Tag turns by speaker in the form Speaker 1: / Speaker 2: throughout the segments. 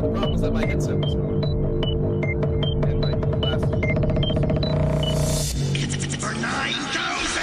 Speaker 1: The problem was that my headset was wrong. And my glasses.
Speaker 2: It's for 9,000!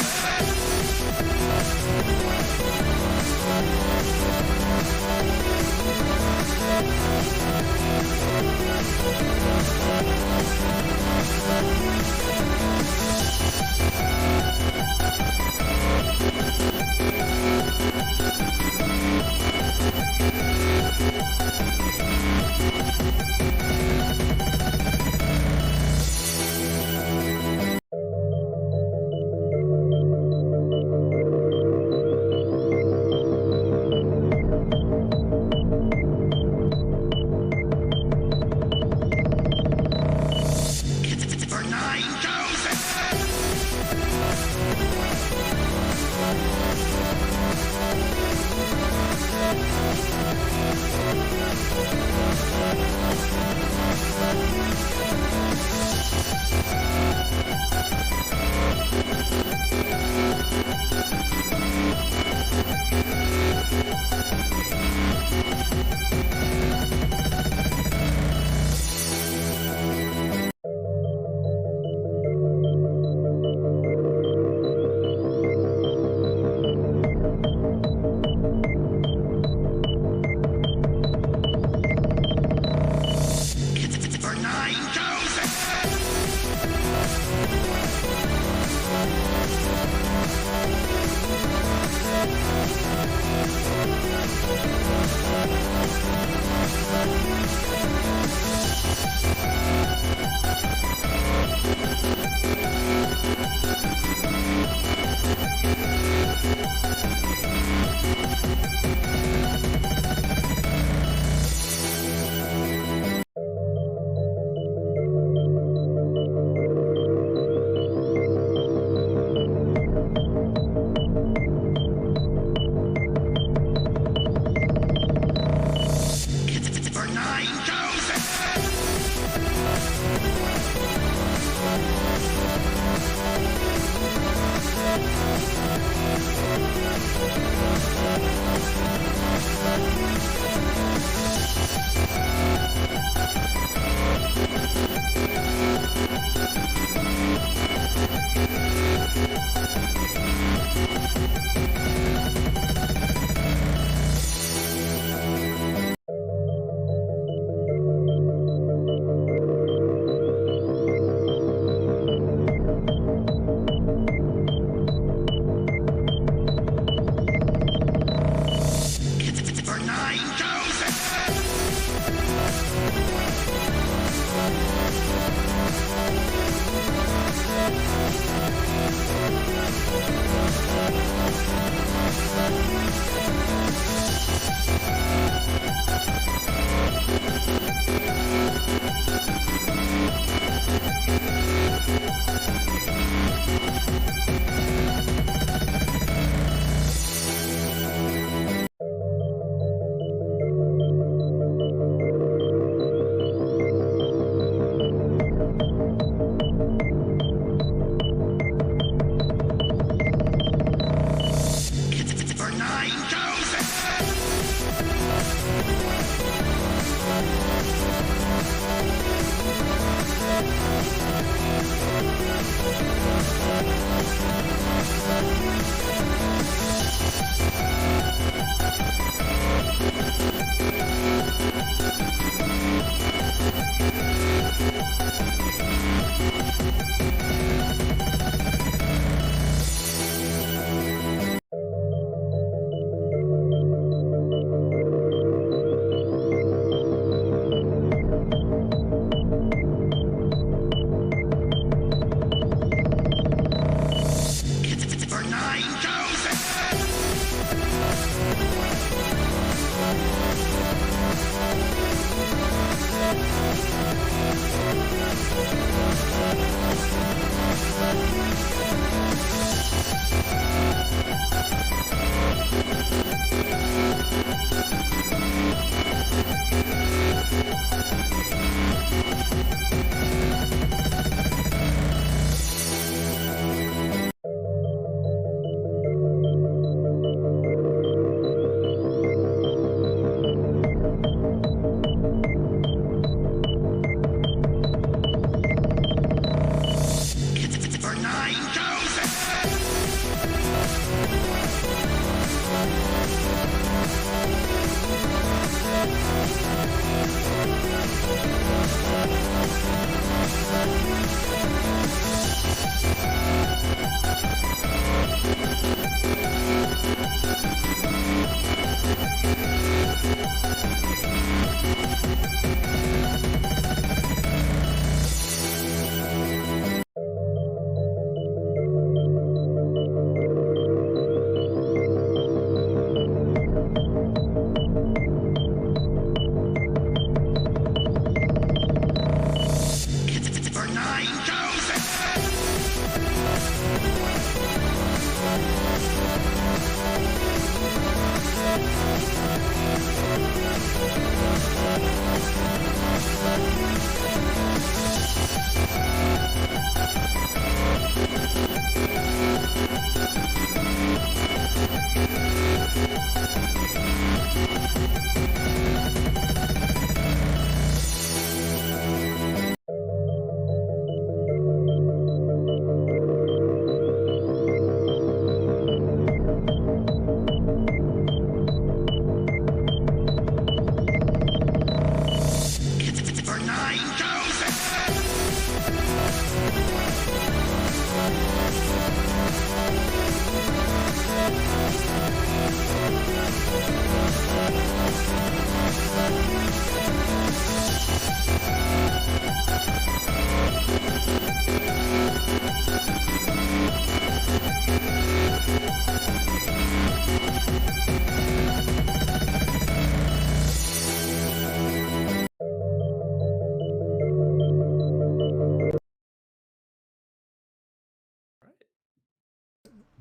Speaker 2: It's for 9,000!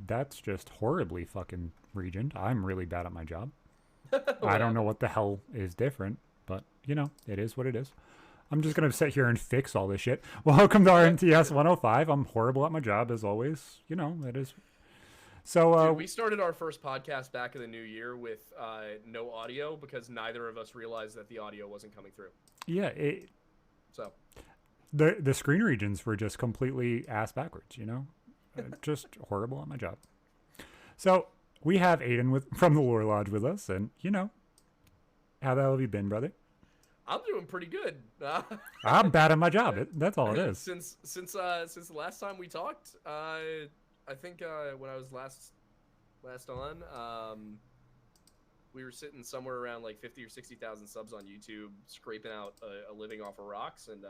Speaker 1: That's just horribly fucking regioned. I'm really bad at my job. I don't know what the hell is different, but you know, it is what it is. I'm just gonna sit here and fix all this shit. Welcome to Rmts 105. I'm horrible at my job as always. You know, it is. So
Speaker 3: Dude, we started our first podcast back in the new year with no audio because neither of us realized that the audio wasn't coming through.
Speaker 1: Yeah,
Speaker 3: so
Speaker 1: the screen regions were just completely ass backwards. You know, just horrible at my job. So we have Aiden from the Lore Lodge with us, and you know, how the hell have you been, brother?
Speaker 3: I'm doing pretty good.
Speaker 1: I'm bad at my job. That's all it is.
Speaker 3: Since the last time we talked, I think when I was last on, we were sitting somewhere around like 50 or 60,000 subs on YouTube, scraping out a living off of rocks, and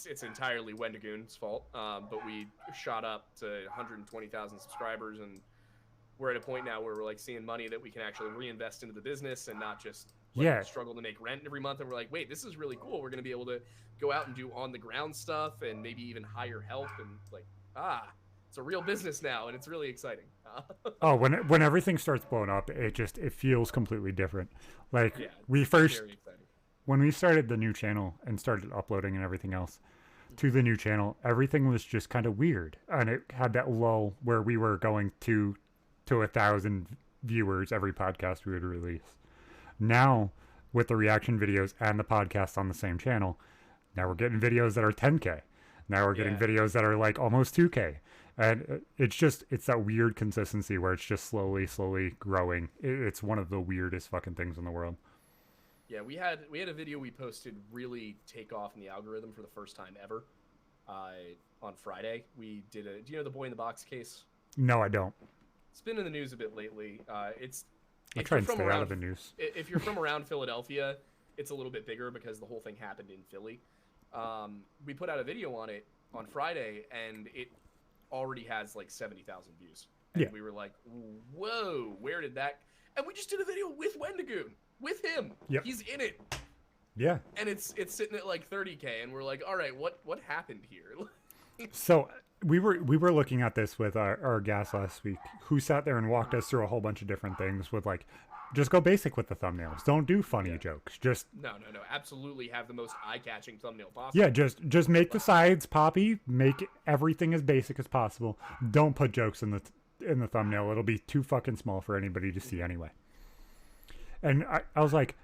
Speaker 3: it's entirely Wendigoon's fault, but we shot up to 120,000 subscribers, and we're at a point now where we're like seeing money that we can actually reinvest into the business and not just struggle to make rent every month. And we're like, wait, this is really cool. We're going to be able to go out and do on the ground stuff and maybe even hire help, and like, it's a real business now, and it's really exciting.
Speaker 1: Oh, when everything starts blowing up, it feels completely different. Like when we started the new channel and started uploading and everything else to the new channel, everything was just kind of weird, and it had that lull where we were going to 1,000 viewers every podcast we would release. Now, with the reaction videos and the podcast on the same channel, now we're getting videos that are 10K. Now we're getting videos that are like almost 2K. And it's that weird consistency where it's just slowly growing. It's one of the weirdest fucking things in the world.
Speaker 3: Yeah, we had a video we posted really take off in the algorithm for the first time ever. On Friday, we did do you know the Boy in the Box case?
Speaker 1: No, I don't.
Speaker 3: It's been in the news a bit lately.
Speaker 1: I try and stay out of the news.
Speaker 3: If you're from around Philadelphia, it's a little bit bigger because the whole thing happened in Philly. We put out a video on it on Friday, and it already has like 70,000 views. And we were like, whoa, where did that... And we just did a video with Wendigoon, with him.
Speaker 1: Yep.
Speaker 3: He's in it.
Speaker 1: Yeah.
Speaker 3: And it's sitting at like 30K, and we're like, all right, what happened here?
Speaker 1: So we were looking at this with our guest last week, who sat there and walked us through a whole bunch of different things with like, just go basic with the thumbnails. Don't do funny jokes. Just
Speaker 3: no. Absolutely have the most eye-catching thumbnail possible.
Speaker 1: Yeah, just make the sides poppy. Make everything as basic as possible. Don't put jokes in the thumbnail. It'll be too fucking small for anybody to see anyway. And I was like,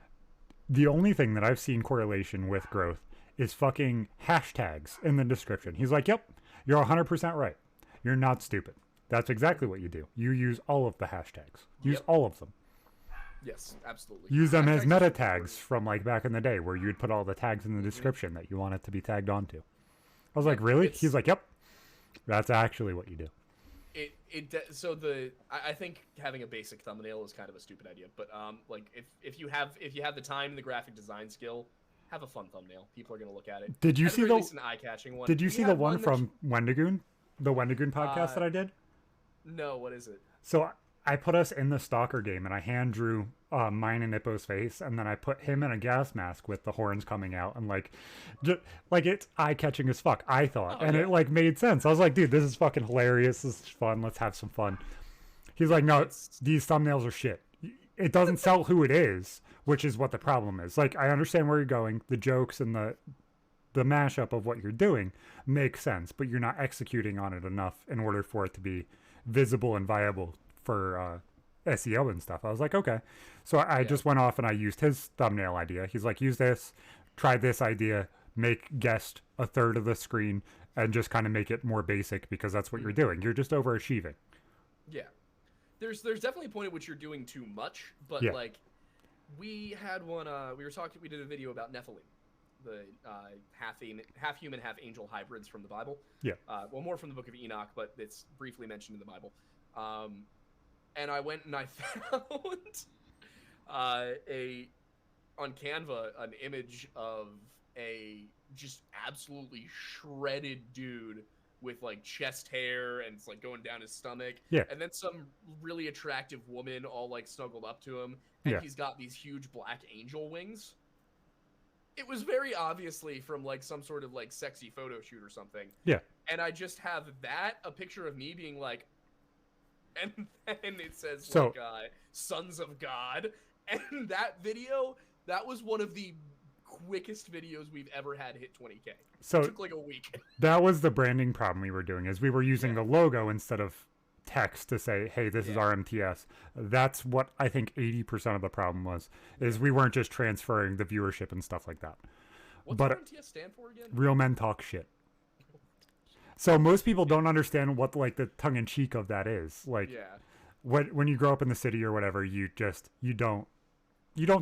Speaker 1: the only thing that I've seen correlation with growth is fucking hashtags in the description. He's like, yep, you're 100% right. You're not stupid. That's exactly what you do. You use all of the hashtags. Use all of them.
Speaker 3: Yes, absolutely.
Speaker 1: Use them as meta tags from like back in the day where you'd put all the tags in the description that you want it to be tagged onto. I was like, really? He's like, yep. That's actually what you do.
Speaker 3: I think having a basic thumbnail is kind of a stupid idea, but like if you have the time and the graphic design skill, have a fun thumbnail. People are gonna look at it.
Speaker 1: Did you see an
Speaker 3: eye-catching one?
Speaker 1: Did you see the one from Wendigoon? The Wendigoon podcast that I did?
Speaker 3: No, what is it? So
Speaker 1: I put us in the stalker game and I hand drew mine and Nippo's face, and then I put him in a gas mask with the horns coming out, and like it's eye-catching as fuck, I thought. It like made sense. I was like, dude, this is fucking hilarious. This is fun. Let's have some fun. He's like, no, these thumbnails are shit. It doesn't sell who it is, which is what the problem is. Like, I understand where you're going. The jokes and the mashup of what you're doing makes sense, but you're not executing on it enough in order for it to be visible and viable for SEO and stuff. I was like, okay. So I just went off and I used his thumbnail idea. He's like, use this, try this idea, make guest a third of the screen, and just kind of make it more basic, because that's what you're doing. You're just overachieving.
Speaker 3: Yeah. There's definitely a point at which you're doing too much, but like we had one, we did a video about Nephilim, the half human, half angel hybrids from the Bible. Yeah. Well, more from the Book of Enoch, but it's briefly mentioned in the Bible. And I went and I found on Canva an image of a just absolutely shredded dude with like chest hair and it's like going down his stomach. Yeah. And then some really attractive woman all like snuggled up to him, and he's got these huge black angel wings. It was very obviously from like some sort of like sexy photo shoot or something. Yeah. And I just have a picture of me being like, and then it says Sons of God. And that video, that was one of the quickest videos we've ever had hit 20K. So it took like a week. That was the branding problem we were doing, is we were using the logo instead of text to say, hey, this is RMTS. That's what I think 80% of the problem was, is we weren't just transferring the viewership and stuff like that. What's RMTS stand for again? Real Men Talk Shit. So most people don't understand what like the tongue in cheek of that is. Like when you grow up in the city or whatever, you don't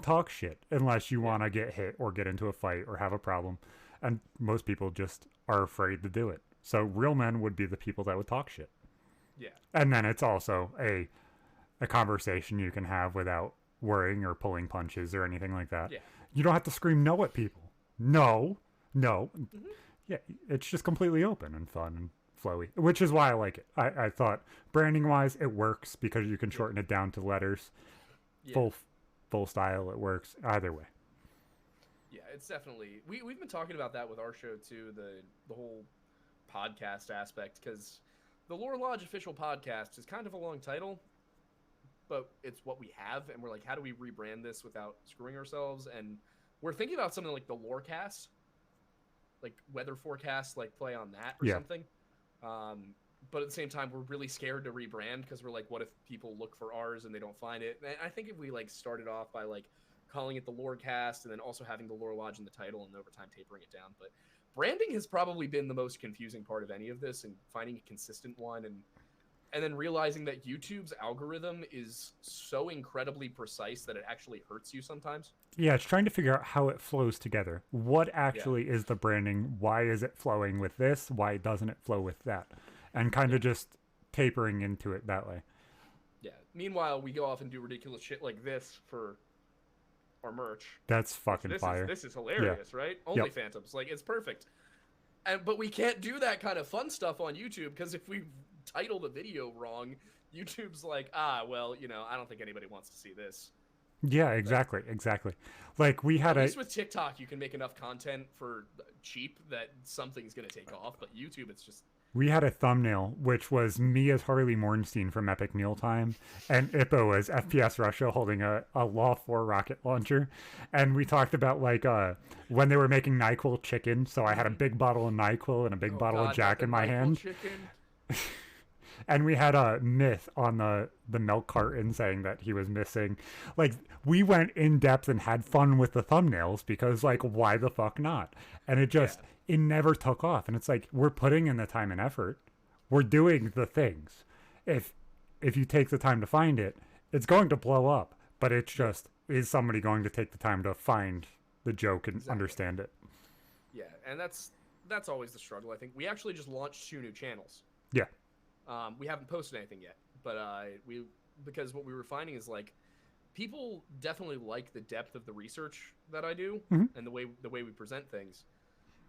Speaker 3: talk shit unless you want to get hit or get into a fight or have a problem. And most people just are afraid to do it. So real men would be the people that would talk shit. Yeah. And then it's also a conversation you can have without worrying or pulling punches or anything like that. Yeah. You don't have to scream no at people. No. Mm-hmm. Yeah, it's just completely open and fun and flowy, which is why I like it. I thought branding-wise, it works because you can shorten it down to letters. Yeah. Full style, it works either way. Yeah, it's definitely... We've been talking about that with our show, too, the whole podcast aspect, because the Lore Lodge official podcast is kind of a long title, but it's what we have, and we're like, how do we rebrand this without screwing ourselves? And we're thinking about something like the Lorecast, like weather forecast, like play on that or something. But at the same time, we're really scared to rebrand because we're like, what if people look for ours and they don't find it? And I think if we like started off by like calling it the Lorecast and then also having the Lore Lodge in the title and over time tapering it down. But branding has probably been the most confusing part of any of this, and finding a consistent one, and then realizing that YouTube's algorithm is so incredibly precise that it actually hurts you sometimes. Yeah, it's trying to figure out how it flows together. What actually is the branding? Why is it flowing with this? Why doesn't it flow with that? And kind of just tapering into it that way. Yeah. Meanwhile, we go off and do ridiculous shit like this for our merch. That's fucking fire. This is hilarious, right? Only Phantoms. Like, it's perfect. But we can't do that kind of fun stuff on YouTube, because if we title the video wrong, YouTube's like, well, I don't think anybody wants to see this. Yeah, exactly. Like we had at least with TikTok, you can make enough content for cheap that something's going to take off, but YouTube, it's just... We had a thumbnail, which was me as Harley Mornstein from Epic Mealtime, and Ippo as FPS Russia holding a Law 4 rocket launcher. And we talked about, like, when they were making NyQuil chicken, so I had a big bottle of NyQuil and a big bottle of Jack in my hand.
Speaker 1: And we had a myth on the milk carton saying that he was missing. Like, we went in depth and had fun with the thumbnails because, like, why the fuck not? And it just, it never took off. And it's like, we're putting in the time and effort. We're doing the things. If you take the time to find it, it's going to blow up. But it's just, is somebody going to take the time to find the joke and understand it?
Speaker 3: Yeah, and that's always the struggle. I think we actually just launched 2 new channels.
Speaker 1: Yeah.
Speaker 3: We haven't posted anything yet, but because what we were finding is like people definitely like the depth of the research that I do and the way we present things.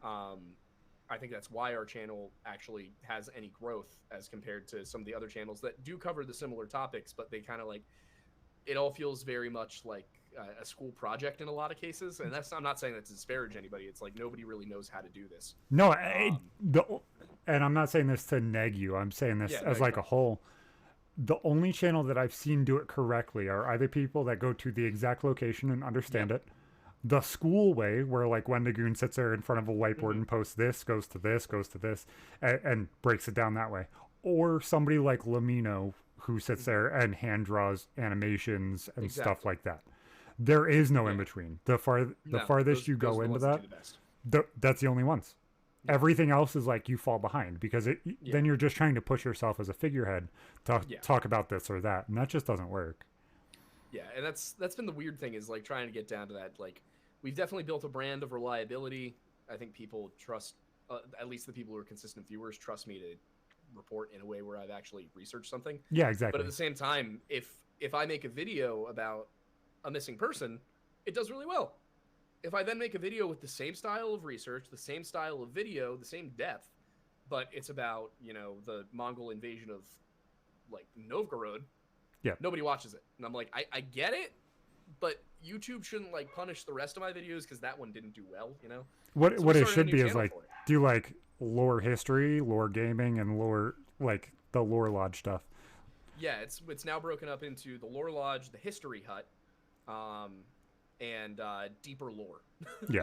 Speaker 3: I think that's why our channel actually has any growth as compared to some of the other channels that do cover the similar topics, but they kind of like, it all feels very much like a school project in a lot of cases. And I'm not saying that to disparage anybody. It's like nobody really knows how to do this.
Speaker 1: No, and I'm not saying this to neg you. I'm saying this as like a whole. The only channel that I've seen do it correctly are either people that go to the exact location and understand it, the school way where like Wendigoon sits there in front of a whiteboard and posts this, goes to this, and breaks it down that way. Or somebody like Lamino who sits there and hand draws animations and stuff like that. There is no in between. The farthest you go into that, that's the only ones. Yeah. Everything else is like you fall behind because then you're just trying to push yourself as a figurehead to talk about this or that, and that just doesn't work.
Speaker 3: Yeah, and that's been the weird thing is like trying to get down to that. Like, we've definitely built a brand of reliability. I think people trust, at least the people who are consistent viewers, trust me to report in a way where I've actually researched something.
Speaker 1: Yeah, exactly.
Speaker 3: But at the same time, if I make a video about a missing person, it does really well. If I then make a video with the same style of research, the same style of video, the same depth, but it's about, the Mongol invasion of like Novgorod, nobody watches it. And I'm like, I get it, but YouTube shouldn't like punish the rest of my videos because that one didn't do well,
Speaker 1: What it should be is like, do like lore history, lore gaming, and lore, like the Lore Lodge stuff.
Speaker 3: Yeah, it's now broken up into the Lore Lodge, the History Hut, and Deeper Lore.
Speaker 1: Yeah.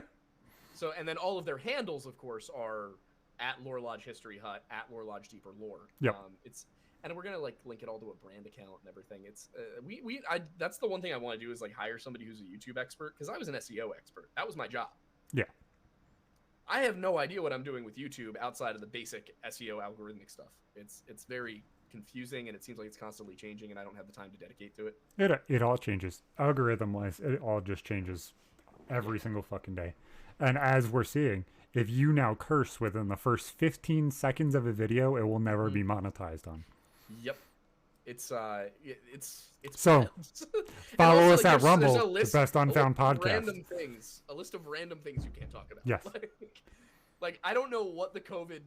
Speaker 3: So, and then all of their handles, of course, are at Lore Lodge History Hut, at Lore Lodge Deeper Lore.
Speaker 1: Yep.
Speaker 3: And we're gonna like link it all to a brand account and everything. It's that's the one thing I want to do is like hire somebody who's a YouTube expert, because I was an SEO expert. That was my job.
Speaker 1: Yeah.
Speaker 3: I have no idea what I'm doing with YouTube outside of the basic SEO algorithmic stuff. It's very confusing, and it seems like it's constantly changing, and I don't have the time to dedicate to it.
Speaker 1: It all changes. Algorithm-wise, it all just changes every single fucking day. And as we're seeing, if you now curse within the first 15 seconds of a video, it will never be monetized on.
Speaker 3: Yep. It's so
Speaker 1: follow us at Rumble, the best unfound podcast.
Speaker 3: A list of random things you can't talk about.
Speaker 1: Yes.
Speaker 3: Like I don't know what the COVID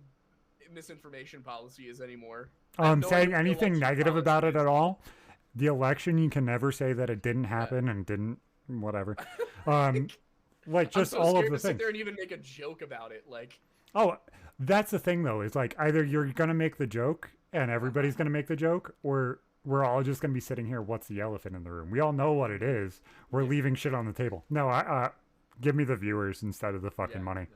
Speaker 3: misinformation policy is anymore.
Speaker 1: Saying anything negative about it at all. The election, you can never say that it didn't happen and didn't whatever. Like just
Speaker 3: I'm so
Speaker 1: all of
Speaker 3: scared
Speaker 1: the
Speaker 3: to
Speaker 1: things.
Speaker 3: sit there and even make a joke about it. Like,
Speaker 1: oh, that's the thing though. Is like either you're gonna make the joke and everybody's gonna make the joke, or we're all just gonna be sitting here. What's the elephant in the room? We all know what it is. We're leaving shit on the table. No, give me the viewers instead of the fucking money.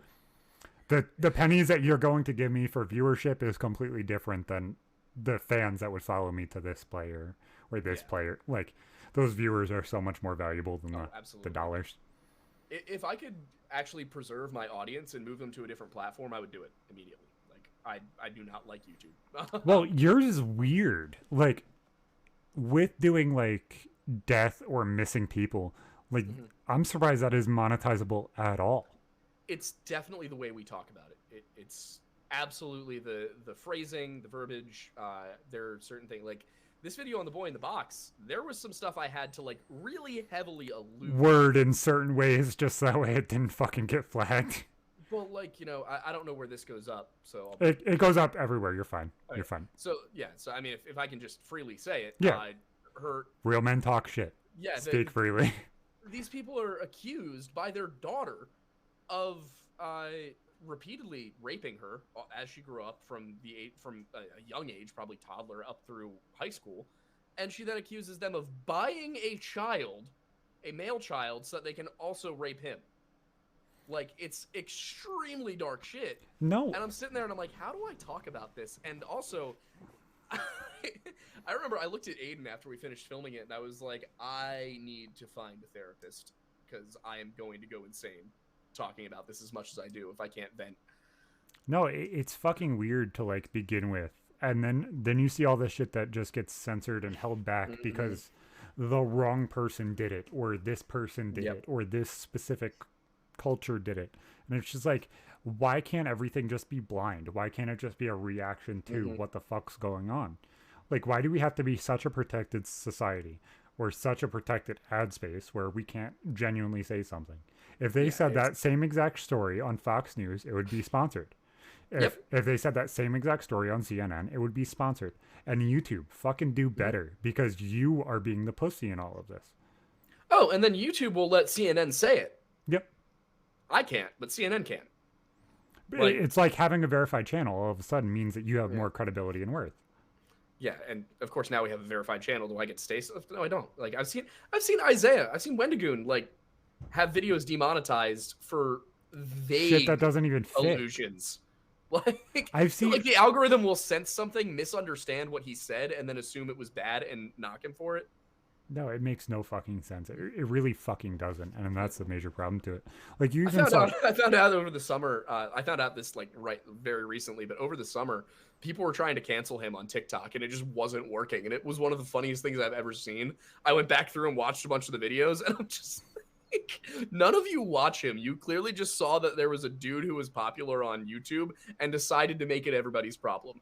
Speaker 1: The pennies that you're going to give me for viewership is completely different than the fans that would follow me to this player or this player. Like those viewers are so much more valuable than the dollars.
Speaker 3: If I could actually preserve my audience and move them to a different platform, I would do it immediately. Like I do not like YouTube.
Speaker 1: Well, yours is weird. Like with doing like death or missing people, like I'm surprised that is monetizable at all.
Speaker 3: It's definitely the way we talk about it. It's absolutely the phrasing, the verbiage. There are certain things like this video on the boy in the box. There was some stuff I had to like really heavily allude.
Speaker 1: Word in certain ways, just that way it didn't fucking get flagged.
Speaker 3: Well, like I don't know where this goes up, so
Speaker 1: it goes up everywhere. You're fine. Okay. You're fine.
Speaker 3: So yeah, so I mean, if I can just freely say it,
Speaker 1: real men talk shit. Yeah, speak freely.
Speaker 3: These people are accused by their daughter of repeatedly raping her as she grew up from a young age, probably toddler up through high school, and she then accuses them of buying a male child, so that they can also rape him. Like, it's extremely dark shit.
Speaker 1: No.
Speaker 3: And I'm sitting there and I'm like, how do I talk about this? And also, I remember I looked at Aiden after we finished filming it, and I was like, I need to find a therapist because I am going to go insane talking about this as much as I do if I can't vent.
Speaker 1: No, it's fucking weird to like begin with, and then you see all this shit that just gets censored and held back because the wrong person did it, or this person did it, or this specific culture did it, and it's just like, why can't everything just be blind? Why can't it just be a reaction to what the fuck's going on? Like, why do we have to be such a protected society or such a protected ad space where we can't genuinely say something? If they said that same exact story on Fox News, it would be sponsored. If they said that same exact story on CNN, it would be sponsored. And YouTube, fucking do better, because you are being the pussy in all of this.
Speaker 3: Oh, and then YouTube will let CNN say it.
Speaker 1: Yep.
Speaker 3: I can't, but CNN can.
Speaker 1: Like, it's like having a verified channel all of a sudden means that you have more credibility and worth.
Speaker 3: Yeah, and of course now we have a verified channel. Do I get to stay? No, I don't. Like I've seen Isaiah, I've seen Wendigoon like have videos demonetized for vague
Speaker 1: shit that doesn't even fit.
Speaker 3: Illusions. Like
Speaker 1: I've seen
Speaker 3: like the algorithm will sense something, misunderstand what he said, and then assume it was bad and knock him for it.
Speaker 1: No, it makes no fucking sense. It really fucking doesn't, and that's the major problem to it. Like
Speaker 3: I found out over the summer. I found out this like very recently, but over the summer, people were trying to cancel him on TikTok, and it just wasn't working. And it was one of the funniest things I've ever seen. I went back through and watched a bunch of the videos, and I'm just like, none of you watch him. You clearly just saw that there was a dude who was popular on YouTube and decided to make it everybody's problem.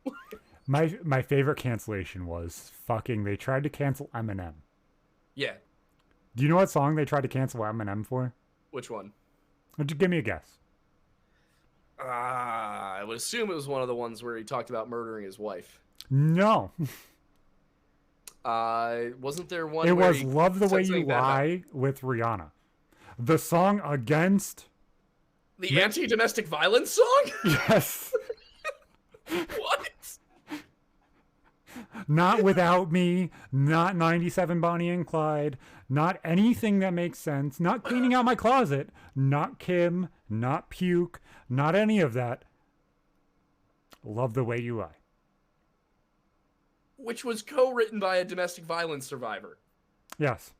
Speaker 1: My favorite cancellation was fucking. They tried to cancel Eminem.
Speaker 3: Yeah.
Speaker 1: Do you know what song they tried to cancel Eminem for?
Speaker 3: Which one?
Speaker 1: Just give me a guess.
Speaker 3: I would assume it was one of the ones where he talked about murdering his wife.
Speaker 1: No.
Speaker 3: Wasn't there one?
Speaker 1: It
Speaker 3: where
Speaker 1: was "Love the Way You Lie" with Rihanna. The song against
Speaker 3: the anti-domestic violence song.
Speaker 1: Yes.
Speaker 3: What?
Speaker 1: Not Without Me, not 97 Bonnie and Clyde, not anything that makes sense, not Cleaning Out My Closet, not Kim, not Puke, not any of that. Love the Way You Lie.
Speaker 3: Which was co-written by a domestic violence survivor.
Speaker 1: Yes.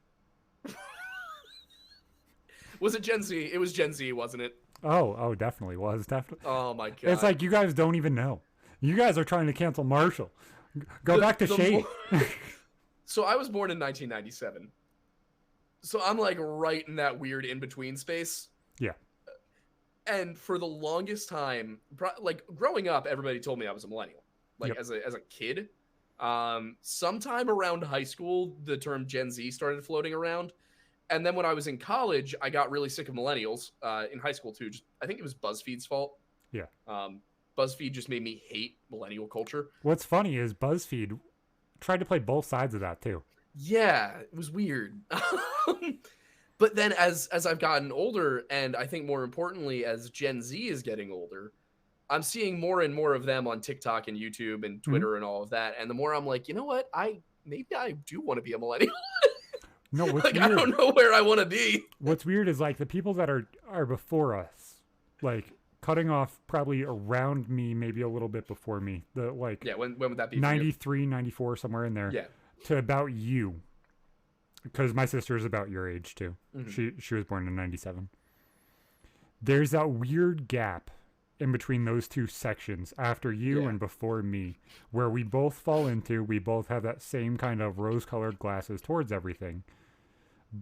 Speaker 3: Was it Gen Z? It was Gen Z, wasn't it?
Speaker 1: Oh, definitely was. Definitely.
Speaker 3: Oh my God.
Speaker 1: It's like you guys don't even know. You guys are trying to cancel Marshall. Go back to Shady.
Speaker 3: So I was born in 1997. So I'm like right in that weird in-between space.
Speaker 1: Yeah.
Speaker 3: And for the longest time, like growing up, everybody told me I was a millennial. Like as a kid. Sometime around high school, the term Gen Z started floating around. And then when I was in college, I got really sick of millennials. In high school too. I think it was BuzzFeed's fault.
Speaker 1: Yeah.
Speaker 3: BuzzFeed just made me hate millennial culture.
Speaker 1: What's funny is BuzzFeed tried to play both sides of that too.
Speaker 3: Yeah, it was weird. But then as I've gotten older, and I think more importantly, as Gen Z is getting older, I'm seeing more and more of them on TikTok and YouTube and Twitter and all of that. And the more I'm like, you know what? Maybe I do want to be a millennial.
Speaker 1: No, what's
Speaker 3: like,
Speaker 1: weird,
Speaker 3: I don't know where I want to be.
Speaker 1: What's weird is like the people that are before us, like cutting off probably around me, maybe a little bit before me. The like
Speaker 3: when would that be?
Speaker 1: 93, 94, somewhere in there.
Speaker 3: Yeah.
Speaker 1: To about you. Because my sister is about your age too. Mm-hmm. She was born in 97. There's that weird gap in between those two sections, after you and before me, where we both fall into, we both have that same kind of rose-colored glasses towards everything.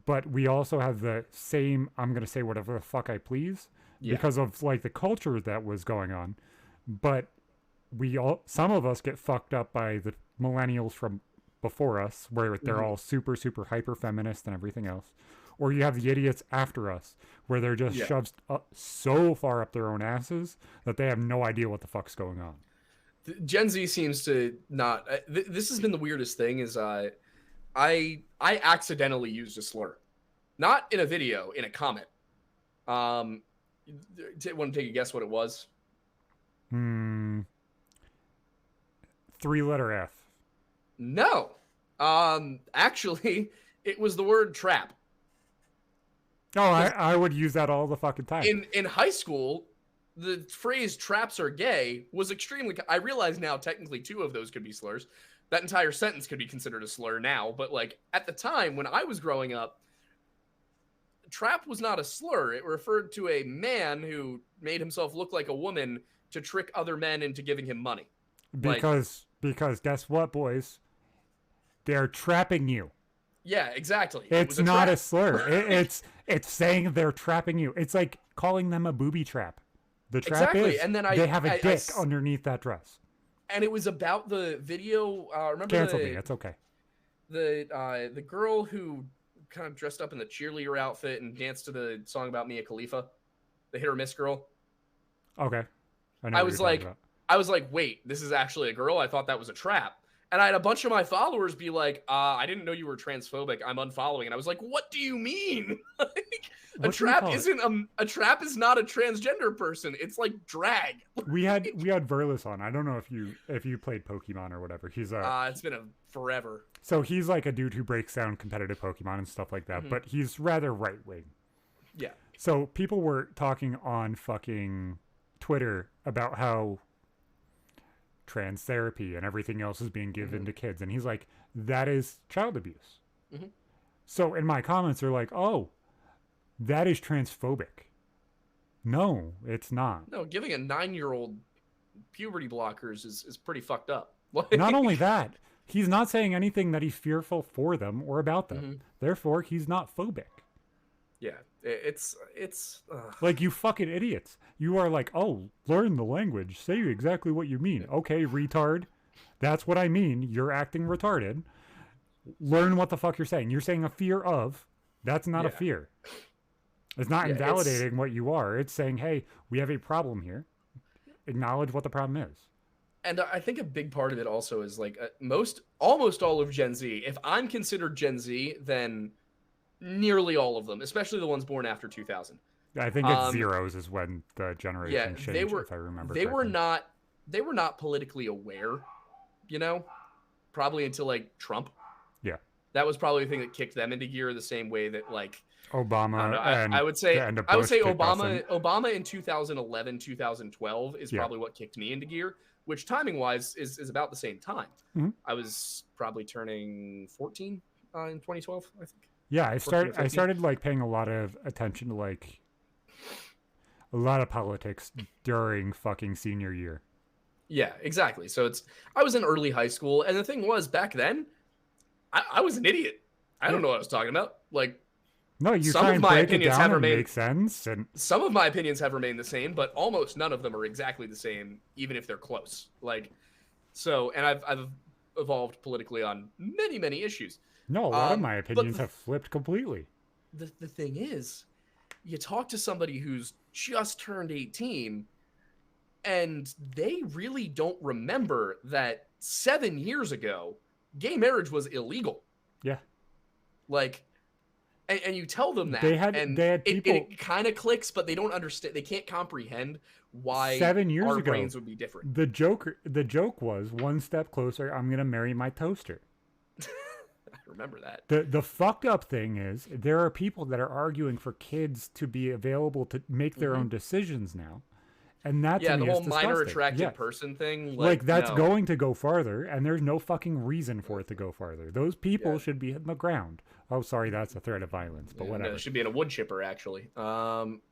Speaker 1: But we also have the same, I'm going to say whatever the fuck I please, because of like the culture that was going on. But some of us get fucked up by the millennials from before us, where they're all super, super hyper feminist and everything else. Or you have the idiots after us, where they're just shoved up so far up their own asses that they have no idea what the fuck's going on.
Speaker 3: Gen Z seems to not. This has been the weirdest thing. Is I accidentally used a slur, not in a video, in a comment. Want to take a guess what it was?
Speaker 1: 3-letter F.
Speaker 3: No. Actually, it was the word trap.
Speaker 1: Oh, I would use that all the fucking time.
Speaker 3: In high school, the phrase traps are gay was extremely, I realize now technically 2 of those could be slurs. That entire sentence could be considered a slur now, but like at the time when I was growing up, trap was not a slur. It referred to a man who made himself look like a woman to trick other men into giving him money.
Speaker 1: Because guess what, boys? They're trapping you.
Speaker 3: Yeah, exactly.
Speaker 1: It's not a slur. It's saying they're trapping you. It's like calling them a booby trap. The trap is
Speaker 3: and then
Speaker 1: they have a dick underneath that dress.
Speaker 3: And it was about the video. Remember,
Speaker 1: cancel me. It's okay.
Speaker 3: The girl who kind of dressed up in the cheerleader outfit and danced to the song about Mia Khalifa, the hit or miss girl.
Speaker 1: Okay,
Speaker 3: I was like, wait, this is actually a girl? I thought that was a trap. And I had a bunch of my followers be like, I didn't know you were transphobic. I'm unfollowing. And I was like, what do you mean? A trap isn't a trap is not a transgender person. It's like drag.
Speaker 1: We had Verlis on. I don't know if you played Pokemon or whatever. He's
Speaker 3: it's been forever.
Speaker 1: So he's like a dude who breaks down competitive Pokemon and stuff like that, but he's rather right wing.
Speaker 3: Yeah.
Speaker 1: So people were talking on fucking Twitter about how trans therapy and everything else is being given to kids, and he's like, that is child abuse. So in my comments are like, oh, that is transphobic. No, it's not.
Speaker 3: No, giving a 9-year-old puberty blockers is pretty fucked up.
Speaker 1: Not only that, he's not saying anything that he's fearful for them or about them. Therefore, he's not phobic.
Speaker 3: Yeah, it's
Speaker 1: like, you fucking idiots. You are like, oh, learn the language. Say exactly what you mean. Okay, retard. That's what I mean. You're acting retarded. Learn what the fuck you're saying. You're saying a fear of. That's not a fear. It's not invalidating what you are. It's saying, hey, we have a problem here. Acknowledge what the problem is.
Speaker 3: And I think a big part of it also is like almost all of Gen Z. If I'm considered Gen Z, then nearly all of them, especially the ones born after 2000.
Speaker 1: I think it's zeros is when the generation changed, if I remember correctly.
Speaker 3: They were not politically aware, probably until like Trump.
Speaker 1: Yeah.
Speaker 3: That was probably the thing that kicked them into gear, the same way that like
Speaker 1: Obama.
Speaker 3: I would say Obama in 2011, 2012 is probably what kicked me into gear, which timing wise is about the same time. I was probably turning 14 in 2012, I think.
Speaker 1: Yeah, I started like paying a lot of attention to like a lot of politics during fucking senior year.
Speaker 3: Yeah, exactly. So I was in early high school, and the thing was, back then, I was an idiot. I don't know what I was talking about. Like,
Speaker 1: no, you some of my opinions have remained make sense, and
Speaker 3: some of my opinions have remained the same, but almost none of them are exactly the same, even if they're close. Like, so, and I've evolved politically on many, many issues.
Speaker 1: No, a lot of my opinions have flipped completely.
Speaker 3: The thing is, you talk to somebody who's just turned 18, and they really don't remember that 7 years ago, gay marriage was illegal.
Speaker 1: Yeah.
Speaker 3: Like, and you tell them that,
Speaker 1: they had people,
Speaker 3: it kind of clicks, but they don't understand. They can't comprehend why
Speaker 1: 7 years
Speaker 3: our
Speaker 1: ago,
Speaker 3: brains would be different.
Speaker 1: The joke was, one step closer, I'm going to marry my toaster.
Speaker 3: I remember that.
Speaker 1: The fucked up thing is, there are people that are arguing for kids to be available to make their own decisions now. And that to me
Speaker 3: the whole
Speaker 1: is
Speaker 3: minor
Speaker 1: disgusting.
Speaker 3: attracted person thing.
Speaker 1: Like that's going to go farther, and there's no fucking reason for it to go farther. Those people should be hitting the ground. Oh, sorry, that's a threat of violence, but whatever.
Speaker 3: No, it should be in a wood chipper, actually.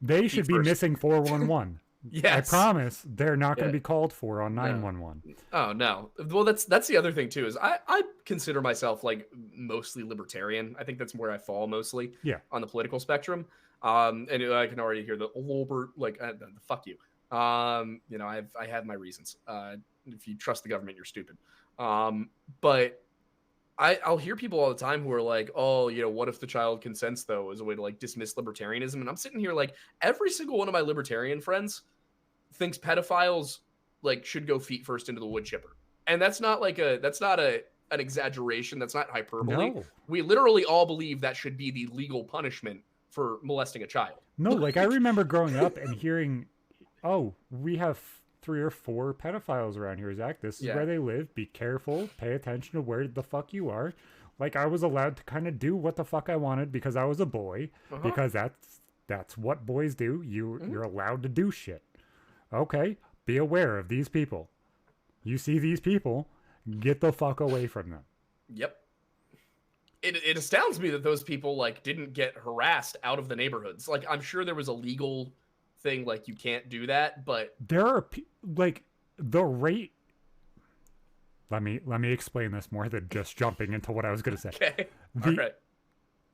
Speaker 1: They should be missing 411.
Speaker 3: Yes.
Speaker 1: I promise they're not going to be called for on 911.
Speaker 3: Oh, no. Well, that's the other thing, too, is I consider myself, like, mostly libertarian. I think that's where I fall mostly on the political spectrum. And I can already hear the fuck you. I have my reasons. If you trust the government, you're stupid. But I'll hear people all the time who are like, oh, what if the child consents, though, as a way to like dismiss libertarianism? And I'm sitting here like, every single one of my libertarian friends thinks pedophiles like should go feet first into the wood chipper. And that's not an exaggeration. That's not hyperbole. No. We literally all believe that should be the legal punishment for molesting a child.
Speaker 1: No, like I remember growing up and hearing, oh, we have 3 or 4 pedophiles around here, Zach. This is where they live. Be careful. Pay attention to where the fuck you are. Like, I was allowed to kind of do what the fuck I wanted because I was a boy. Because that's what boys do. You're allowed to do shit. Okay, be aware of these people. You see these people, get the fuck away from them.
Speaker 3: Yep. It astounds me that those people like didn't get harassed out of the neighborhoods. Like, I'm sure there was a legal thing like you can't do that, but
Speaker 1: there are like the rate. Let me explain this more than just jumping into what I was going to say.
Speaker 3: Okay. All right.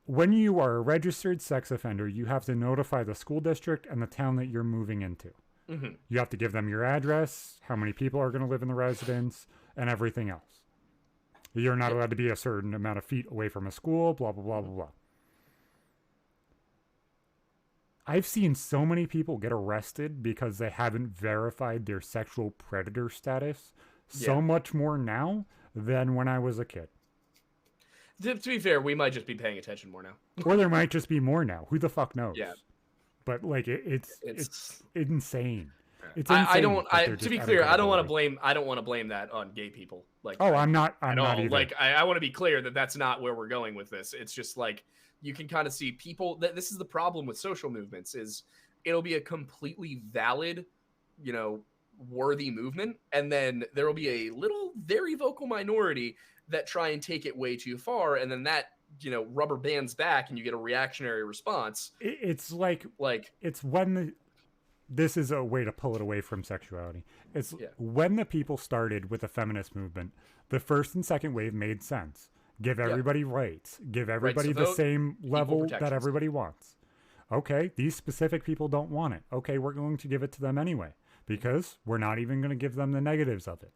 Speaker 1: When you are a registered sex offender, you have to notify the school district and the town that you're moving into.
Speaker 3: Mm-hmm.
Speaker 1: You have to give them your address, how many people are going to live in the residence, and everything else. You're not allowed to be a certain amount of feet away from a school, blah, blah, blah, blah, blah. I've seen so many people get arrested because they haven't verified their sexual predator status so much more now than when I was a kid.
Speaker 3: To be fair, we might just be paying attention more now.
Speaker 1: Or there might just be more now. Who the fuck knows?
Speaker 3: Yeah.
Speaker 1: But like it's insane. It's insane.
Speaker 3: To be clear, I don't want to blame that on gay people. Like,
Speaker 1: I'm not either.
Speaker 3: Like, I want to be clear that that's not where we're going with this. It's just like you can kind of see people. This is the problem with social movements: is it'll be a completely valid, worthy movement, and then there will be a little, very vocal minority that try and take it way too far, and then that rubber bands back, and you get a reactionary response.
Speaker 1: It's like it's when this is a way to pull it away from sexuality. It's when the people started with the feminist movement, the first and second wave made sense. Give everybody rights. Give everybody the same level that everybody wants. Okay, these specific people don't want it. Okay, we're going to give it to them anyway because we're not even going to give them the negatives of it.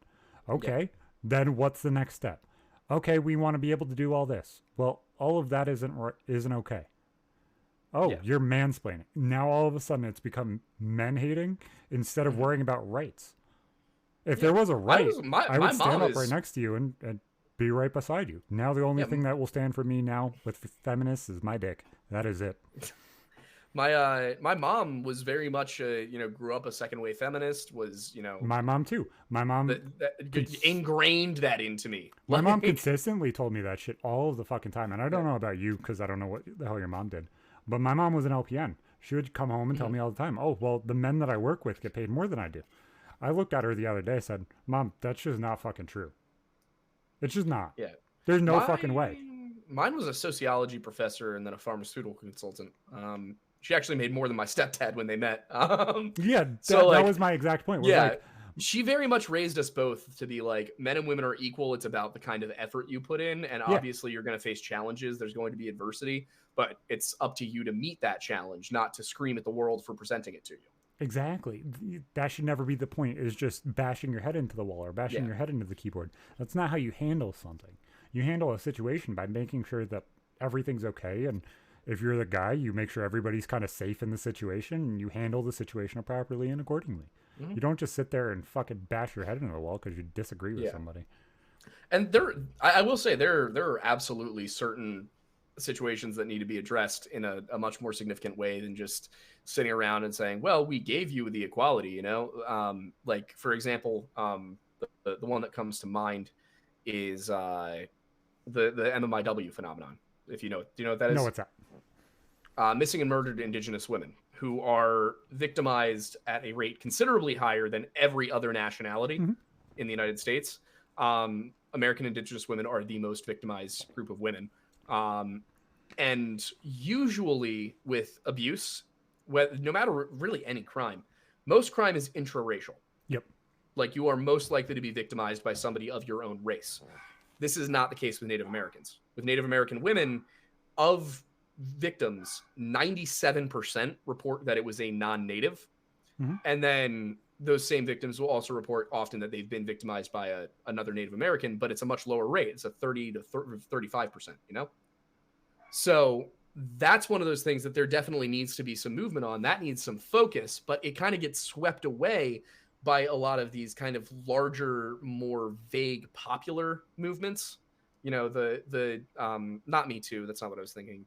Speaker 1: Okay, then what's the next step? Okay, we want to be able to do all this. Well, all of that isn't okay. Oh, you're mansplaining. Now all of a sudden it's become men hating instead of worrying about rights. If there was a right, I would stand up right next to you and be right beside you. Now the only thing that will stand for me now with feminists is my dick. That is it.
Speaker 3: My mom was very much grew up a second wave feminist. Was
Speaker 1: my mom too. My mom
Speaker 3: ingrained that into me.
Speaker 1: My mom consistently told me that shit all of the fucking time, and I don't know about you because I don't know what the hell your mom did. But my mom was an LPN. She would come home and tell me all the time, "Oh, well, the men that I work with get paid more than I do." I looked at her the other day and said, "Mom, that's just not fucking true. It's just not. Yeah. There's no fucking way."
Speaker 3: Mine was a sociology professor and then a pharmaceutical consultant. She actually made more than my stepdad when they met.
Speaker 1: That was my exact point.
Speaker 3: She very much raised us both to be like, men and women are equal. It's about the kind of effort you put in. And obviously you're going to face challenges. There's going to be adversity, but it's up to you to meet that challenge, not to scream at the world for presenting it to you.
Speaker 1: Exactly. That should never be the point, is just bashing your head into the wall or bashing your head into the keyboard. That's not how you handle something. You handle a situation by making sure that everything's okay. And if you're the guy, you make sure everybody's kind of safe in the situation and you handle the situation properly and accordingly. You don't just sit there and fucking bash your head into the wall because you disagree with somebody.
Speaker 3: And I will say there are absolutely certain situations that need to be addressed in a much more significant way than just sitting around and saying, well, we gave you the equality, like, for example, the one that comes to mind is the MMIW phenomenon. Do you know what that is?
Speaker 1: No, what's that?
Speaker 3: Missing and murdered Indigenous women who are victimized at a rate considerably higher than every other nationality in the United States. American Indigenous women are the most victimized group of women. And usually with abuse, no matter really any crime, most crime is intraracial.
Speaker 1: Yep.
Speaker 3: Like, you are most likely to be victimized by somebody of your own race. This is not the case with Native Americans. With Native American women, of victims, 97% report that it was a non-native. And then those same victims will also report often that they've been victimized by another Native American, but it's a much lower rate. It's a 30 to 35%, So that's one of those things that there definitely needs to be some movement on. That needs some focus, but it kind of gets swept away by a lot of these kind of larger, more vague, popular movements. Not Me Too. That's not what I was thinking.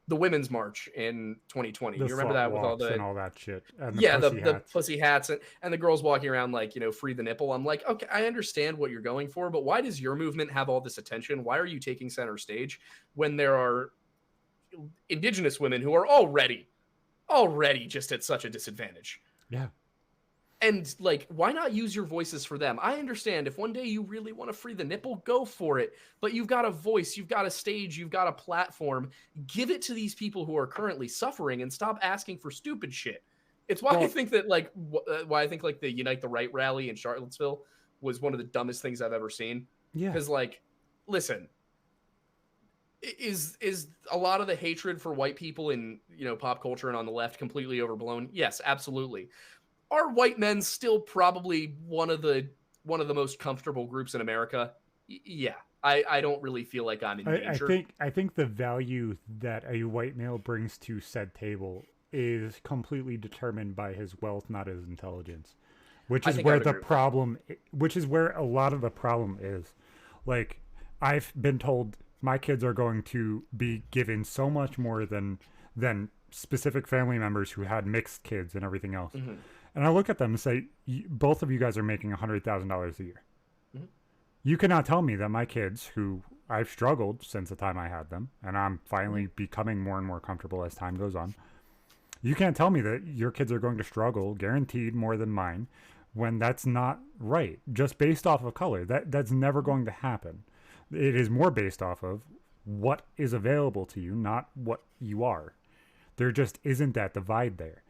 Speaker 3: The Women's March in 2020. You remember that with all
Speaker 1: that shit? And
Speaker 3: the pussy hats and the girls walking around like, free the nipple. I'm like, okay, I understand what you're going for, but why does your movement have all this attention? Why are you taking center stage when there are Indigenous women who are already just at such a disadvantage?
Speaker 1: Yeah.
Speaker 3: And like, why not use your voices for them? I understand if one day you really want to free the nipple, go for it. But you've got a voice, you've got a stage, you've got a platform. Give it to these people who are currently suffering and stop asking for stupid shit. It's why I think that why I think like the Unite the Right rally in Charlottesville was one of the dumbest things I've ever seen.
Speaker 1: Yeah.
Speaker 3: Because like, listen, is a lot of the hatred for white people in, you know, pop culture and on the left completely overblown? Yes, absolutely. Are white men still probably one of the most comfortable groups in America? Yeah. I don't really feel like I'm in danger.
Speaker 1: I think the value that a white male brings to said table is completely determined by his wealth, not his intelligence. Which is where the problem, which is where a lot of the problem is. Like, I've been told my kids are going to be given so much more than specific family members who had mixed kids and everything else. Mm-hmm. And I look at them and say, both of you guys are making $100,000 a year. Mm-hmm. You cannot tell me that my kids, who I've struggled since the time I had them, and I'm finally becoming more and more comfortable as time goes on, you can't tell me that your kids are going to struggle, guaranteed, more than mine, when that's not right. Just based off of color. That's never going to happen. It is more based off of what is available to you, not what you are. There just isn't that divide there.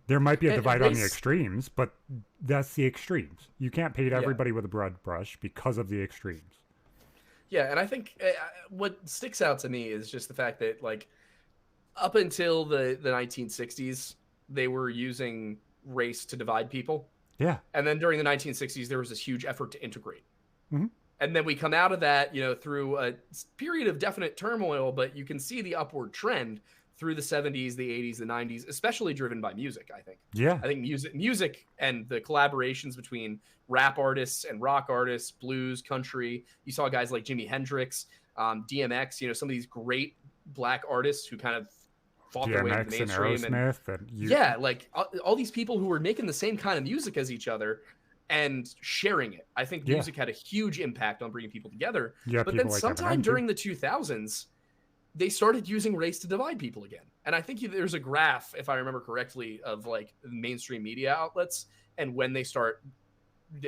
Speaker 1: There might be a divide on the extremes, but that's the extremes. You can't paint everybody with a broad brush because of the extremes.
Speaker 3: Yeah, and I think what sticks out to me is just the fact that, like, up until the 1960s, they were using race to divide people.
Speaker 1: Yeah.
Speaker 3: And then during the 1960s, there was this huge effort to integrate.
Speaker 1: Mm-hmm.
Speaker 3: And then we come out of that, you know, through a period of definite turmoil, but you can see the upward trend through the 70s, the 80s, the 90s, especially driven by music, I think.
Speaker 1: Yeah.
Speaker 3: I think music and the collaborations between rap artists and rock artists, blues, country. You saw guys like Jimi Hendrix, DMX, you know, some of these great black artists who kind of fought their way into the mainstream. And like all these people who were making the same kind of music as each other and sharing it. I think music had a huge impact on bringing people together. Yeah, but then like sometime during the 2000s, they started using race to divide people again. And I think there's a graph, if I remember correctly, of like mainstream media outlets and when they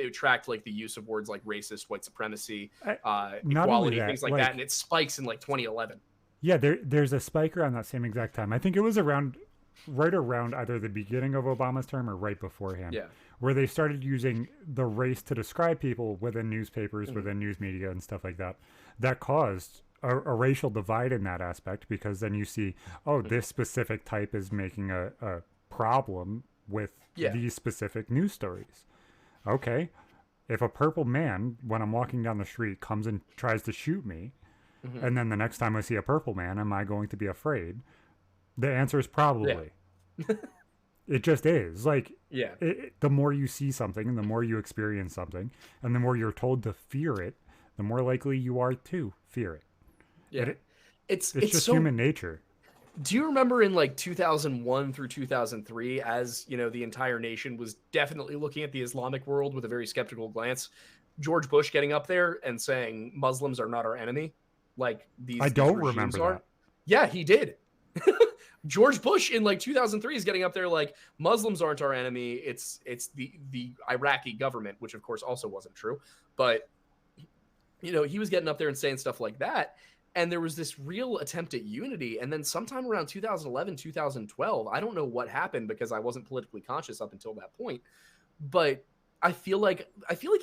Speaker 3: tracked like the use of words like racist, white supremacy, equality, things like that. And it spikes in like 2011.
Speaker 1: Yeah, there's a spike around that same exact time. I think it was right around either the beginning of Obama's term or right beforehand.
Speaker 3: Yeah.
Speaker 1: Where they started using the race to describe people within newspapers, within news media and stuff like that. That caused a racial divide in that aspect, because then you see, this specific type is making a problem with these specific news stories. Okay. If a purple man, when I'm walking down the street, comes and tries to shoot me, and then the next time I see a purple man, am I going to be afraid? The answer is probably. Yeah. It just is. Like, the more you see something and the more you experience something and the more you're told to fear it, the more likely you are to fear it.
Speaker 3: Yeah.
Speaker 1: It's just so, human nature.
Speaker 3: Do you remember in like 2001 through 2003, as you know, the entire nation was definitely looking at the Islamic world with a very skeptical glance, George Bush getting up there and saying Muslims are not our enemy? Like
Speaker 1: I don't remember that.
Speaker 3: Yeah, he did. George Bush in like 2003 is getting up there like Muslims aren't our enemy. It's the Iraqi government, which of course also wasn't true. But, you know, he was getting up there and saying stuff like that. And there was this real attempt at unity. And then sometime around 2011, 2012, I don't know what happened because I wasn't politically conscious up until that point. But I feel like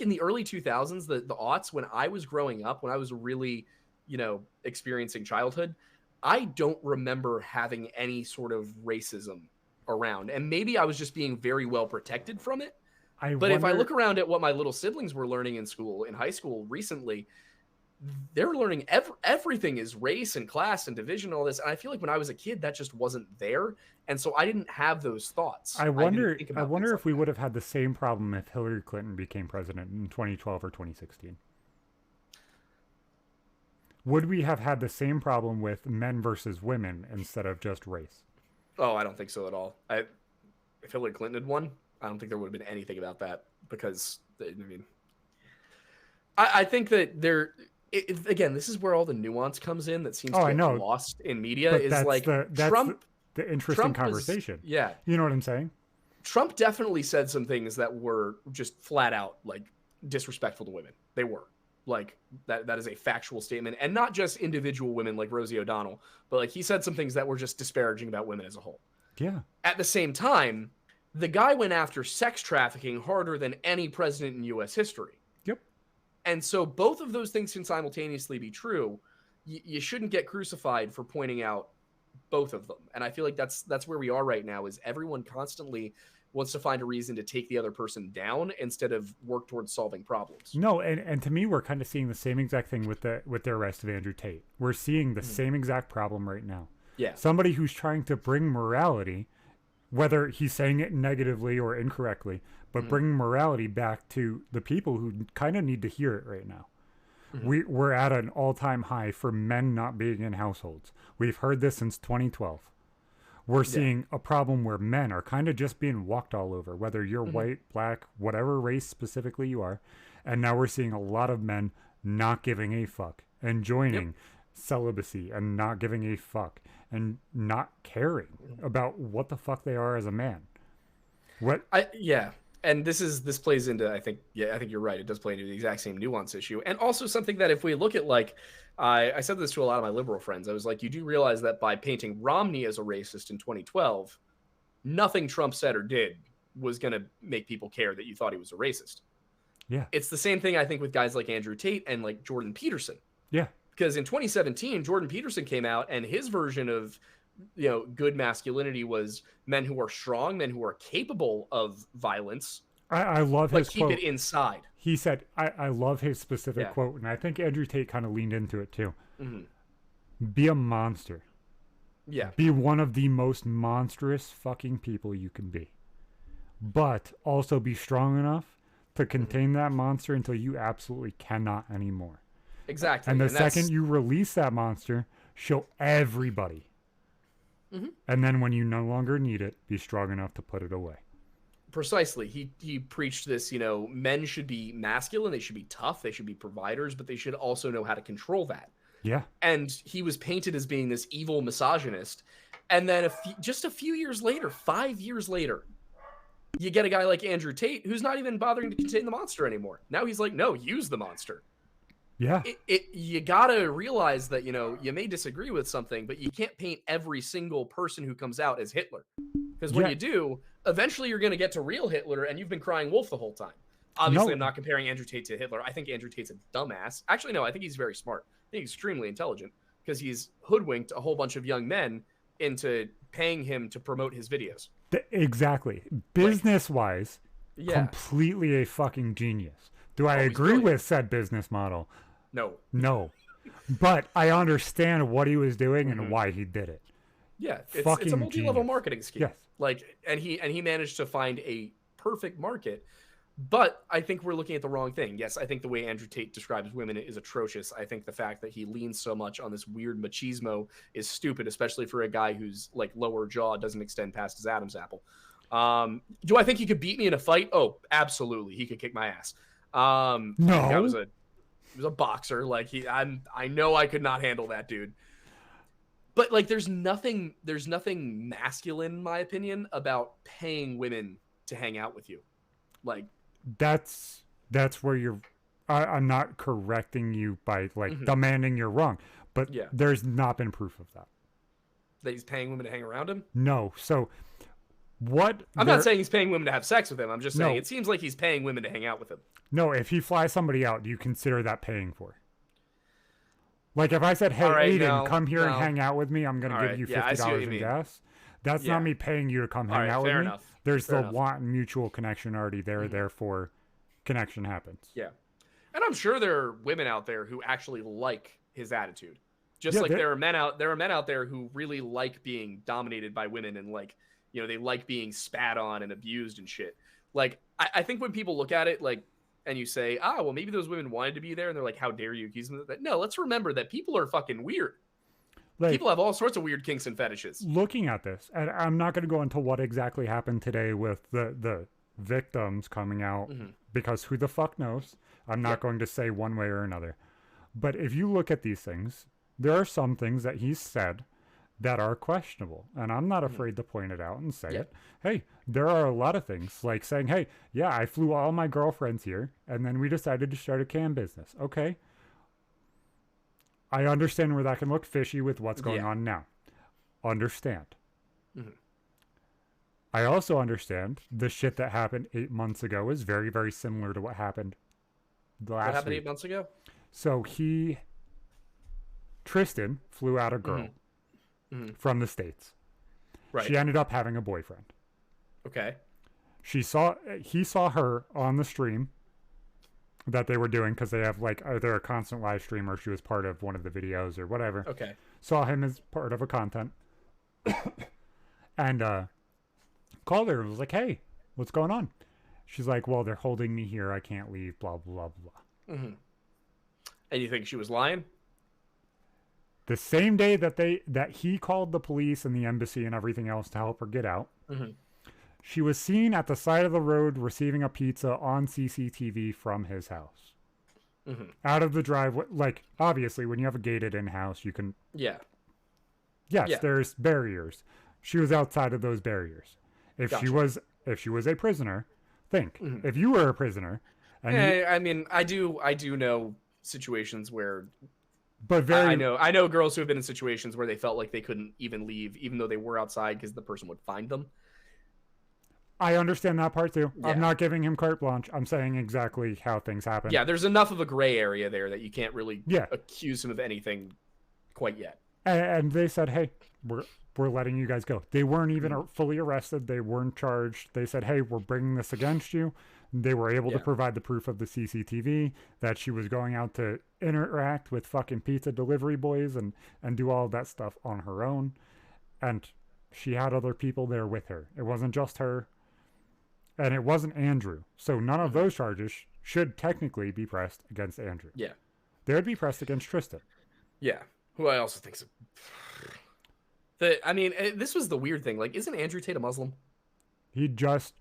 Speaker 3: in the early 2000s, the aughts, when I was growing up, when I was really, you know, experiencing childhood, I don't remember having any sort of racism around. And maybe I was just being very well protected from it. If I look around at what my little siblings were learning in school, in high school recently, they're learning everything is race and class and division, all this. And I feel like when I was a kid, that just wasn't there. And so I didn't have those thoughts.
Speaker 1: I wonder if we would have had the same problem if Hillary Clinton became president in 2012 or 2016. Would we have had the same problem with men versus women instead of just race?
Speaker 3: Oh, I don't think so at all. If Hillary Clinton had won, I don't think there would have been anything about that because, I think that again, this is where all the nuance comes in that seems to get lost in media. But is like
Speaker 1: the interesting conversation.
Speaker 3: Yeah.
Speaker 1: You know what I'm saying?
Speaker 3: Trump definitely said some things that were just flat out like disrespectful to women. They were like that is a factual statement, and not just individual women like Rosie O'Donnell, but like he said some things that were just disparaging about women as a whole.
Speaker 1: Yeah.
Speaker 3: At the same time, the guy went after sex trafficking harder than any president in U.S. history.
Speaker 1: Yep.
Speaker 3: And so both of those things can simultaneously be true. You shouldn't get crucified for pointing out both of them. And I feel like that's where we are right now, is everyone constantly wants to find a reason to take the other person down instead of work towards solving problems.
Speaker 1: No, and to me, we're kind of seeing the same exact thing with the arrest of Andrew Tate. We're seeing the same exact problem right now.
Speaker 3: Yeah.
Speaker 1: Somebody who's trying to bring morality, whether he's saying it negatively or incorrectly, but bringing morality back to the people who kind of need to hear it right now. We're at an all-time high for men not being in households. We've heard this since 2012. We're seeing a problem where men are kind of just being walked all over, whether you're white, black, whatever race specifically you are. And now we're seeing a lot of men not giving a fuck and joining celibacy and not giving a fuck and not caring about what the fuck they are as a man.
Speaker 3: And this plays into, I think you're right. It does play into the exact same nuance issue. And also something that if we look at, like, I said this to a lot of my liberal friends. I was like, you do realize that by painting Romney as a racist in 2012, nothing Trump said or did was going to make people care that you thought he was a racist.
Speaker 1: Yeah.
Speaker 3: It's the same thing, I think, with guys like Andrew Tate and like Jordan Peterson.
Speaker 1: Yeah.
Speaker 3: Because in 2017, Jordan Peterson came out and his version of, good masculinity was men who are strong, men who are capable of violence.
Speaker 1: I love his
Speaker 3: quote.
Speaker 1: Keep
Speaker 3: it inside.
Speaker 1: He said, I love his specific quote, and I think Andrew Tate kind of leaned into it too. Be a monster.
Speaker 3: Yeah.
Speaker 1: Be one of the most monstrous fucking people you can be. But also be strong enough to contain that monster until you absolutely cannot anymore.
Speaker 3: Exactly.
Speaker 1: And the second you release that monster, show everybody. And then when you no longer need it, be strong enough to put it away.
Speaker 3: Precisely. He preached this, men should be masculine, they should be tough, they should be providers, but they should also know how to control that.
Speaker 1: Yeah.
Speaker 3: And he was painted as being this evil misogynist. And then just a few years later, 5 years later, you get a guy like Andrew Tate who's not even bothering to contain the monster anymore. Now he's like, no, use the monster.
Speaker 1: Yeah.
Speaker 3: You gotta realize that, you may disagree with something, but you can't paint every single person who comes out as Hitler. Because when you do, eventually you're going to get to real Hitler, and you've been crying wolf the whole time. Obviously, I'm not comparing Andrew Tate to Hitler. I think Andrew Tate's a dumbass. Actually, no, I think he's very smart. I think he's extremely intelligent, because he's hoodwinked a whole bunch of young men into paying him to promote his videos.
Speaker 1: Exactly. Business-wise, completely a fucking genius. Do I agree with said business model? No. But I understand what he was doing and why he did it.
Speaker 3: Yeah, it's a multi-level marketing scheme.
Speaker 1: Yes.
Speaker 3: Like, and he managed to find a perfect market. But I think we're looking at the wrong thing. Yes, I think the way Andrew Tate describes women is atrocious. I think the fact that he leans so much on this weird machismo is stupid, especially for a guy whose like lower jaw doesn't extend past his Adam's apple. Do I think he could beat me in a fight? Oh, absolutely. He could kick my ass.
Speaker 1: No.
Speaker 3: He was a boxer. Like I know I could not handle that dude. But like there's nothing masculine, in my opinion, about paying women to hang out with you. Like
Speaker 1: that's where you're I'm not correcting you by like demanding you're wrong, but there's not been proof of that
Speaker 3: he's paying women to hang around him.
Speaker 1: No. So what
Speaker 3: I'm not saying he's paying women to have sex with him. I'm just saying it seems like he's paying women to hang out with him.
Speaker 1: No, if he flies somebody out, do you consider that paying for? Like if I said, hey, Aiden, come here and hang out with me, I'm going to give you $50 in gas. That's not me paying you to come hang out with me. There's the want and mutual connection already there. Therefore, connection happens.
Speaker 3: Yeah. And I'm sure there are women out there who actually like his attitude. Just like there are men out there who really like being dominated by women and like, they like being spat on and abused and shit. Like, I think when people look at it, like, and you say, well, maybe those women wanted to be there, and they're like, how dare you accuse them of that? No, let's remember that people are fucking weird. Like, people have all sorts of weird kinks and fetishes.
Speaker 1: Looking at this, and I'm not going to go into what exactly happened today with the victims coming out, because who the fuck knows? I'm not going to say one way or another. But if you look at these things, there are some things that he's said that are questionable. And I'm not afraid to point it out and say
Speaker 3: Yeah.
Speaker 1: it. Hey, there are a lot of things like saying, hey, yeah, I flew all my girlfriends here and then we decided to start a cam business. Okay. I understand where that can look fishy with what's going on now. Understand. I also understand the shit that happened 8 months ago is very, very similar to what happened last
Speaker 3: What happened
Speaker 1: week.
Speaker 3: 8 months ago?
Speaker 1: So Tristan flew out a girl from the States.
Speaker 3: Right.
Speaker 1: She ended up having a boyfriend.
Speaker 3: Okay.
Speaker 1: He saw her on the stream that they were doing because they have like either a constant live stream or she was part of one of the videos or whatever.
Speaker 3: Okay.
Speaker 1: Saw him as part of a content. And called her and was like, hey, what's going on? She's like, well, they're holding me here. I can't leave, blah, blah, blah.
Speaker 3: And you think she was lying?
Speaker 1: The same day that he called the police and the embassy and everything else to help her get out, she was seen at the side of the road receiving a pizza on CCTV from his house. Out of the driveway. Like, obviously, when you have a gated in-house, you can...
Speaker 3: Yeah.
Speaker 1: Yes, there's barriers. She was outside of those barriers. If she was a prisoner, think. If you were a prisoner... And
Speaker 3: I mean, I do know situations where...
Speaker 1: But
Speaker 3: I know girls who have been in situations where they felt like they couldn't even leave, even though they were outside because the person would find them.
Speaker 1: I understand that part too.
Speaker 3: Yeah.
Speaker 1: I'm not giving him carte blanche. I'm saying exactly how things happen.
Speaker 3: Yeah, there's enough of a gray area there that you can't really
Speaker 1: Yeah.
Speaker 3: accuse him of anything quite yet.
Speaker 1: And they said, hey, we're letting you guys go. They weren't even fully arrested. They weren't charged. They said, hey, we're bringing this against you. They were able to provide the proof of the CCTV that she was going out to interact with fucking pizza delivery boys and do all of that stuff on her own. And she had other people there with her. It wasn't just her. And it wasn't Andrew. So none of those charges should technically be pressed against Andrew.
Speaker 3: Yeah.
Speaker 1: They would be pressed against Tristan.
Speaker 3: Yeah. Who I also think... this was the weird thing. Like, isn't Andrew Tate a Muslim?
Speaker 1: He just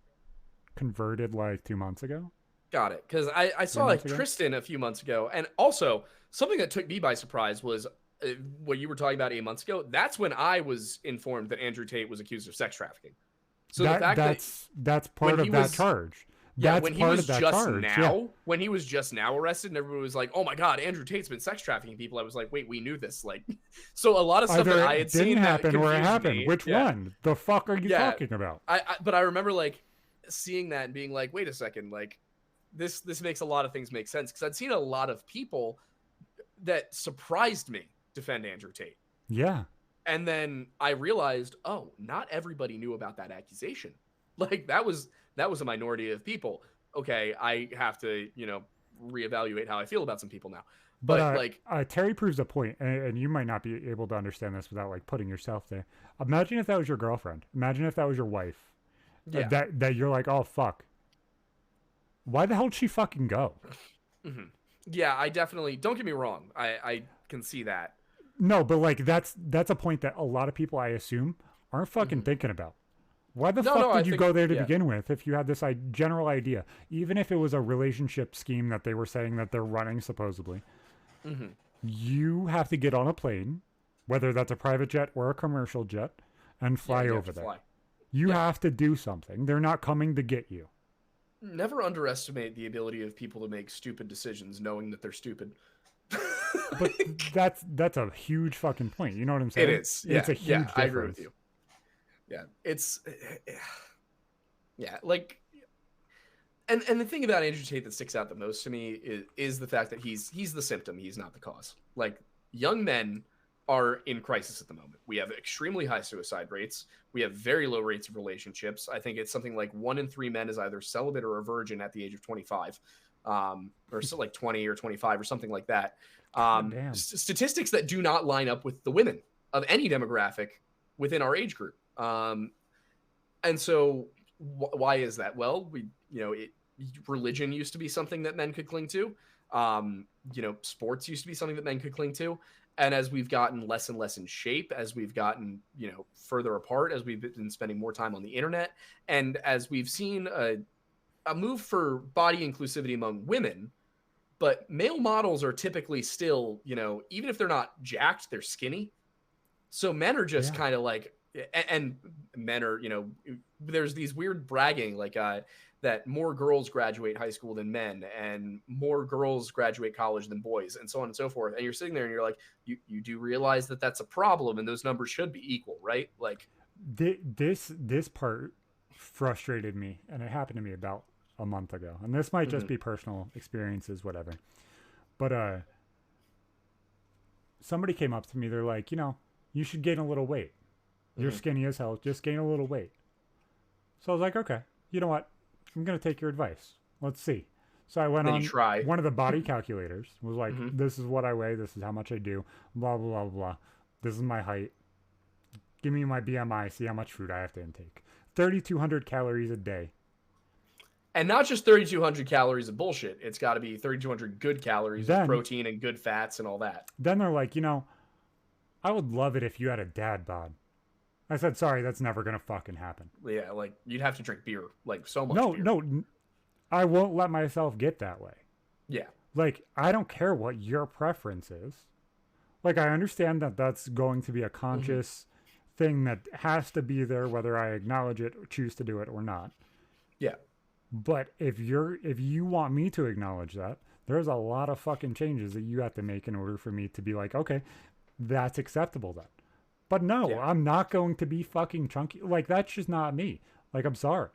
Speaker 1: converted like 2 months ago.
Speaker 3: Got it. Because I saw like Tristan a few months ago. And also, something that took me by surprise was what you were talking about 8 months ago. That's when I was informed that Andrew Tate was accused of sex trafficking. So the fact
Speaker 1: that's part of that charge.
Speaker 3: Yeah,
Speaker 1: that's
Speaker 3: when he
Speaker 1: part
Speaker 3: was
Speaker 1: of that
Speaker 3: just
Speaker 1: charge.
Speaker 3: now, when he was just now arrested, and everybody was like, "Oh my God, Andrew Tate's been sex trafficking people." I was like, "Wait, we knew this." Like, so a lot of stuff
Speaker 1: Either
Speaker 3: that I had seen
Speaker 1: didn't happen or it
Speaker 3: confused
Speaker 1: happened.
Speaker 3: me.
Speaker 1: Which one? The fuck are you talking about?
Speaker 3: But I remember like seeing that and being like, "Wait a second, like this makes a lot of things make sense." Because I'd seen a lot of people that surprised me defend Andrew Tate.
Speaker 1: Yeah.
Speaker 3: And then I realized, oh, not everybody knew about that accusation. Like that was a minority of people. Okay, I have to, reevaluate how I feel about some people now. But like
Speaker 1: Terry proves a point, and you might not be able to understand this without like putting yourself there. Imagine if that was your girlfriend. Imagine if that was your wife.
Speaker 3: Yeah.
Speaker 1: That you're like, oh fuck. Why the hell did she fucking go?
Speaker 3: Yeah, I definitely, don't get me wrong. I can see that.
Speaker 1: No, but like that's a point that a lot of people, I assume, aren't fucking thinking about. Why the fuck did you go there to begin with if you had this general idea? Even if it was a relationship scheme that they were saying that they're running, supposedly. You have to get on a plane, whether that's a private jet or a commercial jet, and fly over there. You have to do something. They're not coming to get you.
Speaker 3: Never underestimate the ability of people to make stupid decisions knowing that they're stupid.
Speaker 1: But that's a huge fucking point. You know what I'm saying?
Speaker 3: It is. Yeah.
Speaker 1: It's a huge difference.
Speaker 3: I agree with you. Yeah, like, and the thing about Andrew Tate that sticks out the most to me is the fact that he's the symptom, he's not the cause. Like, young men are in crisis at the moment. We have extremely high suicide rates. We have very low rates of relationships. I think it's something like 1 in 3 men is either celibate or a virgin at the age of 25, or so like 20 or 25 or something like that. Statistics that do not line up with the women of any demographic within our age group. And so why is that? Well, religion used to be something that men could cling to. Sports used to be something that men could cling to. And as we've gotten less and less in shape, as we've gotten, further apart, as we've been spending more time on the internet, and as we've seen a move for body inclusivity among women, but male models are typically still, even if they're not jacked, they're skinny. So men are just kind of like, and men are, there's these weird bragging like that more girls graduate high school than men, and more girls graduate college than boys, and so on and so forth. And you're sitting there and you're like, you do realize that that's a problem, and those numbers should be equal, right? Like
Speaker 1: this part frustrated me, and it happened to me about a month ago. And this might just be personal experiences, whatever. But somebody came up to me. They're like, you should gain a little weight. You're skinny as hell. Just gain a little weight. So I was like, okay, you know what? I'm going to take your advice. Let's see. So I went on one of the body calculators. Was like, this is what I weigh. This is how much I do. Blah, blah, blah, blah. This is my height. Give me my BMI. See how much food I have to intake. 3,200 calories a day.
Speaker 3: And not just 3,200 calories of bullshit. It's got to be 3,200 good calories of protein and good fats and all that.
Speaker 1: Then they're like, I would love it if you had a dad bod. I said, sorry, that's never going to fucking happen.
Speaker 3: Yeah, like, you'd have to drink beer. Like, so much beer.
Speaker 1: No, I won't let myself get that way.
Speaker 3: Yeah.
Speaker 1: Like, I don't care what your preference is. Like, I understand that that's going to be a conscious thing that has to be there, whether I acknowledge it or choose to do it or not.
Speaker 3: Yeah.
Speaker 1: But if you want me to acknowledge that, there's a lot of fucking changes that you have to make in order for me to be like, okay, that's acceptable then. But no, I'm not going to be fucking chunky. Like, that's just not me. Like, I'm sorry.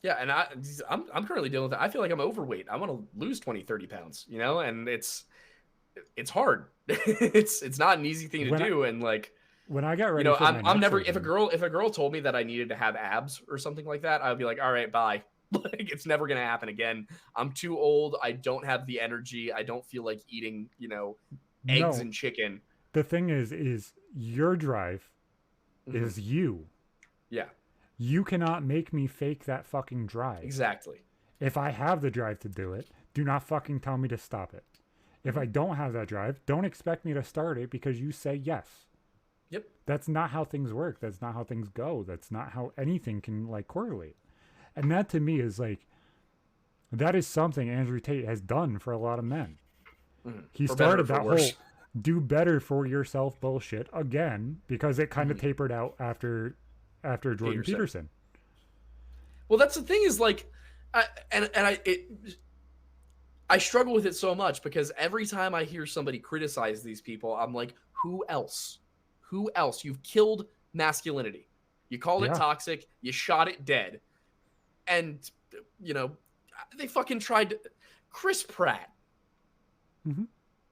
Speaker 3: Yeah, and I'm currently dealing with it. I feel like I'm overweight. I want to lose 20, 30 pounds, and it's hard. it's not an easy thing to do. And like,
Speaker 1: when I got ready,
Speaker 3: I'm never, if a girl told me that I needed to have abs or something like that, I would be like, all right, bye. Like, it's never going to happen again. I'm too old. I don't have the energy. I don't feel like eating, eggs and chicken.
Speaker 1: The thing is your drive is you.
Speaker 3: Yeah.
Speaker 1: You cannot make me fake that fucking drive.
Speaker 3: Exactly.
Speaker 1: If I have the drive to do it, do not fucking tell me to stop it. If I don't have that drive, don't expect me to start it because you say yes.
Speaker 3: Yep.
Speaker 1: That's not how things work. That's not how things go. That's not how anything can like correlate. And that to me is like, that is something Andrew Tate has done for a lot of men. He started that whole do better for yourself bullshit again because it kind of tapered out after Jordan Peterson.
Speaker 3: Well, that's the thing is like, I struggle with it so much because every time I hear somebody criticize these people, I'm like, who else? Who else? You've killed masculinity. You called it toxic. You shot it dead. And, they fucking tried to... Chris Pratt.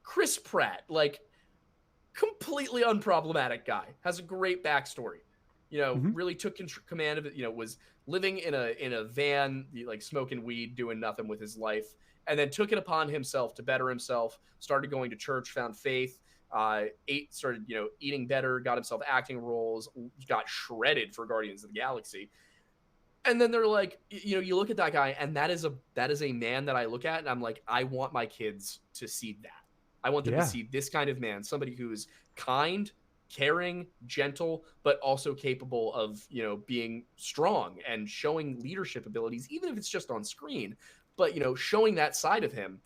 Speaker 3: Chris Pratt, like, completely unproblematic guy. Has a great backstory. Really took command of it, was living in a van, like smoking weed, doing nothing with his life, and then took it upon himself to better himself, started going to church, found faith, started, eating better, got himself acting roles, got shredded for Guardians of the Galaxy. And then they're like, you look at that guy, and that is a man that I look at, and I'm like, I want my kids to see that. I want them to see this kind of man, somebody who's kind, caring, gentle, but also capable of, being strong and showing leadership abilities, even if it's just on screen, but, showing that side of him.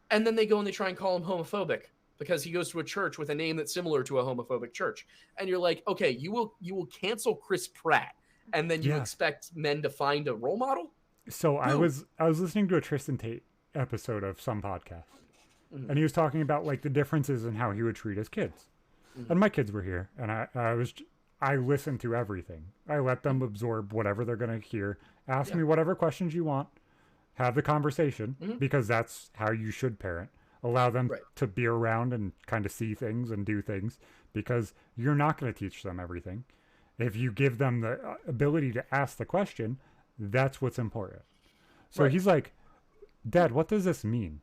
Speaker 3: And then they go and they try and call him homophobic because he goes to a church with a name that's similar to a homophobic church. And you're like, okay, you will cancel Chris Pratt. And then you expect men to find a role model?
Speaker 1: So I was listening to a Tristan Tate episode of some podcast. And he was talking about like the differences in how he would treat his kids. And my kids were here, and I listened to everything. I let them absorb whatever they're going to hear. Ask me whatever questions you want. Have the conversation because that's how you should parent. Allow them to be around and kind of see things and do things because you're not going to teach them everything. If you give them the ability to ask the question, that's what's important. So he's like, Dad, what does this mean?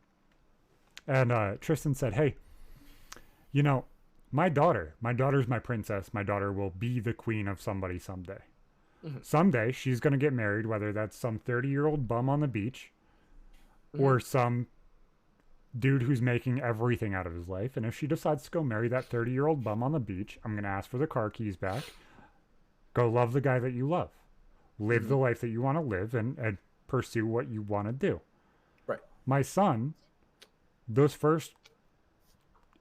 Speaker 1: And Tristan said, hey, my daughter's my princess. My daughter will be the queen of somebody someday. Someday she's going to get married, whether that's some 30-year-old bum on the beach or some dude who's making everything out of his life. And if she decides to go marry that 30-year-old bum on the beach, I'm going to ask for the car keys back. Go love the guy that you love. Live the life that you want to live and pursue what you want to do.
Speaker 3: Right.
Speaker 1: My son, those first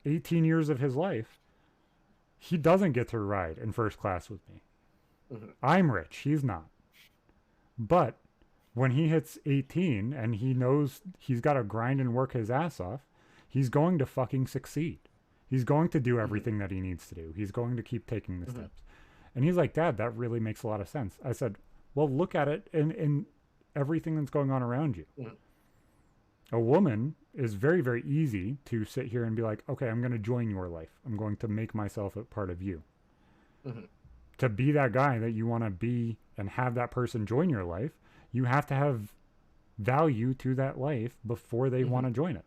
Speaker 1: 18 years of his life, he doesn't get to ride in first class with me. Mm-hmm. I'm rich. He's not. But when he hits 18 and he knows he's got to grind and work his ass off, he's going to fucking succeed. He's going to do everything that he needs to do. He's going to keep taking the steps. And he's like, Dad, that really makes a lot of sense. I said, well, look at it in everything that's going on around you. A woman is very, very easy to sit here and be like, okay, I'm going to join your life. I'm going to make myself a part of you. To be that guy that you want to be and have that person join your life, you have to have value to that life before they want to join it.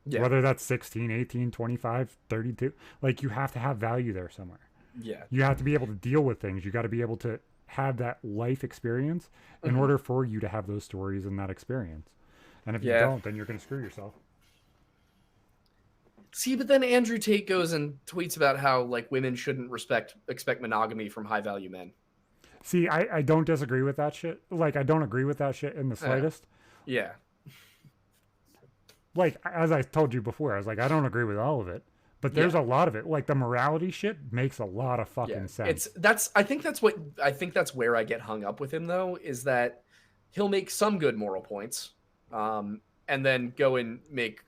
Speaker 1: Yeah. Whether that's 16, 18, 25, 32, like you have to have value there somewhere.
Speaker 3: Yeah.
Speaker 1: You have to be able to deal with things. You got to be able to have that life experience in order for you to have those stories and that experience. And if you don't, then you're going to screw yourself.
Speaker 3: See, but then Andrew Tate goes and tweets about how like women shouldn't expect monogamy from high value men.
Speaker 1: See, I don't disagree with that shit. Like, I don't agree with that shit in the slightest.
Speaker 3: Yeah.
Speaker 1: Like, as I told you before, I was like, I don't agree with all of it. But there's a lot of it. Like, the morality shit makes a lot of fucking sense.
Speaker 3: I think that's where I get hung up with him, though, is that he'll make some good moral points and then go and make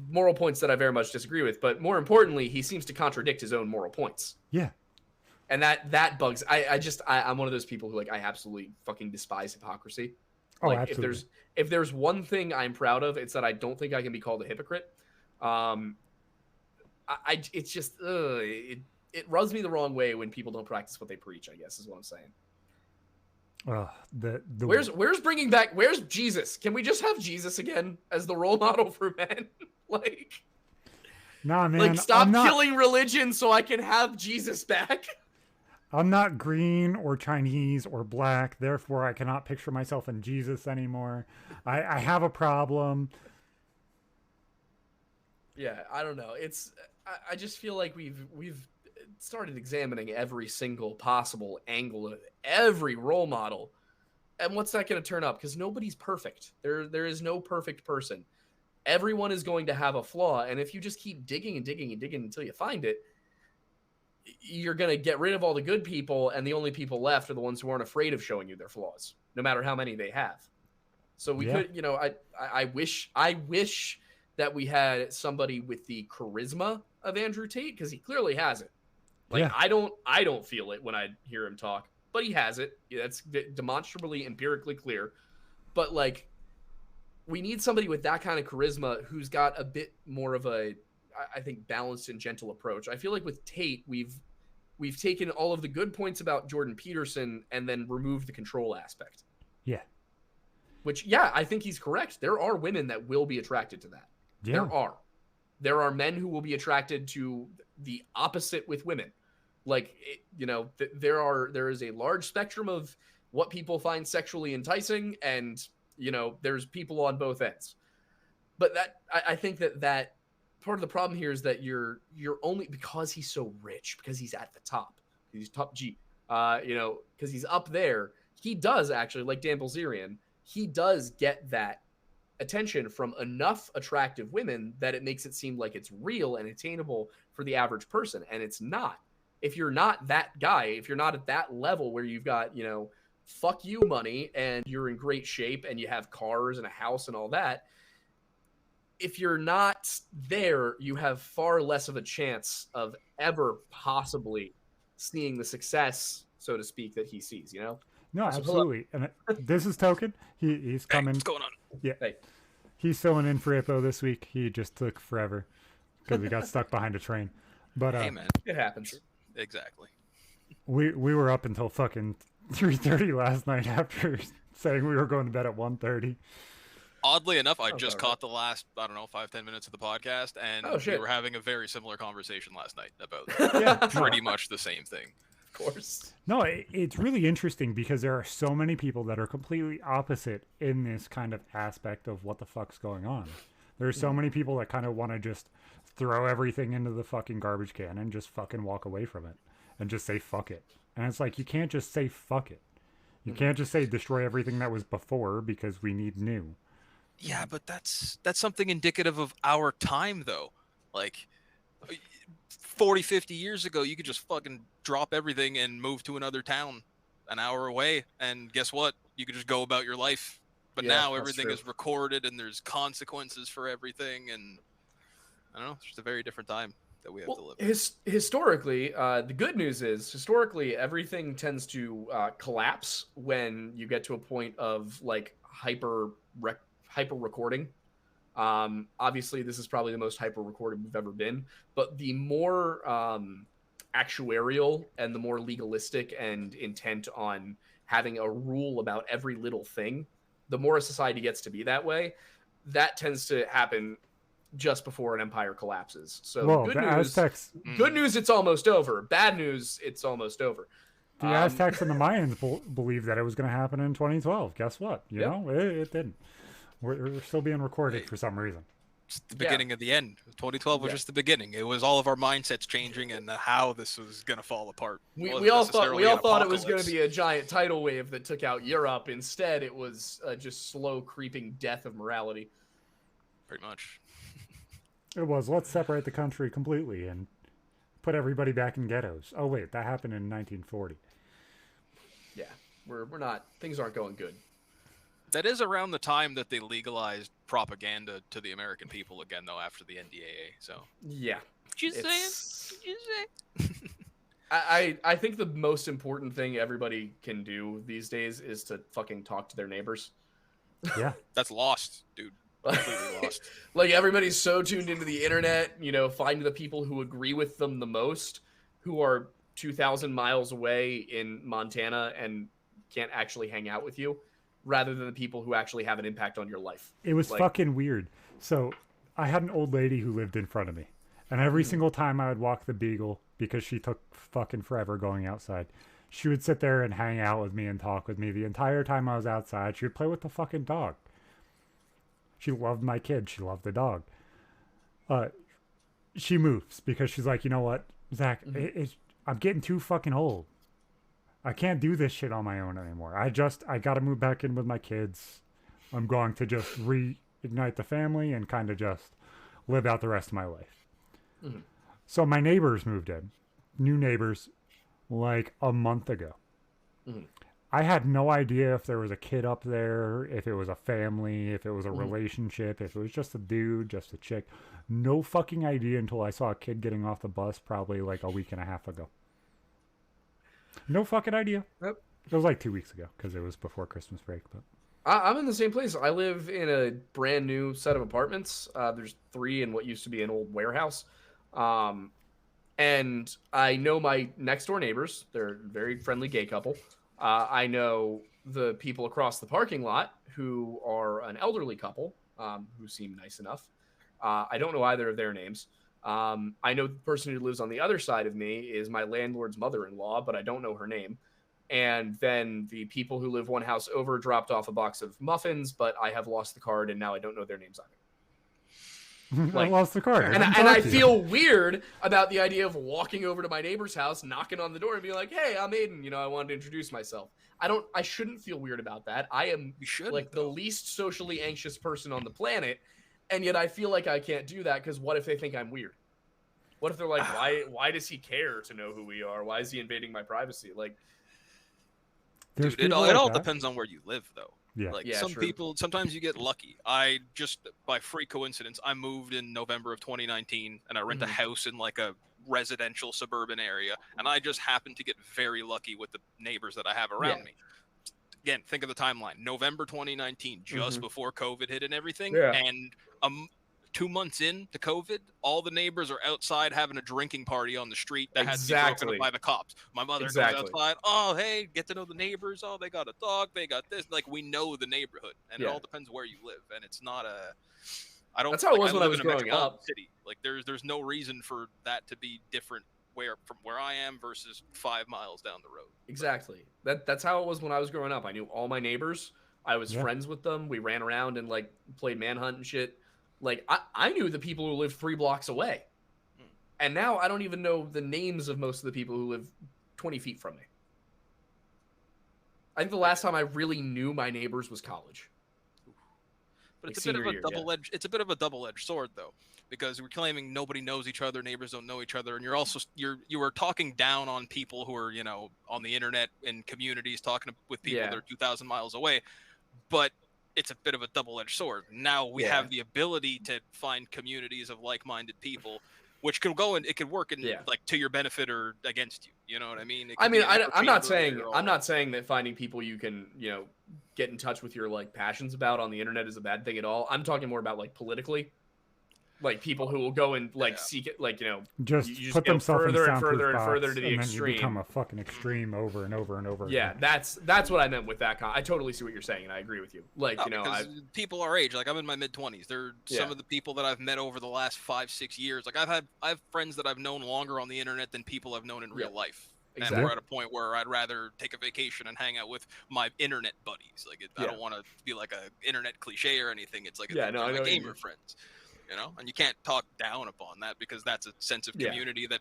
Speaker 3: moral points that I very much disagree with. But more importantly, he seems to contradict his own moral points.
Speaker 1: Yeah.
Speaker 3: And that bugs. I'm one of those people who like I absolutely fucking despise hypocrisy.
Speaker 1: Oh,
Speaker 3: like
Speaker 1: absolutely.
Speaker 3: if there's one thing I'm proud of, it's that I don't think I can be called a hypocrite. It's just it rubs me the wrong way when people don't practice what they preach, I guess is what I'm saying. Where's Jesus? Can we just have Jesus again as the role model for men? Like,
Speaker 1: nah, man.
Speaker 3: Like, stop killing religion so I can have Jesus back.
Speaker 1: I'm not green or Chinese or black, therefore I cannot picture myself in Jesus anymore. I have a problem.
Speaker 3: Yeah, I don't know. I just feel like we've started examining every single possible angle of every role model. And what's that going to turn up? Because nobody's perfect. There is no perfect person. Everyone is going to have a flaw. And if you just keep digging and digging and digging until you find it, you're going to get rid of all the good people. And the only people left are the ones who aren't afraid of showing you their flaws, no matter how many they have. So we could, I wish that we had somebody with the charisma of Andrew Tate, because he clearly has it. Like, I don't feel it when I hear him talk, but he has it. That's demonstrably, empirically clear. But like, we need somebody with that kind of charisma who's got a bit more of a, I think, balanced and gentle approach. I feel like with Tate, we've taken all of the good points about Jordan Peterson and then removed the control aspect.
Speaker 1: Yeah.
Speaker 3: Which, I think he's correct. There are women that will be attracted to that.
Speaker 1: Yeah.
Speaker 3: There are men who will be attracted to the opposite with women. Like, there is a large spectrum of what people find sexually enticing, and, there's people on both ends. But I think that part of the problem here is that you're only, because he's so rich, because he's at the top, he's top G, because he's up there, he does actually, like Dan Bilzerian, he does get that attention from enough attractive women that it makes it seem like it's real and attainable for the average person. And it's not. If you're not that guy, if you're not at that level where you've got, fuck you money and you're in great shape and you have cars and a house and all that, if you're not there, you have far less of a chance of ever possibly seeing the success, so to speak, that he sees,
Speaker 1: No, absolutely. And this is Token. He's coming.
Speaker 4: What's going on?
Speaker 1: Yeah.
Speaker 3: Hey.
Speaker 1: He's filling in for Ippo this week. He just took forever because he got stuck behind a train. But
Speaker 4: hey, man.
Speaker 3: It happens.
Speaker 4: Exactly.
Speaker 1: We were up until fucking 3:30 last night after saying we were going to bed at 1:30.
Speaker 4: Oddly enough, I just caught the last, 5-10 minutes of the podcast, and we were having a very similar conversation last night about pretty much the same thing.
Speaker 3: Of course.
Speaker 1: No, it's really interesting because there are so many people that are completely opposite in this kind of aspect of what the fuck's going on. There's so many people that kind of want to just throw everything into the fucking garbage can and just fucking walk away from it and just say fuck it. And it's like, you can't just say fuck it. You can't just say destroy everything that was before because we need new.
Speaker 4: Yeah, but that's something indicative of our time, though. Like, 40, 50 years ago, you could just fucking drop everything and move to another town an hour away, and guess what? You could just go about your life. But now everything is recorded, and there's consequences for everything, and I don't know. It's just a very different time that we have to live in.
Speaker 3: Historically, the good news is, historically, everything tends to collapse when you get to a point of like hyper recording. Obviously, this is probably the most hyper recorded we've ever been, but the more actuarial and the more legalistic and intent on having a rule about every little thing, the more a society gets to be that way. That tends to happen just before an empire collapses. So good news, it's almost over. Bad news, it's almost over.
Speaker 1: The Aztecs and the Mayans believed that it was going to happen in 2012. Guess what? You know, it didn't. We're still being recorded for some reason.
Speaker 4: It's the beginning of the end. 2012 was just the beginning. It was all of our mindsets changing and how this was going to fall apart.
Speaker 3: We all thought it was going to be a giant tidal wave that took out Europe. Instead, it was just slow creeping death of morality.
Speaker 4: Pretty much.
Speaker 1: It was. Let's separate the country completely and put everybody back in ghettos. Oh wait, that happened in 1940.
Speaker 3: Yeah, we're not. Things aren't going good.
Speaker 4: That is around the time that they legalized propaganda to the American people again, though, after the NDAA. So
Speaker 3: yeah,
Speaker 4: just saying.
Speaker 3: I think the most important thing everybody can do these days is to fucking talk to their neighbors.
Speaker 1: Yeah,
Speaker 4: that's lost, dude. Completely lost.
Speaker 3: Like everybody's so tuned into the internet, you know, find the people who agree with them the most, who are 2,000 miles away in Montana and can't actually hang out with you, rather than the people who actually have an impact on your life.
Speaker 1: It was fucking weird. So I had an old lady who lived in front of me, and every single time I would walk the beagle, because she took fucking forever going outside, she would sit there and hang out with me and talk with me the entire time I was outside. She would play with the fucking dog. She loved my kid. She loved the dog. She moves because she's like, you know what, Zach, I'm getting too fucking old. I can't do this shit on my own anymore. I got to move back in with my kids. I'm going to just reignite the family and kind of just live out the rest of my life. Mm-hmm. So my neighbors moved in, new neighbors, like a month ago. Mm-hmm. I had no idea if there was a kid up there, if it was a family, if it was a relationship, if it was just a dude, just a chick. No fucking idea until I saw a kid getting off the bus probably like a week and a half ago. No fucking idea. Yep. It was like 2 weeks ago because it was before Christmas break. But
Speaker 3: I'm in the same place. I live in a brand new set of apartments. There's 3 in what used to be an old warehouse. And I know my next door neighbors. They're a very friendly gay couple. I know the people across the parking lot who are an elderly couple who seem nice enough. I don't know either of their names. I know the person who lives on the other side of me is my landlord's mother-in-law, but I don't know her name. And then the people who live one house over dropped off a box of muffins, but I have lost the card and now I don't know their names either.
Speaker 1: Like, I lost the card.
Speaker 3: And I feel weird about the idea of walking over to my neighbor's house, knocking on the door and being like, hey, I'm Aiden. You know, I wanted to introduce myself. I shouldn't feel weird about that. I am the least socially anxious person on the planet. And yet I feel like I can't do that because what if they think I'm weird? What if they're like, why does he care to know who we are? Why is he invading my privacy? Like,
Speaker 4: dude, it all depends on where you live, though.
Speaker 1: Yeah.
Speaker 4: Like some people, sometimes you get lucky. I just, by free coincidence, I moved in November of 2019 and I rent a house in like a residential suburban area. And I just happened to get very lucky with the neighbors that I have around me. Again, think of the timeline. November 2019, just before COVID hit and everything. Yeah. And 2 months into COVID, all the neighbors are outside having a drinking party on the street that had to be broken up by the cops. My mother goes outside. Oh, hey, get to know the neighbors. Oh, they got a dog. They got this. Like, we know the neighborhood, and it all depends where you live. And it's not I don't.
Speaker 3: That's how it was when I was growing up.
Speaker 4: City. Like, there's no reason for that to be different from where I am versus 5 miles down the road.
Speaker 3: Exactly. That's how it was when I was growing up. I knew all my neighbors. I was friends with them. We ran around and like played manhunt and shit. Like, I knew the people who lived 3 blocks away. And now I don't even know the names of most of the people who live 20 feet from me. I think the last time I really knew my neighbors was college.
Speaker 4: But
Speaker 3: Like
Speaker 4: it's a bit of a
Speaker 3: senior year, yeah.
Speaker 4: double-edged. It's a bit of a double-edged sword, though, because we're claiming nobody knows each other, neighbors don't know each other, and you are talking down on people who are on the internet in communities talking with people
Speaker 3: Yeah.
Speaker 4: that are 2,000 miles away. But it's a bit of a double-edged sword. Now we
Speaker 3: Yeah.
Speaker 4: have the ability to find communities of like-minded people, which could go and it could work in
Speaker 3: Yeah.
Speaker 4: like to your benefit or against you. You know what I mean? It
Speaker 3: I
Speaker 4: could be
Speaker 3: mean,
Speaker 4: an
Speaker 3: I'm not
Speaker 4: echo
Speaker 3: saying
Speaker 4: chamber
Speaker 3: I'm
Speaker 4: or-
Speaker 3: not saying that finding people you can get in touch with your like passions about on the internet is a bad thing at all. I'm talking more about like politically, like people who will go and like seek it, like
Speaker 1: Just
Speaker 3: you
Speaker 1: put
Speaker 3: go
Speaker 1: themselves in
Speaker 3: further and
Speaker 1: soundproof
Speaker 3: further and further
Speaker 1: box,
Speaker 3: to the
Speaker 1: and then
Speaker 3: extreme.
Speaker 1: you become a fucking extreme over and over and over
Speaker 3: Yeah,
Speaker 1: again.
Speaker 3: that's what I meant with that. I totally see what you're saying, and I agree with you. Like
Speaker 4: No, because people our age, like I'm in my mid-20s. They're some of the people that I've met over the last 5-6 years. Like I have friends that I've known longer on the internet than people I've known in real life.
Speaker 3: Exactly.
Speaker 4: And we're at a point where I'd rather take a vacation and hang out with my internet buddies. Like I don't want to be like a internet cliche or anything. It's like
Speaker 3: I know
Speaker 4: my
Speaker 3: what you
Speaker 4: gamer
Speaker 3: mean.
Speaker 4: friends. And you can't talk down upon that because that's a sense of community that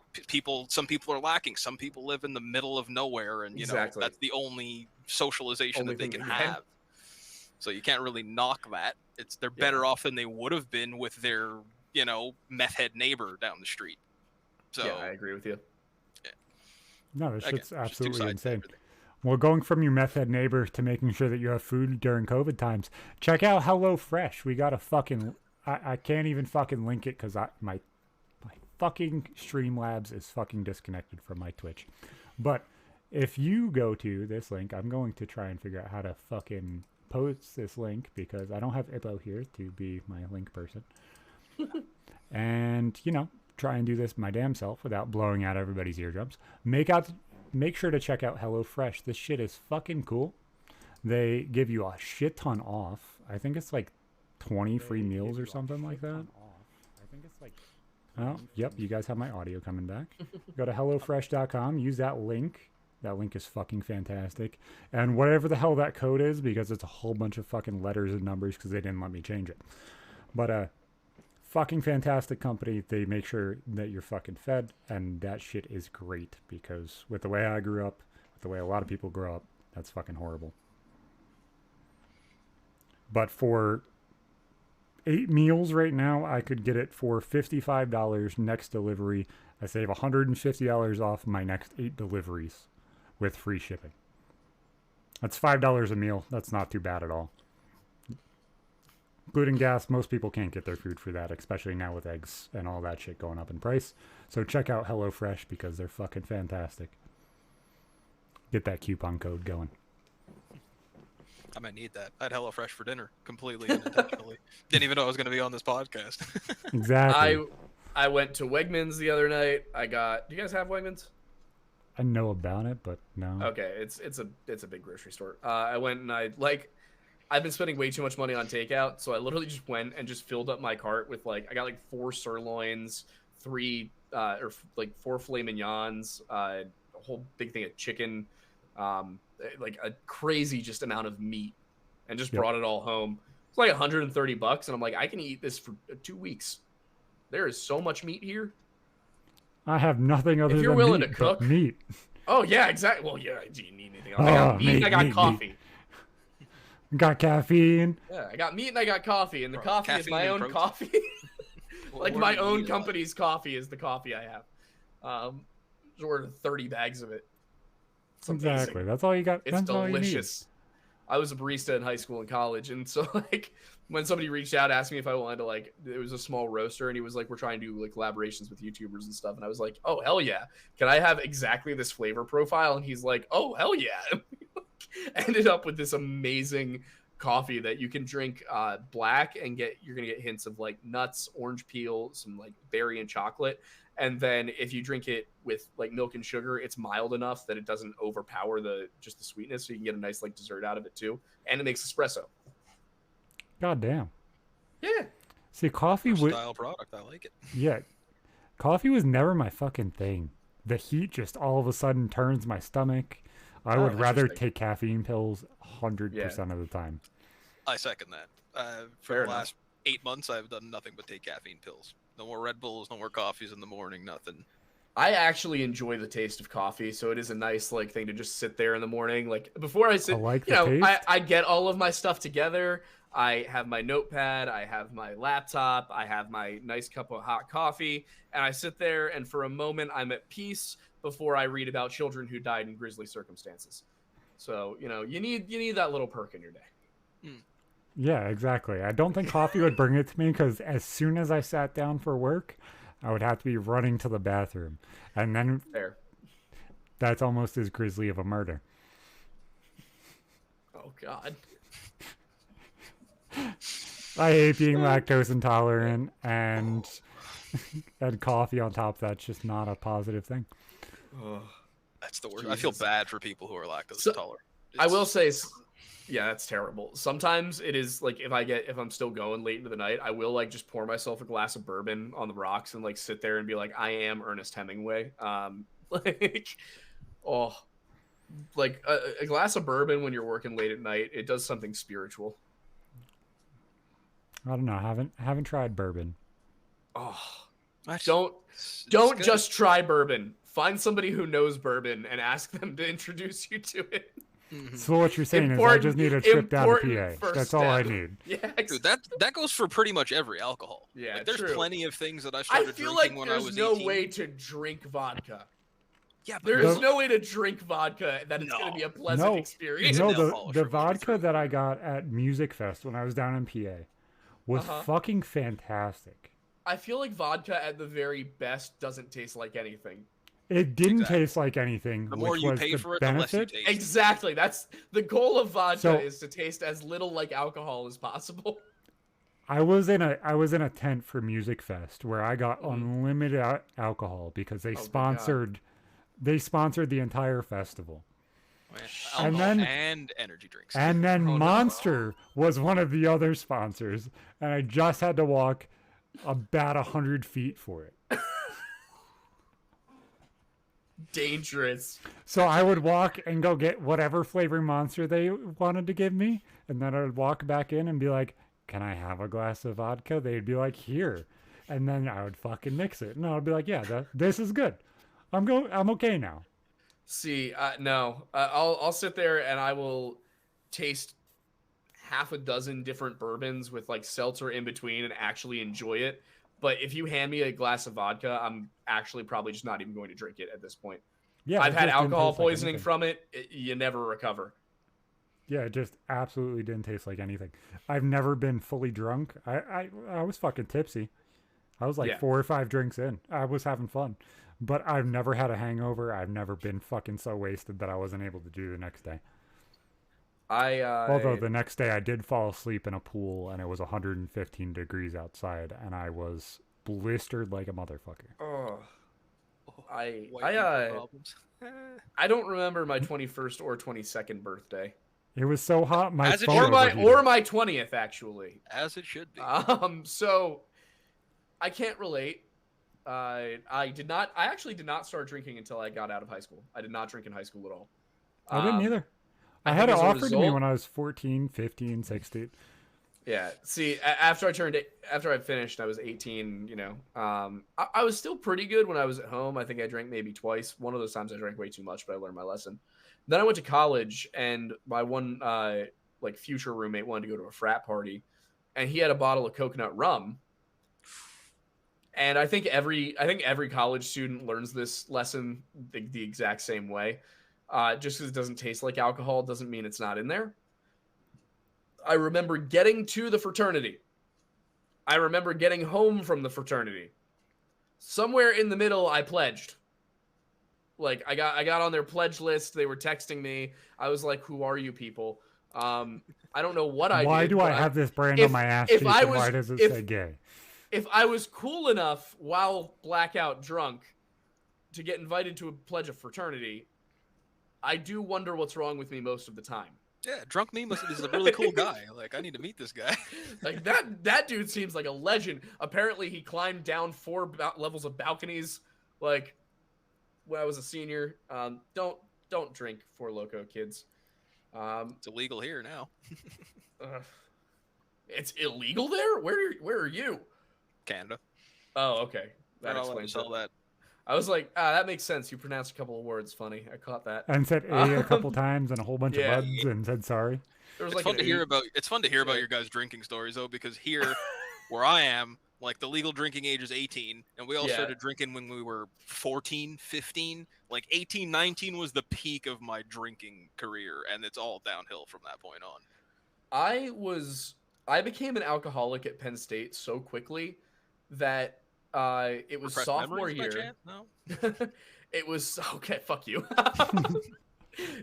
Speaker 4: some people are lacking. Some people live in the middle of nowhere, and
Speaker 3: Exactly.
Speaker 4: that's the only socialization
Speaker 3: Only
Speaker 4: that they
Speaker 3: thing
Speaker 4: can
Speaker 3: that you
Speaker 4: have. So you can't really knock that. They're better off than they would have been with their meth head neighbor down the street. So
Speaker 3: yeah, I agree with you.
Speaker 1: No, this shit's
Speaker 4: Again, just two
Speaker 1: absolutely
Speaker 4: sides to
Speaker 1: insane.
Speaker 4: everything.
Speaker 1: Well, going from your meth head neighbor to making sure that you have food during COVID times, check out HelloFresh. We got a fucking... I can't even fucking link it because my fucking Streamlabs is fucking disconnected from my Twitch. But if you go to this link, I'm going to try and figure out how to fucking post this link because I don't have Ippo here to be my link person. And, try and do this my damn self without blowing out everybody's eardrums. Make sure to check out HelloFresh. This shit is fucking cool. They give you a shit ton off. I think it's like 20 free meals or something like that. Oh, yep, you guys have my audio coming back. Go to HelloFresh.com, use that link. That link is fucking fantastic. And whatever the hell that code is, because it's a whole bunch of fucking letters and numbers because they didn't let me change it. But fucking fantastic company. They make sure that you're fucking fed, and that shit is great because with the way I grew up, with the way a lot of people grow up, that's fucking horrible. But for 8 meals right now, I could get it for $55 next delivery. I save $150 off my next 8 deliveries with free shipping. That's $5 a meal. That's not too bad at all. Including gas, most people can't get their food for that, especially now with eggs and all that shit going up in price. So check out HelloFresh because they're fucking fantastic. Get that coupon code going.
Speaker 4: I might need that. I had HelloFresh for dinner completely unintentionally. Didn't even know I was going to be on this podcast.
Speaker 1: Exactly.
Speaker 3: I went to Wegmans the other night. Do you guys have Wegmans?
Speaker 1: I know about it, but no.
Speaker 3: Okay, it's a big grocery store. I went and I've been spending way too much money on takeout, so I literally just went and just filled up my cart with I got 4 sirloins, 4 filet mignons, a whole big thing of chicken, a crazy just amount of meat, and just brought it all home. It's like $130, and I'm like, I can eat this for 2 weeks. There is so much meat here.
Speaker 1: I have nothing other
Speaker 3: If you're
Speaker 1: than
Speaker 3: willing
Speaker 1: meat
Speaker 3: to cook,
Speaker 1: but meat.
Speaker 3: Oh yeah, exactly. Well, yeah. Do you need anything else? I got meat. And I got coffee.
Speaker 1: Got caffeine.
Speaker 3: Yeah, I got meat and I got coffee, and the coffee is my own
Speaker 4: protein.
Speaker 3: coffee.
Speaker 4: What
Speaker 3: my
Speaker 4: do you
Speaker 3: own
Speaker 4: need,
Speaker 3: company's coffee is the coffee I have. Just ordered 30 bags of it. It's amazing.
Speaker 1: Exactly. That's all you got.
Speaker 3: It's
Speaker 1: That's all you need.
Speaker 3: delicious. I was a barista in high school and college, and so when somebody reached out, asked me if I wanted to it was a small roaster, and he was like, "We're trying to do collaborations with YouTubers and stuff," and I was like, "Oh hell yeah! Can I have exactly this flavor profile?" And he's like, "Oh hell yeah!" Ended up with this amazing coffee that you can drink black and you're gonna get hints of nuts, orange peel, some berry and chocolate. And then if you drink it with milk and sugar, it's mild enough that it doesn't overpower the sweetness. So you can get a nice dessert out of it too. And it makes espresso.
Speaker 1: God damn.
Speaker 3: Yeah.
Speaker 1: See, coffee was
Speaker 4: style product. I like it.
Speaker 1: Yeah. Coffee was never my fucking thing. The heat just all of a sudden turns my stomach. I would rather take caffeine pills 100% of the time.
Speaker 4: I second that. For the last 8 months, I've done nothing but take caffeine pills. No more Red Bulls, no more coffees in the morning, nothing.
Speaker 3: I actually enjoy the taste of coffee, so it is a nice thing to just sit there in the morning. Before I sit,
Speaker 1: I like the taste.
Speaker 3: I get all of my stuff together. I have my notepad, I have my laptop, I have my nice cup of hot coffee, and I sit there, and for a moment I'm at peace before I read about children who died in grisly circumstances. So, you know, you need that little perk in your day.
Speaker 1: Yeah, exactly. I don't think coffee would bring it to me because as soon as I sat down for work, I would have to be running to the bathroom. And then
Speaker 3: Fair.
Speaker 1: that's almost as grisly of a murder.
Speaker 3: Oh, God.
Speaker 1: I hate being lactose intolerant, and coffee on top of that's just not a positive thing.
Speaker 4: That's the worst.
Speaker 3: Jesus.
Speaker 4: I feel bad for people who are lactose intolerant.
Speaker 3: I will say, yeah, that's terrible. Sometimes it is like if I'm still going late into the night, I will like just pour myself a glass of bourbon on the rocks and like sit there and be like, I am Ernest Hemingway. Like, oh, like a glass of bourbon when you're working late at night, it does something spiritual.
Speaker 1: I don't know. Haven't tried bourbon.
Speaker 3: Oh,
Speaker 4: It's
Speaker 3: don't
Speaker 4: good.
Speaker 3: just try bourbon. Find somebody who knows bourbon and ask them to introduce you to it.
Speaker 1: So what you're saying is I just need a trip down to PA.
Speaker 3: first
Speaker 1: That's all I
Speaker 3: step.
Speaker 1: need.
Speaker 3: Yeah,
Speaker 4: Dude, that goes for pretty much every alcohol.
Speaker 3: Yeah,
Speaker 4: like, there's
Speaker 3: true.
Speaker 4: plenty of things that I
Speaker 3: I
Speaker 4: started
Speaker 3: feel
Speaker 4: drinking
Speaker 3: like
Speaker 4: when I
Speaker 3: there's
Speaker 4: was
Speaker 3: no
Speaker 4: 18.
Speaker 3: way to drink vodka.
Speaker 4: Yeah, but
Speaker 3: There is no way to drink vodka that it's going to be a pleasant experience.
Speaker 1: No,
Speaker 4: nail polish
Speaker 1: the
Speaker 4: or whatever.
Speaker 1: vodka that I got at Music Fest when I was down in PA was fucking fantastic.
Speaker 3: I feel like vodka at the very best doesn't taste like anything.
Speaker 1: It didn't taste like anything.
Speaker 4: The more
Speaker 1: which
Speaker 4: you
Speaker 1: was
Speaker 4: pay
Speaker 1: the
Speaker 4: for it,
Speaker 1: benefit.
Speaker 4: the less you taste.
Speaker 3: Exactly. That's the goal of vodka
Speaker 1: So-
Speaker 3: is to taste as little like alcohol as possible.
Speaker 1: I was in a tent for Music Fest where I got unlimited alcohol because they sponsored the entire festival.
Speaker 4: And
Speaker 1: then-
Speaker 4: and energy drinks.
Speaker 1: And then Monster was one of the other sponsors, and I just had to walk about 100 feet for it.
Speaker 3: Dangerous.
Speaker 1: So I would walk and go get whatever flavor Monster they wanted to give me, and then I would walk back in and be like, "Can I have a glass of vodka?" They'd be like, "Here," and then I would fucking mix it, and I would be like, "Yeah, this is good. I'm okay now."
Speaker 3: See, no, I'll sit there and I will taste half a dozen different bourbons with like seltzer in between and actually enjoy it. But if you hand me a glass of vodka, I'm actually probably just not even going to drink it at this point.
Speaker 1: Yeah,
Speaker 3: I've
Speaker 1: it
Speaker 3: had
Speaker 1: just didn't
Speaker 3: alcohol
Speaker 1: taste like
Speaker 3: poisoning
Speaker 1: anything.
Speaker 3: from it. You never recover.
Speaker 1: Yeah, it just absolutely didn't taste like anything. I've never been fully drunk. I was fucking tipsy. I was like 4 or 5 drinks in. I was having fun. But I've never had a hangover. I've never been fucking so wasted that I wasn't able to do the next day. Although the next day I did fall asleep in a pool and it was 115 degrees outside and I was blistered like a motherfucker.
Speaker 3: Oh,
Speaker 4: White people problems.
Speaker 3: I don't remember my 21st or 22nd birthday.
Speaker 1: It was so hot my
Speaker 4: As it
Speaker 1: phone
Speaker 4: should.
Speaker 1: overheated.
Speaker 3: Or my 20th actually.
Speaker 4: As it should be.
Speaker 3: So I can't relate. I actually did not start drinking until I got out of high school. I did not drink in high school at all.
Speaker 1: I didn't either. I
Speaker 3: think
Speaker 1: had it
Speaker 3: as a
Speaker 1: offered to me
Speaker 3: result-
Speaker 1: when I was 14, 15, 16.
Speaker 3: Yeah. See, after I finished, I was 18. You know, I was still pretty good when I was at home. I think I drank maybe twice. One of those times I drank way too much, but I learned my lesson. Then I went to college, and my one like future roommate wanted to go to a frat party, and he had a bottle of coconut rum. And I think every college student learns this lesson the exact same way. Just because it doesn't taste like alcohol doesn't mean it's not in there. I remember getting to the fraternity. I remember getting home from the fraternity. Somewhere in the middle, I pledged. Like I got on their pledge list. They were texting me. I was like, "Who are you people?" I don't know what I did.
Speaker 1: Why do I have this brand on my ass cheek and why does it say gay?
Speaker 3: If I was cool enough while blackout drunk to get invited to a pledge of fraternity, I do wonder what's wrong with me most of the time.
Speaker 4: Yeah, drunk me is a really cool guy. Like, I need to meet this guy.
Speaker 3: Like that dude seems like a legend. Apparently, he climbed down 4 levels of balconies. Like when I was a senior. Don't drink Four Loko, kids.
Speaker 4: It's illegal here now.
Speaker 3: It's illegal there. Where are you?
Speaker 4: Canada.
Speaker 3: Oh, okay.
Speaker 4: They're
Speaker 3: That
Speaker 4: not allowed to
Speaker 3: explains
Speaker 4: sell
Speaker 3: it.
Speaker 4: that.
Speaker 3: I was like, that makes sense. You pronounced a couple of words funny. I caught that.
Speaker 1: And said A a couple times and a whole bunch
Speaker 3: Yeah.
Speaker 1: of buds and said sorry.
Speaker 3: There was
Speaker 4: It's fun to hear about. It's fun to hear about your guys' drinking stories though, because here, where I am, like the legal drinking age is 18, and we all started drinking when we were 14, 15. Like 18, 19 was the peak of my drinking career, and it's all downhill from that point on.
Speaker 3: I became an alcoholic at Penn State so quickly that it was
Speaker 4: Repressed
Speaker 3: sophomore
Speaker 4: memories, by
Speaker 3: year.
Speaker 4: chance? No.
Speaker 3: It was okay. Fuck you.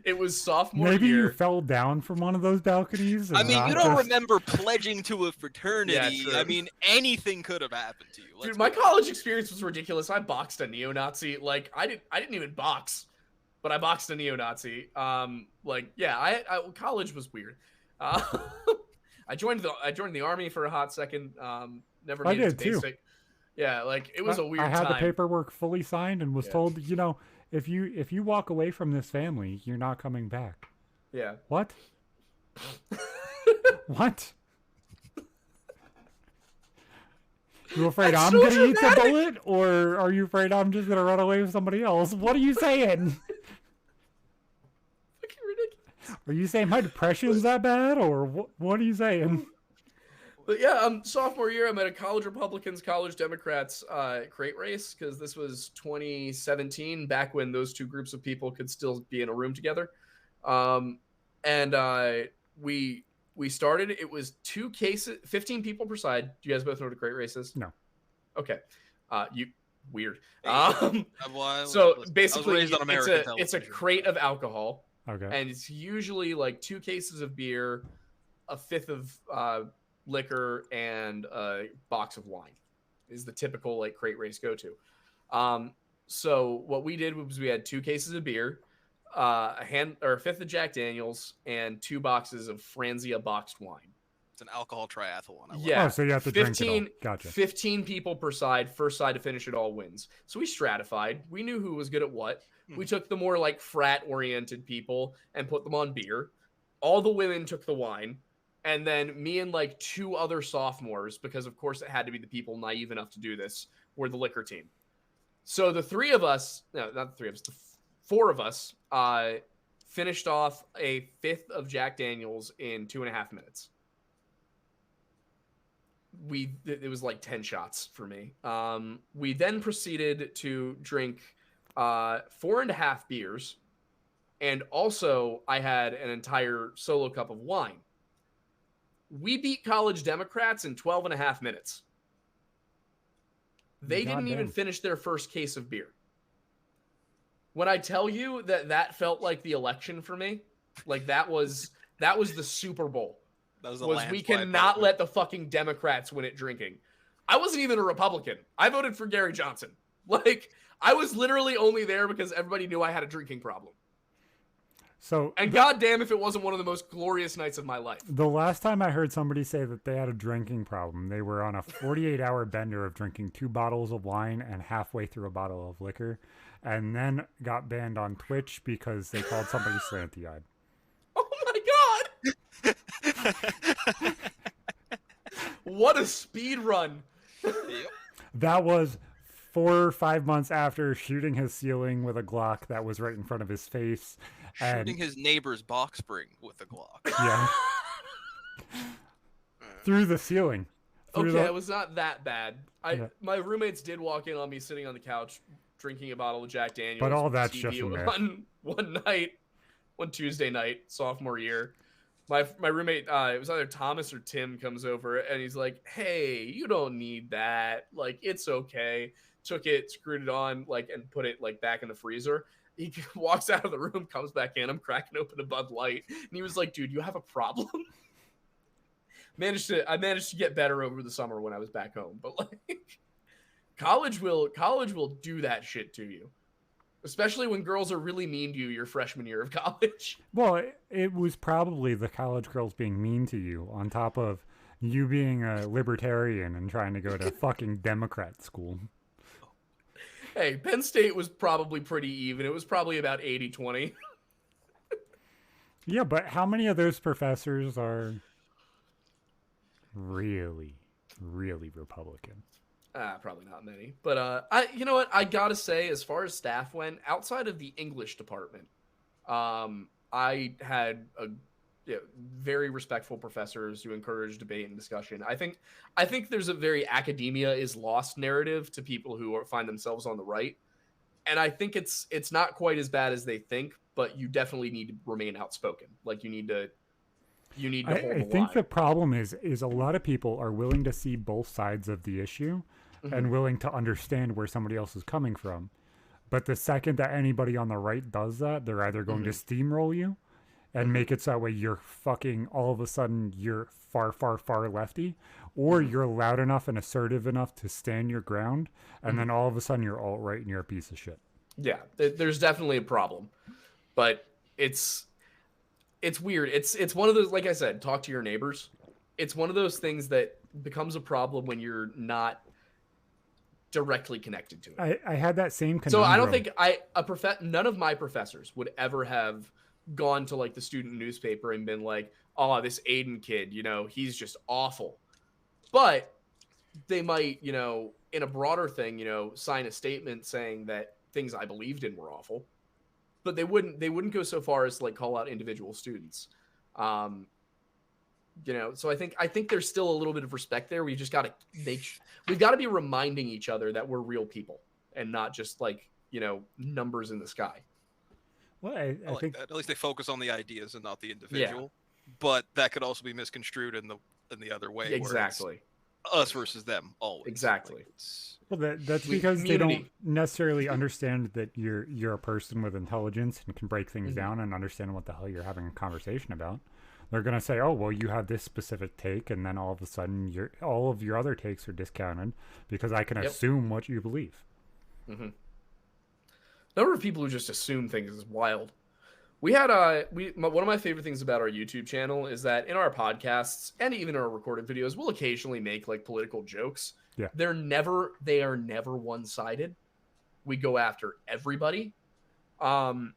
Speaker 3: It was sophomore
Speaker 1: Maybe
Speaker 3: year.
Speaker 1: you fell down from one of those balconies.
Speaker 4: I mean, you don't
Speaker 1: just...
Speaker 4: remember pledging to a fraternity.
Speaker 3: Yeah, true.
Speaker 4: I mean, anything could have happened to you.
Speaker 3: Dude, my college experience was ridiculous. I boxed a neo-Nazi. Like I didn't even box, but I boxed a neo-Nazi. College was weird. I joined the army for a hot second. Never made it to basic. Yeah, like it was a weird time.
Speaker 1: I had the paperwork fully signed and was told, if you walk away from this family, you're not coming back.
Speaker 3: Yeah.
Speaker 1: What? What? You afraid I'm going to eat the bullet, or are you afraid I'm just going to run away with somebody else? What are you saying?
Speaker 3: Fucking ridiculous.
Speaker 1: Are you saying my depression's that bad, or what are you saying?
Speaker 3: But yeah, sophomore year, I'm at a college Republicans, college Democrats crate race, because this was 2017, back when those two groups of people could still be in a room together. We started. It was 2 cases, 15 people per side. Do you guys both know what a crate race is?
Speaker 1: No.
Speaker 3: Okay. Weird.
Speaker 4: So
Speaker 3: basically, it's a crate of alcohol.
Speaker 1: Okay.
Speaker 3: And it's usually like 2 cases of beer, a fifth of liquor, and a box of wine is the typical like crate race go to. So what we did was we had 2 cases of beer, a fifth of Jack Daniels, and 2 boxes of Franzia boxed wine.
Speaker 4: It's an alcohol triathlon.
Speaker 1: Yeah. Oh, so you have to drink it all. Gotcha.
Speaker 3: 15 people per side. First side to finish it all wins. So we stratified. We knew who was good at what. We took the more like frat oriented people and put them on beer. All the women took the wine. And then me and like 2 other sophomores, because of course it had to be the people naive enough to do this, were the liquor team. So the 3 of us, no, not the 3 of us, the 4 of us finished off a fifth of Jack Daniels in 2.5 minutes. It was like 10 shots for me. We then proceeded to drink 4.5 beers. And also I had an entire solo cup of wine. We beat college Democrats in 12.5 minutes. They didn't even finish their first case of beer. When I tell you that felt like the election for me, like that was the Super Bowl. Was we cannot let the fucking Democrats win at drinking. I wasn't even a Republican. I voted for Gary Johnson. Like I was literally only there because everybody knew I had a drinking problem. And goddamn if it wasn't one of the most glorious nights of my life.
Speaker 1: The last time I heard somebody say that they had a drinking problem, they were on a 48-hour bender of drinking 2 bottles of wine and halfway through a bottle of liquor, and then got banned on Twitch because they called somebody slanty-eyed.
Speaker 3: Oh my god! What a speed run!
Speaker 1: That was 4 or 5 months after shooting his ceiling with a Glock that was right in front of his face.
Speaker 4: Shooting his neighbor's box spring with a Glock.
Speaker 1: Yeah. Through the ceiling.
Speaker 3: It was not that bad. My roommates did walk in on me sitting on the couch drinking a bottle of Jack Daniels.
Speaker 1: But all that's just
Speaker 3: one Tuesday night, sophomore year. My roommate, it was either Thomas or Tim, comes over and he's like, "Hey, you don't need that. Like, it's okay." Took it, screwed it on, like, and put it like back in the freezer. He walks out of the room, comes back in. I'm cracking open a Bud Light, and he was like, "Dude, you have a problem?" I managed to get better over the summer when I was back home, but like, college will do that shit to you, especially when girls are really mean to you your freshman year of college.
Speaker 1: Well, it was probably the college girls being mean to you on top of you being a libertarian and trying to go to fucking Democrat school.
Speaker 3: Hey, Penn State was probably pretty even. It was probably about 80-20.
Speaker 1: Yeah, but how many of those professors are really, really Republican?
Speaker 3: Probably not many. But you know what? I gotta say, as far as staff went, outside of the English department, I had very respectful professors who encourage debate and discussion. I think there's a very academia is lost narrative to people who find themselves on the right, and I think it's not quite as bad as they think, but you definitely need to remain outspoken. Like you need to hold the line.
Speaker 1: I think the problem is a lot of people are willing to see both sides of the issue and willing to understand where somebody else is coming from. But the second that anybody on the right does that, they're either going to steamroll you and make it so that way you're fucking all of a sudden you're far, far, far lefty, or you're loud enough and assertive enough to stand your ground, and then all of a sudden you're alt-right and you're a piece of shit.
Speaker 3: Yeah, there's definitely a problem, but it's weird. It's one of those, like I said, talk to your neighbors. It's one of those things that becomes a problem when you're not directly connected to it.
Speaker 1: I had that same conundrum.
Speaker 3: So I don't think none of my professors would ever have gone to like the student newspaper and been like, oh, this Aiden kid, he's just awful. But they might, in a broader thing, sign a statement saying that things I believed in were awful. But they wouldn't go so far as to like call out individual students. So I think there's still a little bit of respect there. We've got to be reminding each other that we're real people and not just like, numbers in the sky.
Speaker 1: Well, I think
Speaker 4: that. At least they focus on the ideas and not the individual. Yeah. But that could also be misconstrued in the other way.
Speaker 3: Exactly.
Speaker 4: Us versus them always.
Speaker 3: Exactly.
Speaker 1: Well, that's because they don't necessarily understand that you're a person with intelligence and can break things down and understand what the hell you're having a conversation about. They're going to say, oh, well, you have this specific take, and then all of a sudden all of your other takes are discounted because I can assume what you believe.
Speaker 3: Mm-hmm. The number of people who just assume things is wild. We had one of my favorite things about our YouTube channel is that in our podcasts and even our recorded videos, we'll occasionally make like political jokes.
Speaker 1: Yeah.
Speaker 3: They are never one-sided. We go after everybody. And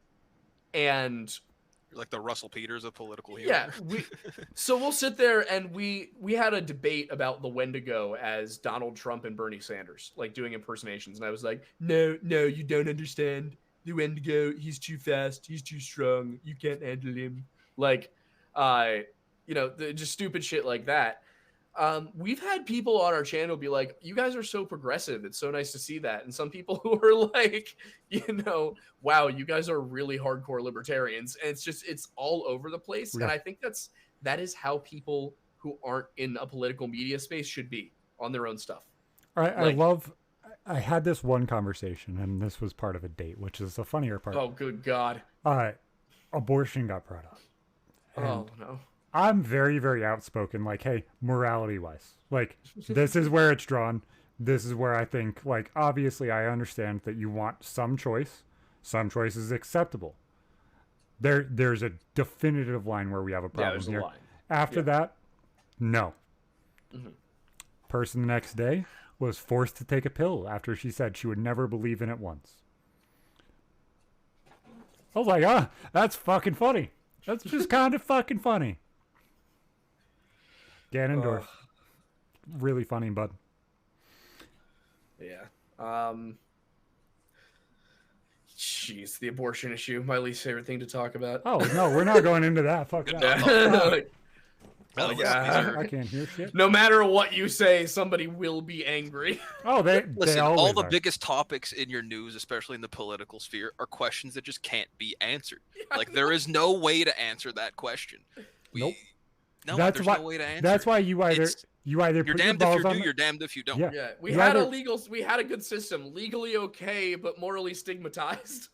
Speaker 4: you're like the Russell Peters of political humor.
Speaker 3: Yeah. So we'll sit there and we had a debate about the Wendigo as Donald Trump and Bernie Sanders, like doing impersonations. And I was like, no, you don't understand. The Wendigo, he's too fast, he's too strong, you can't handle him. Like, just stupid shit like that. We've had people on our channel be like, you guys are so progressive. It's so nice to see that. And some people who are like, wow, you guys are really hardcore libertarians. And it's all over the place. Yeah. And I think that is how people who aren't in a political media space should be on their own stuff.
Speaker 1: I had this one conversation, and this was part of a date, which is the funnier part.
Speaker 3: Oh, good God.
Speaker 1: Abortion got brought up.
Speaker 3: Oh, no.
Speaker 1: I'm very, very outspoken, like, hey, morality-wise. Like, this is where it's drawn. This is where I think, like, obviously I understand that you want some choice. Some choice is acceptable. There's a definitive line where we have a problem here.
Speaker 3: Line.
Speaker 1: After that, no.
Speaker 3: Mm-hmm.
Speaker 1: Person the next day was forced to take a pill after she said she would never believe in it once. I was like, that's fucking funny. That's just kind of fucking funny. Ganondorf. Really funny, bud.
Speaker 3: Yeah. Jeez, the abortion issue, my least favorite thing to talk about.
Speaker 1: Oh, no, we're not going into that. Fuck that. I can't hear shit.
Speaker 3: No matter what you say, somebody will be angry.
Speaker 1: Oh,
Speaker 4: listen.
Speaker 1: They
Speaker 4: all the
Speaker 1: are.
Speaker 4: biggest topics in your news, especially in the political sphere, are questions that just can't be answered. Like there is no way to answer that question.
Speaker 1: Nope.
Speaker 4: No, there's no way to answer.
Speaker 1: That's why you either
Speaker 4: you're
Speaker 1: put
Speaker 4: damned
Speaker 1: your
Speaker 4: if you
Speaker 1: balls
Speaker 4: do,
Speaker 1: on
Speaker 4: you're damned if you don't.
Speaker 3: Yeah. We had a good system, legally okay, but morally stigmatized.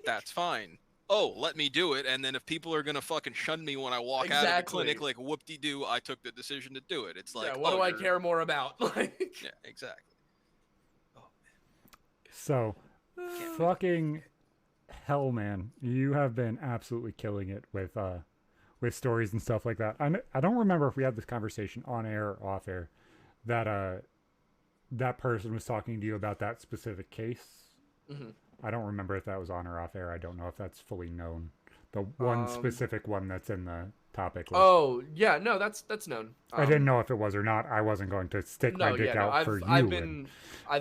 Speaker 4: That's fine. Oh, let me do it, and then if people are gonna fucking shun me when I walk out of the clinic, like whoop-de-doo, I took the decision to do it. It's like,
Speaker 3: what do I care more about?
Speaker 4: Yeah, exactly.
Speaker 1: Oh, man. So, fucking hell, man, you have been absolutely killing it with stories and stuff like that. I don't remember if we had this conversation on air or off air that person was talking to you about that specific case.
Speaker 3: Mm-hmm.
Speaker 1: I don't remember if that was on or off air. I don't know if that's fully known. The one specific one that's in the topic list.
Speaker 3: Oh, yeah, no, that's known.
Speaker 1: I didn't know if it was or not. I wasn't going to stick my dick out for you.
Speaker 3: I've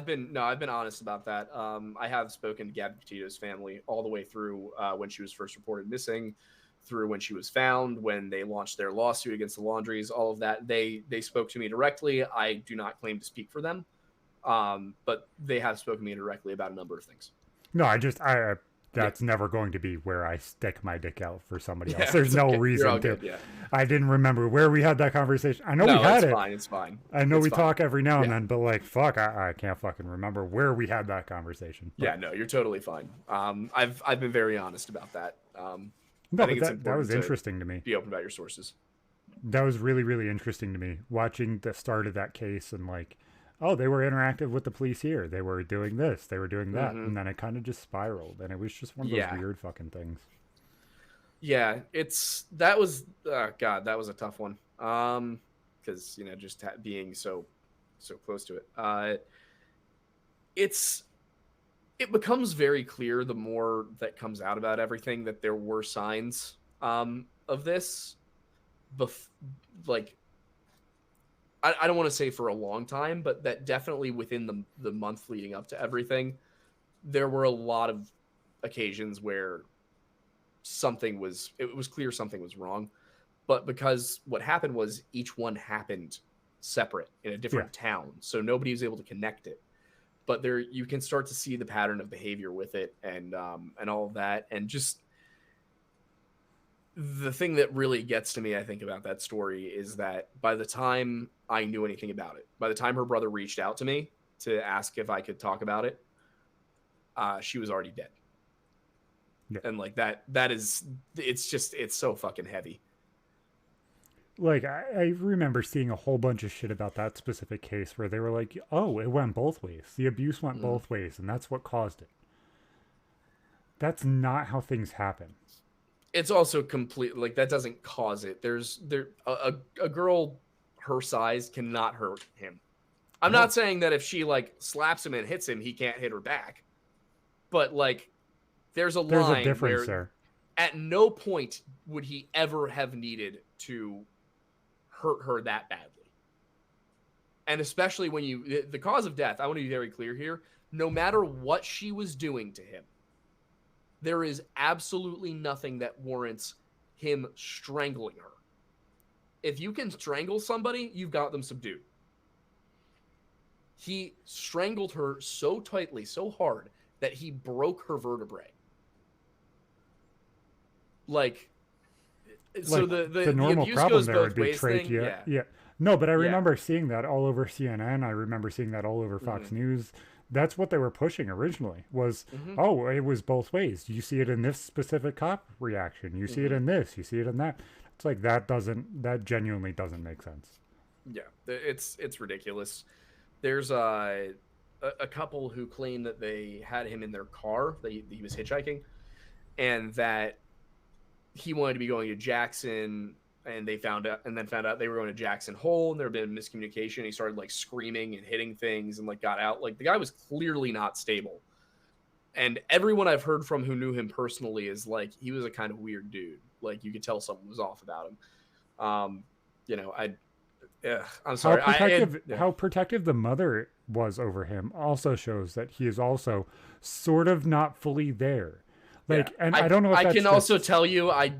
Speaker 3: been honest about that. I have spoken to Gabby Petitto's family all the way through when she was first reported missing, through when she was found, when they launched their lawsuit against the Laundries, all of that. They spoke to me directly. I do not claim to speak for them, but they have spoken to me directly about a number of things.
Speaker 1: No, that's never going to be where I stick my dick out for somebody else. There's no reason to.
Speaker 3: Good, yeah.
Speaker 1: I didn't remember where we had that conversation. I know we had it.
Speaker 3: It's fine.
Speaker 1: I know we talk every now and then, but like, fuck, I can't fucking remember where we had that conversation. But,
Speaker 3: yeah, no, you're totally fine. I've been very honest about that.
Speaker 1: No, but that was interesting to me.
Speaker 3: Be open about your sources.
Speaker 1: That was really, really interesting to me, watching the start of that case and like, oh, they were interactive with the police here. They were doing this. They were doing that. And then it kind of just spiraled. And it was just one of those weird fucking things.
Speaker 3: Yeah, that was a tough one. Because, just being so close to it. It becomes very clear the more that comes out about everything that there were signs of this. I don't want to say for a long time, but that definitely within the month leading up to everything, there were a lot of occasions where it was clear something was wrong. But because what happened was each one happened separate in a different town, so nobody was able to connect it. But there, you can start to see the pattern of behavior with it, and all of that, and just the thing that really gets to me, I think, about that story is that by the time I knew anything about it, by the time her brother reached out to me to ask if I could talk about it, she was already dead. Yeah. And like it's so fucking heavy.
Speaker 1: Like, I remember seeing a whole bunch of shit about that specific case where they were like, oh, it went both ways. The abuse went both ways, and that's what caused it. That's not how things happen.
Speaker 3: It's also complete, like, that doesn't cause it. A girl her size cannot hurt him. I'm not saying that if she, like, slaps him and hits him, he can't hit her back. But, like, there's a line
Speaker 1: difference
Speaker 3: where
Speaker 1: there.
Speaker 3: At no point would he ever have needed to hurt her that badly. And especially when the cause of death, I want to be very clear here, no matter what she was doing to him, there is absolutely nothing that warrants him strangling her. If you can strangle somebody, you've got them subdued. He strangled her so tightly, so hard, that he broke her vertebrae. Like so the
Speaker 1: normal
Speaker 3: abuse
Speaker 1: problem
Speaker 3: goes
Speaker 1: there
Speaker 3: both
Speaker 1: would be
Speaker 3: ways
Speaker 1: trachea.
Speaker 3: thing.
Speaker 1: Yeah. No, but I remember seeing that all over CNN. I remember seeing that all over Fox News. That's what they were pushing originally was, oh, it was both ways. You see it in this specific cop reaction. You see it in this. You see it in that. It's like that genuinely doesn't make sense.
Speaker 3: Yeah, it's ridiculous. There's a couple who claim that they had him in their car. He was hitchhiking, and that he wanted to be going to Jackson, and they found out they were going to Jackson Hole, and there had been miscommunication. He started like screaming and hitting things, and like got out. Like the guy was clearly not stable. And everyone I've heard from who knew him personally is like he was a kind of weird dude. Like you could tell something was off about him. I'm sorry.
Speaker 1: How protective the mother was over him also shows that he is also sort of not fully there. Like, and I don't know if
Speaker 3: I can also tell you, I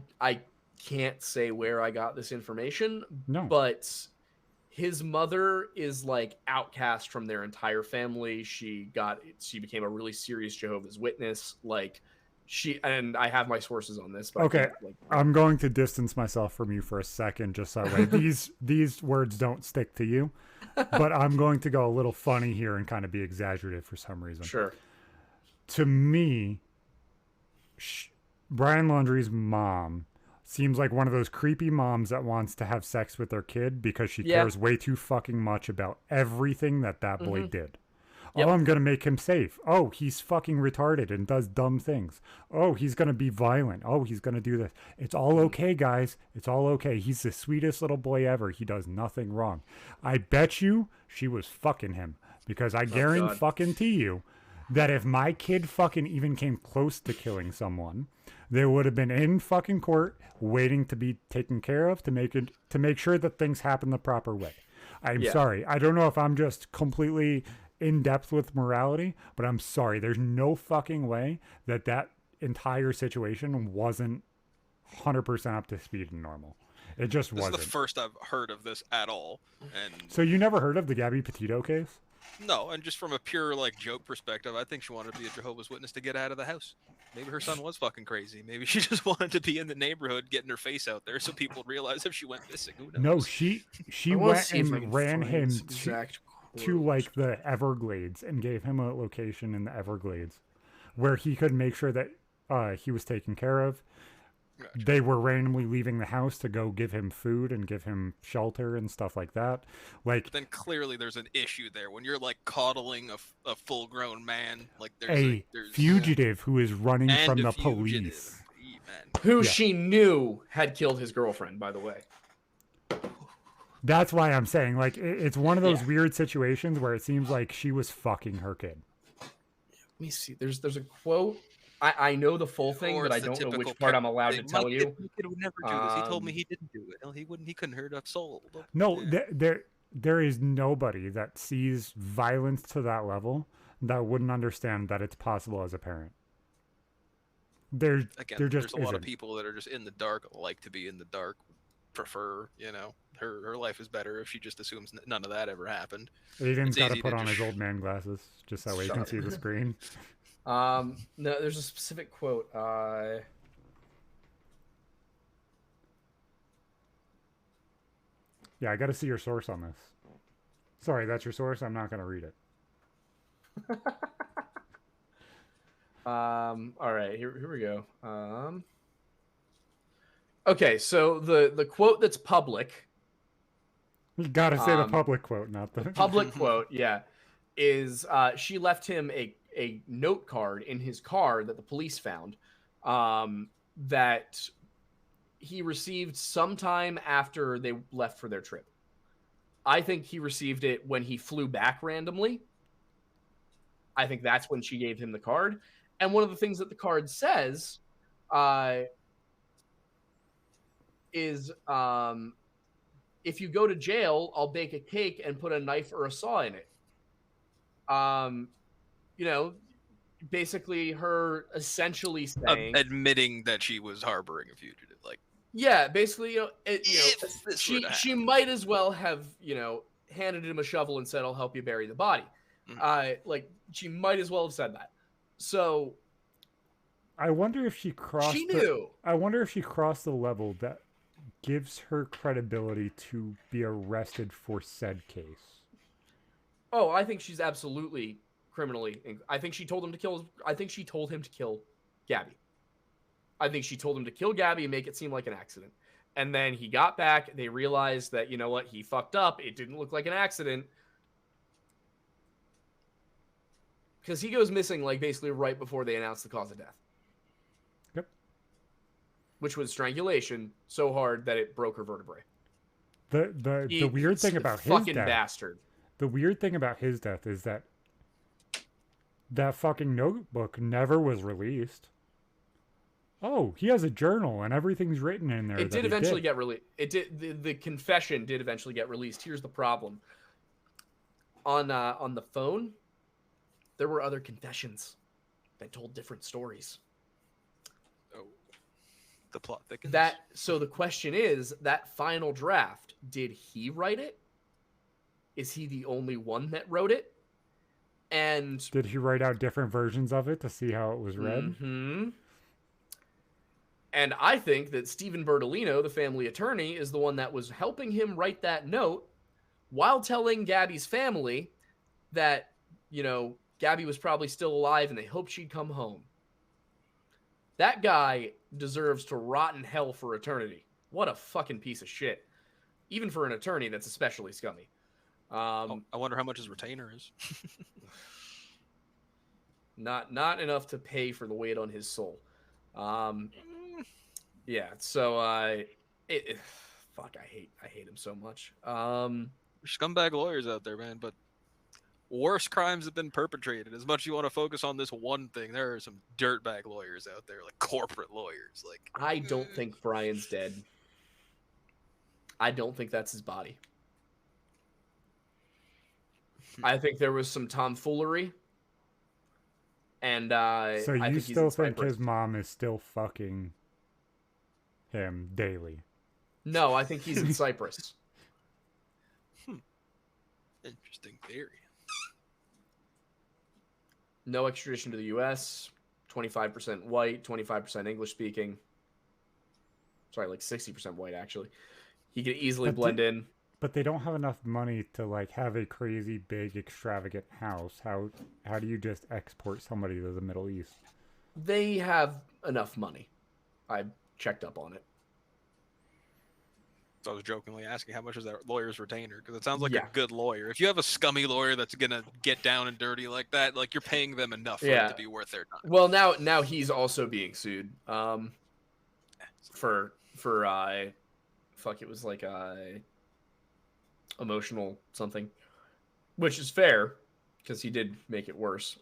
Speaker 3: can't say where I got this information. No, but his mother is like outcast from their entire family. She became a really serious Jehovah's Witness. Like and I have my sources on this. But
Speaker 1: okay, I'm going to distance myself from you for a second, just so that way these words don't stick to you. But I'm going to go a little funny here and kind of be exaggerative for some reason.
Speaker 3: Sure.
Speaker 1: To me, Brian Laundrie's mom seems like one of those creepy moms that wants to have sex with their kid because she cares way too fucking much about everything that boy did. Yep. Oh, I'm going to make him safe. Oh, he's fucking retarded and does dumb things. Oh, he's going to be violent. Oh, he's going to do this. It's all okay, guys. It's all okay. He's the sweetest little boy ever. He does nothing wrong. I bet you she was fucking him because I guarantee you that if my kid fucking even came close to killing someone, they would have been in fucking court waiting to be taken care of to make sure that things happen the proper way. I'm sorry. I don't know if I'm just completely in depth with morality, but I'm sorry. There's no fucking way that entire situation wasn't 100% up to speed and normal. It just
Speaker 4: This
Speaker 1: wasn't.
Speaker 4: is the first I've heard of this at all. And
Speaker 1: So you never heard of the Gabby Petitto case?
Speaker 4: no, and just from a pure like joke perspective, I think she wanted to be a Jehovah's Witness to get out of the house. Maybe her son was fucking crazy. Maybe she just wanted to be in the neighborhood, getting her face out there, so people would realize if she went missing. Who knows?
Speaker 1: No, she
Speaker 5: I wanna
Speaker 1: went
Speaker 5: see if I can
Speaker 1: and ran
Speaker 5: find
Speaker 1: him
Speaker 5: this
Speaker 1: to,
Speaker 5: exact
Speaker 1: to
Speaker 5: quote.
Speaker 1: like the Everglades and gave him a location in the Everglades where he could make sure that he was taken care of.
Speaker 4: Gotcha.
Speaker 1: They were randomly leaving the house to go give him food and give him shelter and stuff like that. Like
Speaker 4: But then clearly there's an issue there when you're like coddling a full-grown man. Like there's
Speaker 1: fugitive who is running
Speaker 4: and
Speaker 1: from
Speaker 4: a
Speaker 1: the
Speaker 4: fugitive.
Speaker 1: police.
Speaker 4: Man.
Speaker 3: Who
Speaker 1: Yeah.
Speaker 3: she knew had killed his girlfriend, by the way.
Speaker 1: That's why I'm saying, like, it's one of those
Speaker 3: Yeah.
Speaker 1: weird situations where it seems like she was fucking her kid.
Speaker 3: Let me see. There's a quote. I know the full thing,
Speaker 4: Or
Speaker 3: but I
Speaker 4: it's the
Speaker 3: don't know which
Speaker 4: typical
Speaker 3: part
Speaker 4: pet-
Speaker 3: I'm allowed to
Speaker 4: My
Speaker 3: tell you.
Speaker 4: kid would never do this. He told me
Speaker 3: Um,
Speaker 4: he didn't do it. He wouldn't. He couldn't hurt a soul.
Speaker 1: No,
Speaker 4: Yeah.
Speaker 1: there is nobody that sees violence to that level that wouldn't understand that it's possible as a parent. There
Speaker 4: Again,
Speaker 1: just
Speaker 4: there's a lot of
Speaker 1: isn't.
Speaker 4: people that are just in the dark, like to be in the dark, prefer, her life is better if she just assumes none of that ever happened.
Speaker 1: Aiden's
Speaker 4: it's
Speaker 1: got to
Speaker 4: easy
Speaker 1: put
Speaker 4: to
Speaker 1: on
Speaker 4: just-
Speaker 1: his old man glasses just that way he
Speaker 3: Shut
Speaker 1: can
Speaker 3: up.
Speaker 1: see the screen.
Speaker 3: No, there's a specific quote.
Speaker 1: Yeah, I got to see your source on this. Sorry, that's your source. I'm not going to read it.
Speaker 3: All right, here we go. Okay, so the quote that's public,
Speaker 1: You got to say the
Speaker 3: Um,
Speaker 1: public quote, not the
Speaker 3: public quote, yeah, is she left him a note card in his car that the police found, that he received sometime after they left for their trip. I think he received it when he flew back randomly. I think that's when she gave him the card. And one of the things that the card says is if you go to jail, I'll bake a cake and put a knife or a saw in it. Basically her essentially saying,
Speaker 4: Admitting that she was harboring a fugitive, like
Speaker 3: yeah, basically,
Speaker 4: if this were
Speaker 3: she
Speaker 4: to
Speaker 3: she might as well have, handed him a shovel and said, "I'll help you bury the body." Like she might as well have said that. So
Speaker 1: I wonder if she crossed.
Speaker 3: she knew.
Speaker 1: I wonder if she crossed the level that gives her credibility to be arrested for said case.
Speaker 3: Oh, I think she's absolutely criminally. I think she told him to kill. I think she told him to kill Gabby. I think she told him to kill Gabby and make it seem like an accident. And then he got back. They realized that, you know what, he fucked up. It didn't look like an accident. Because he goes missing, like, basically right before they announced the cause of death.
Speaker 1: Yep.
Speaker 3: Which was strangulation so hard that it broke her vertebrae.
Speaker 1: The weird thing about his
Speaker 3: fucking
Speaker 1: death.
Speaker 3: bastard.
Speaker 1: The weird thing about his death is that fucking notebook never was released. Oh, he has a journal and everything's written in there.
Speaker 3: It did eventually get released. It did. The confession did eventually get released. Here's the problem. On the phone, there were other confessions that told different stories.
Speaker 4: oh, the plot thickens.
Speaker 3: So the question is, that final draft, did he write it? Is he the only one that wrote it? And
Speaker 1: Did he write out different versions of it to see how it was read?
Speaker 3: Mhm. And I think that Stephen Bertolino, the family attorney, is the one that was helping him write that note while telling Gabby's family that, Gabby was probably still alive and they hoped she'd come home. That guy deserves to rot in hell for eternity. What a fucking piece of shit. Even for an attorney, that's especially scummy.
Speaker 4: I wonder how much his retainer is.
Speaker 3: Not enough to pay for the weight on his soul. Yeah, so fuck, I hate him so much.
Speaker 4: Scumbag lawyers out there, man, but worse crimes have been perpetrated. As much as you want to focus on this one thing, there are some dirtbag lawyers out there, like corporate lawyers. Like
Speaker 3: I don't think Brian's dead. I don't think that's his body. I think there was some tomfoolery. And
Speaker 1: So
Speaker 3: I
Speaker 1: you
Speaker 3: think
Speaker 1: still
Speaker 3: he's in
Speaker 1: think
Speaker 3: Cyprus.
Speaker 1: his mom is still fucking him daily.
Speaker 3: No, I think he's in Cyprus.
Speaker 4: Interesting theory.
Speaker 3: No extradition to the U.S., 25% white, 25% English speaking. Sorry, like 60% white, actually. He could easily blend in.
Speaker 1: But they don't have enough money to like have a crazy big extravagant house. How do you just export somebody to the Middle East?
Speaker 3: They have enough money. I checked up on it.
Speaker 4: So I was jokingly asking how much is that lawyer's retainer, because it sounds like a good lawyer. If you have a scummy lawyer that's gonna get down and dirty like that, like you're paying them enough for it to be worth their time.
Speaker 3: Well, now he's also being sued for fuck, it was like emotional something, which is fair because he did make it worse.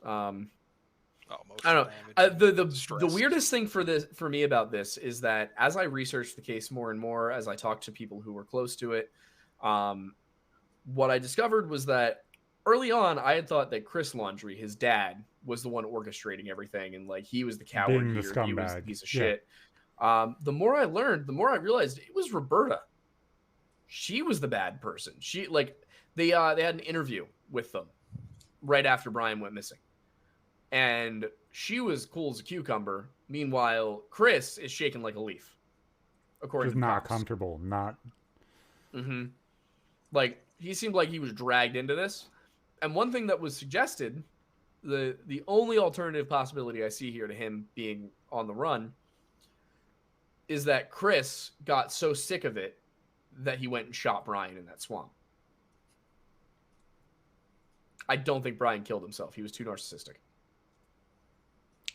Speaker 3: I don't know. The weirdest thing for me about this is that as I researched the case more and more, as I talked to people who were close to it, what I discovered was that early on I had thought that Chris Laundrie, his dad, was the one orchestrating everything, and like he was the coward here, he was the piece of shit. The more I learned, the more I realized it was Roberta. She was the bad person. She they had an interview with them right after Brian went missing. And she was cool as a cucumber. Meanwhile, Chris is shaking like a leaf. According to the
Speaker 1: not
Speaker 3: cops.
Speaker 1: Comfortable, not.
Speaker 3: Mm-hmm. Like he seemed like he was dragged into this. And one thing that was suggested, the only alternative possibility I see here to him being on the run, is that Chris got so sick of it that he went and shot Brian in that swamp. I don't think Brian killed himself. He was too narcissistic.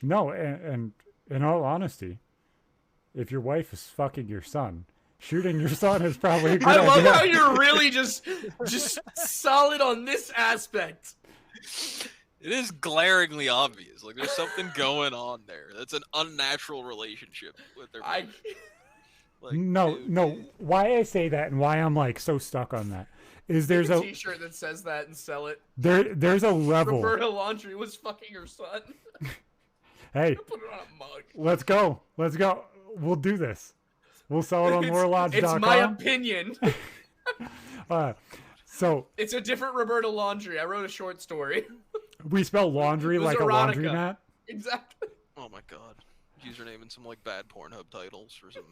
Speaker 1: No, and in all honesty, if your wife is fucking your son, shooting your son is probably a good idea.
Speaker 3: I love how you're really just solid on this aspect.
Speaker 4: It is glaringly obvious. Like there's something going on there. That's an unnatural relationship with their partner.
Speaker 1: No. Why I say that and why I'm like so stuck on that is there's
Speaker 3: a t-shirt that says that and sell it.
Speaker 1: There's a level.
Speaker 3: Roberta Laundrie was fucking her son.
Speaker 1: Hey,
Speaker 3: put it on a mug.
Speaker 1: Let's go. We'll do this. We'll sell it on morelodge.com.
Speaker 3: It's my opinion.
Speaker 1: So
Speaker 3: it's a different Roberta Laundrie. I wrote a short story.
Speaker 1: We spell laundry like
Speaker 3: erotica.
Speaker 1: A laundromat.
Speaker 3: Exactly.
Speaker 4: Oh my god. Username and some like bad Pornhub titles or some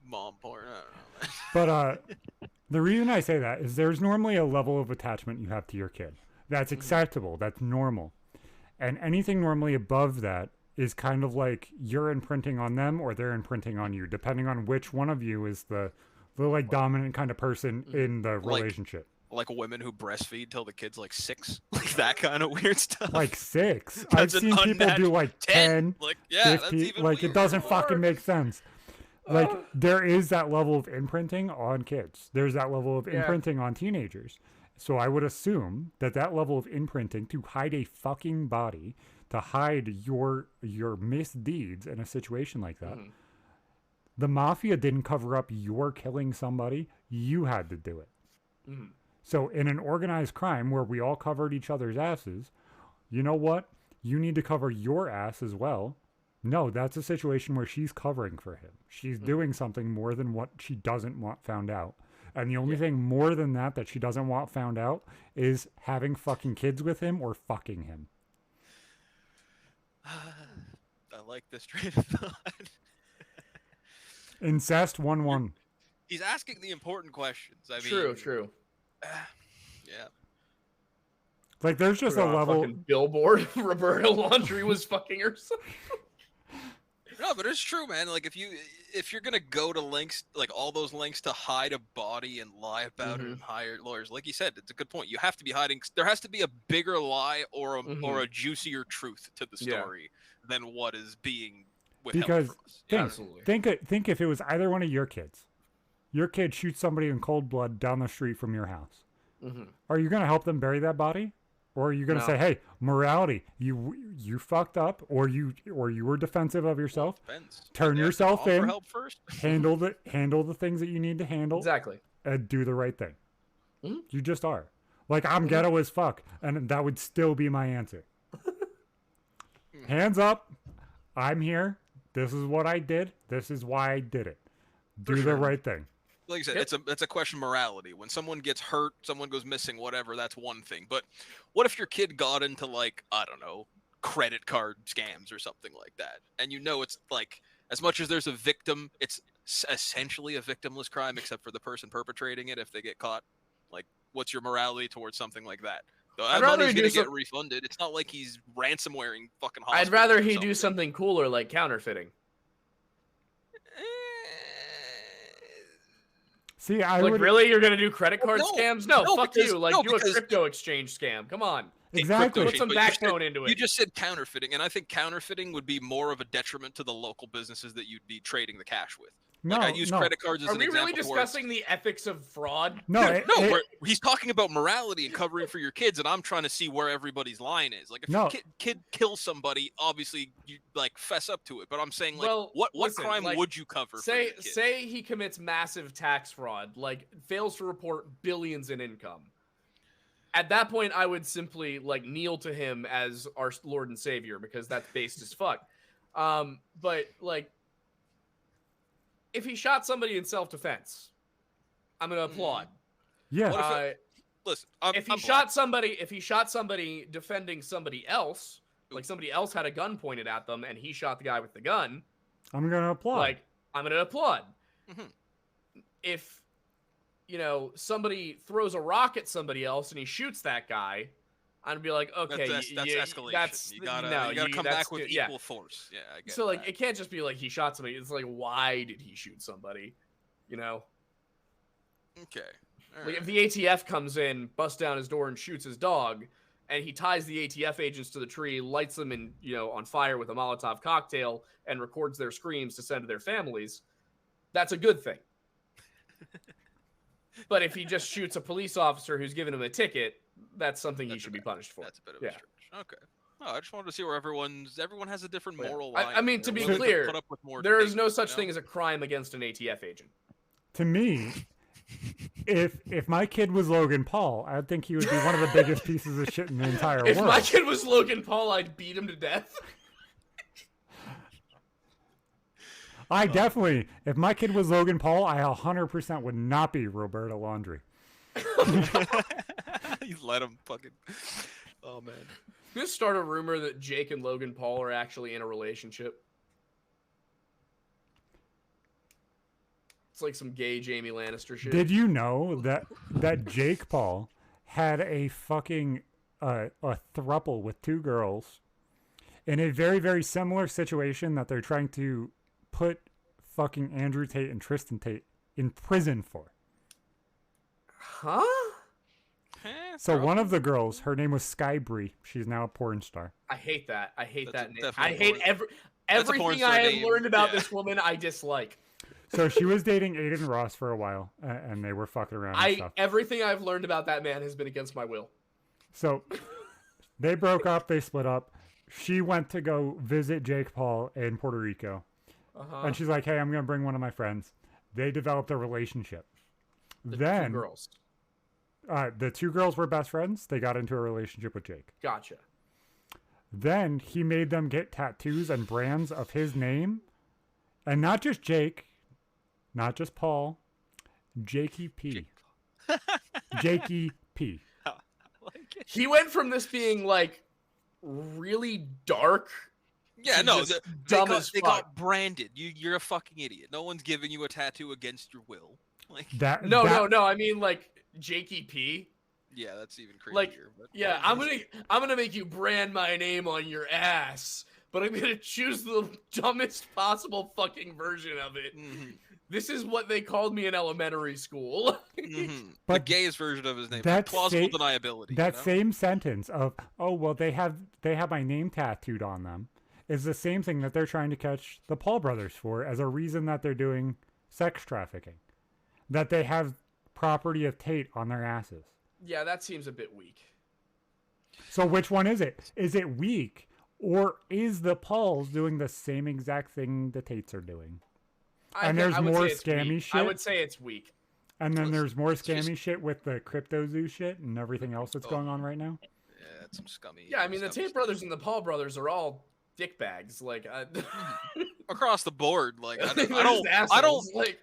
Speaker 4: mom porn. I
Speaker 1: don't know. But the reason I say that is there's normally a level of attachment you have to your kid. That's acceptable. That's normal. And anything normally above that is kind of like you're imprinting on them or they're imprinting on you, depending on which one of you is the like dominant kind of person in the relationship.
Speaker 4: Like women who breastfeed till the kid's like 6, like that kind of weird stuff.
Speaker 1: Like 6. I've seen people do like 10,
Speaker 4: like
Speaker 1: 50,
Speaker 4: that's even
Speaker 1: like
Speaker 4: weird.
Speaker 1: It doesn't fucking make sense. Like there is that level of imprinting on kids. There's that level of imprinting on teenagers. So I would assume that level of imprinting to hide a fucking body, to hide your misdeeds in a situation like that. Mm-hmm. The mafia didn't cover up your killing somebody. You had to do it. Mm-hmm. So in an organized crime where we all covered each other's asses, you know what? You need to cover your ass as well. No, that's a situation where she's covering for him. She's doing something more than what she doesn't want found out. And the only thing more than that she doesn't want found out is having fucking kids with him or fucking him.
Speaker 4: I like this train of thought.
Speaker 1: Incest 1-1.
Speaker 4: He's asking the important questions. I
Speaker 3: mean, true.
Speaker 4: Yeah.
Speaker 1: Like there's just a level.
Speaker 3: Billboard. Roberta Laundrie was fucking herself.
Speaker 4: No, but it's true, man. Like if you're gonna go to lengths, like all those lengths to hide a body and lie about it and hire lawyers, like you said, it's a good point. You have to be hiding. There has to be a bigger lie or a juicier truth to the story than what is being withheld from us.
Speaker 1: Think if it was either one of your kids. Your kid shoots somebody in cold blood down the street from your house. Mm-hmm. Are you gonna help them bury that body? Or are you going to say, hey, morality, you fucked up, or you were defensive of yourself. Turn yourself in.
Speaker 4: Help first.
Speaker 1: handle the things that you need to handle.
Speaker 3: Exactly.
Speaker 1: And do the right thing. Mm-hmm. You just are. Like, I'm ghetto as fuck, and that would still be my answer. Hands up. I'm here. This is what I did. This is why I did it. Do
Speaker 3: For
Speaker 1: the
Speaker 3: sure.
Speaker 1: right thing.
Speaker 4: Like I said, it's a question of morality. When someone gets hurt, someone goes missing, whatever, that's one thing. But what if your kid got into, like, I don't know, credit card scams or something like that? And it's like, as much as there's a victim, it's essentially a victimless crime, except for the person perpetrating it if they get caught. Like, what's your morality towards something like that? That money's going to get refunded. It's not like he's ransomwaring fucking hospitals.
Speaker 5: I'd rather he do something cooler like counterfeiting.
Speaker 1: See, I
Speaker 5: like,
Speaker 1: would
Speaker 5: really? You're going to do credit card scams? No, fuck
Speaker 4: because,
Speaker 5: you. Like,
Speaker 4: no,
Speaker 5: do a crypto exchange scam. Come on.
Speaker 1: Exactly.
Speaker 5: Put some backbone into it.
Speaker 4: You just said counterfeiting, and I think counterfeiting would be more of a detriment to the local businesses that you'd be trading the cash with.
Speaker 1: No,
Speaker 4: like, I use credit cards as
Speaker 5: Are
Speaker 4: an
Speaker 5: we
Speaker 4: example.
Speaker 5: really discussing the ethics of fraud?
Speaker 1: No,
Speaker 4: he's talking about morality and covering for your kids, and I'm trying to see where everybody's line is. Like, if your kid kills somebody, obviously you like fess up to it. But I'm saying, like, what crime would you cover?
Speaker 5: Say he commits massive tax fraud, like fails to report billions in income. At that point, I would simply like kneel to him as our Lord and Savior, because that's based as fuck. But like, if he shot somebody in self-defense, I'm gonna applaud.
Speaker 1: Yeah.
Speaker 5: Listen, if he shot somebody defending somebody else, like somebody else had a gun pointed at them and he shot the guy with the gun,
Speaker 1: I'm gonna applaud.
Speaker 5: Like, I'm gonna applaud. If somebody throws a rock at somebody else and he shoots that guy, I'd be like, okay,
Speaker 4: that's escalation. You gotta come back with equal force. Yeah, I get
Speaker 5: so like,
Speaker 4: that.
Speaker 5: it can't just be like he shot somebody. It's like, why did he shoot somebody?
Speaker 4: Okay.
Speaker 5: Like, if the ATF comes in, busts down his door and shoots his dog, and he ties the ATF agents to the tree, lights them on fire with a Molotov cocktail, and records their screams to send to their families, that's a good thing. But if he just shoots a police officer who's given him a ticket, that's something he should be punished for.
Speaker 4: That's a bit of a stretch. Okay. No, I just wanted to see where everyone has a different moral
Speaker 5: line. I mean, to be clear, there is no such thing as a crime against an ATF agent.
Speaker 1: To me, if my kid was Logan Paul, I'd think he would be one of the biggest pieces of shit in the entire world.
Speaker 5: If my kid was Logan Paul, I'd beat him to death.
Speaker 1: If my kid was Logan Paul, I 100% would not be Roberta Laundrie.
Speaker 4: You let him fucking. Oh man.
Speaker 5: Just start a rumor that Jake and Logan Paul are actually in a relationship. It's like some gay Jamie Lannister shit.
Speaker 1: Did you know that Jake Paul had a fucking a throuple with two girls in a very, very similar situation that they're trying to put fucking Andrew Tate and Tristan Tate in prison for?
Speaker 5: Huh?
Speaker 1: So one of the girls, her name was Sky Bree. She's now a porn star.
Speaker 5: I hate that. I hate that name. I hate everything I have learned about this woman. I dislike.
Speaker 1: So she was dating Aiden Ross for a while, and they were fucking around and stuff.
Speaker 5: Everything I've learned about that man has been against my will.
Speaker 1: So they broke up. They split up. She went to go visit Jake Paul in Puerto Rico. And she's like, hey, I'm going to bring one of my friends. They developed a relationship.
Speaker 5: Two girls.
Speaker 1: The two girls were best friends. They got into a relationship with Jake.
Speaker 5: Gotcha.
Speaker 1: Then he made them get tattoos and brands of his name. And not just Jake, not just Paul, Jakey P. Jakey P.
Speaker 5: He went from this being like really dark.
Speaker 4: Yeah, no,
Speaker 5: they
Speaker 4: got branded. You're a fucking idiot. No one's giving you a tattoo against your will. Like
Speaker 5: no. I mean, like Jakey P.
Speaker 4: Yeah, that's even crazier.
Speaker 5: Like, yeah, I'm gonna make you brand my name on your ass, but I'm gonna choose the dumbest possible fucking version of it.
Speaker 4: Mm-hmm.
Speaker 5: This is what they called me in elementary school.
Speaker 4: Mm-hmm. But the gayest version of his name, plausible deniability.
Speaker 1: That same sentence of, oh well, they have my name tattooed on them, is the same thing that they're trying to catch the Paul brothers for as a reason that they're doing sex trafficking. That they have property of Tate on their asses.
Speaker 5: Yeah, that seems a bit weak.
Speaker 1: So which one is it? Is it weak, or is the Pauls doing the same exact thing the Tates are doing? There's more scammy shit.
Speaker 5: I would say it's weak.
Speaker 1: And then there's more scammy shit with the crypto zoo shit and everything else that's going on right now.
Speaker 4: Yeah, that's some scummy.
Speaker 5: Yeah, I mean the Tate brothers and the Paul brothers are all dick bags. Like,
Speaker 4: across the board. Like, I
Speaker 5: they're
Speaker 4: don't,
Speaker 5: just
Speaker 4: I don't,
Speaker 5: assholes, like,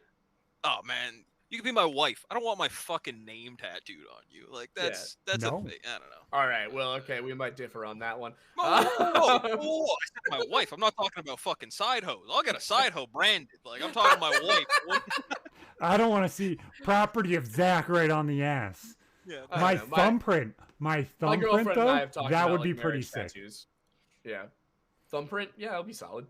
Speaker 4: oh man, you can be my wife. I don't want my fucking name tattooed on you. Like, that's
Speaker 1: No.
Speaker 4: a thing. I don't know.
Speaker 5: all right, well, okay, we might differ on that one.
Speaker 4: Whoa, whoa, I said my wife. I'm not talking about fucking side hoes. I'll get a side hoe branded. Like, I'm talking my wife.
Speaker 1: I don't want to see property of Zach right on the ass.
Speaker 4: Yeah.
Speaker 1: My
Speaker 5: know,
Speaker 1: thumbprint,
Speaker 5: My
Speaker 1: though,
Speaker 5: girlfriend and I have talked
Speaker 1: that
Speaker 5: about,
Speaker 1: would
Speaker 5: like,
Speaker 1: be pretty
Speaker 5: marriage
Speaker 1: sick.
Speaker 5: tattoos. Yeah. Thumbprint, yeah, it'll be solid.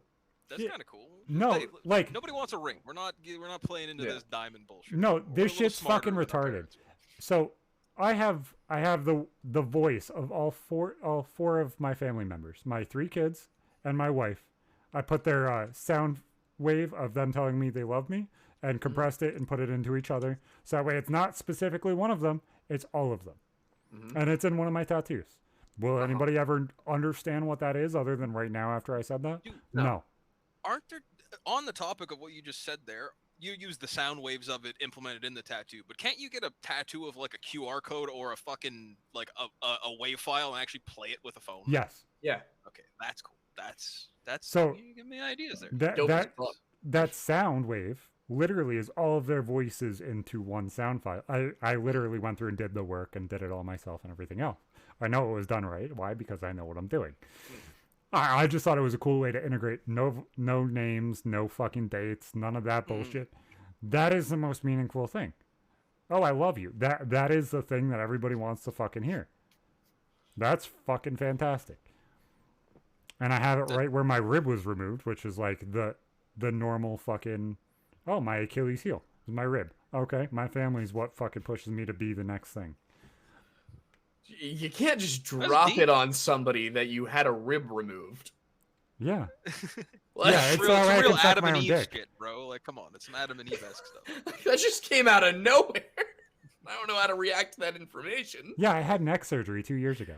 Speaker 4: That's
Speaker 1: Yeah.
Speaker 4: kind of cool.
Speaker 1: No,
Speaker 4: Hey,
Speaker 1: like,
Speaker 4: nobody wants a ring. We're not playing into
Speaker 5: Yeah.
Speaker 4: this diamond bullshit.
Speaker 1: no,
Speaker 4: We're a
Speaker 1: this
Speaker 4: little
Speaker 1: shit's
Speaker 4: smarter
Speaker 1: fucking
Speaker 4: than our
Speaker 1: retarded.
Speaker 4: parents.
Speaker 1: So I have the voice of all four of my family members, my 3 kids and my wife. I put their sound wave of them telling me they love me and compressed it and put it into each other. So that way it's not specifically one of them, it's all of them. And it's in one of my tattoos. Will anybody ever understand what that is other than right now after I said that?
Speaker 4: Dude,
Speaker 1: No.
Speaker 4: Aren't there, on the topic of what you just said there, you use the sound waves of it implemented in the tattoo, but can't you get a tattoo of like a QR code or a fucking like a wave file and actually play it with a phone?
Speaker 1: Yes.
Speaker 5: Yeah.
Speaker 4: Okay, that's cool. That's
Speaker 1: So
Speaker 4: you give me ideas there.
Speaker 5: Dope as
Speaker 1: That
Speaker 5: fuck.
Speaker 1: that sound wave literally is all of their voices into one sound file. I literally went through and did the work and did it all myself and everything else. I know it was done right. Why? Because I know what I'm doing. I just thought it was a cool way to integrate no names, no fucking dates, none of that bullshit. That is the most meaningful thing. Oh, I love you. That is the thing that everybody wants to fucking hear. That's fucking fantastic. And I have it right where my rib was removed, which is like the normal fucking, oh, my Achilles heel is my rib. Okay, my family's what fucking pushes me to be the next thing.
Speaker 5: You can't just drop it on somebody that you had a rib removed.
Speaker 1: Yeah.
Speaker 5: Like,
Speaker 1: Yeah, it's
Speaker 4: real,
Speaker 1: all right, I
Speaker 4: real
Speaker 1: can suck
Speaker 4: Adam
Speaker 1: my
Speaker 4: and
Speaker 1: own
Speaker 4: Eve
Speaker 1: dick.
Speaker 4: shit, bro. Like, come on, it's some Adam and Eve-esque stuff.
Speaker 5: that just came out of nowhere. I don't know how to react to that information.
Speaker 1: Yeah, I had neck surgery 2 years ago.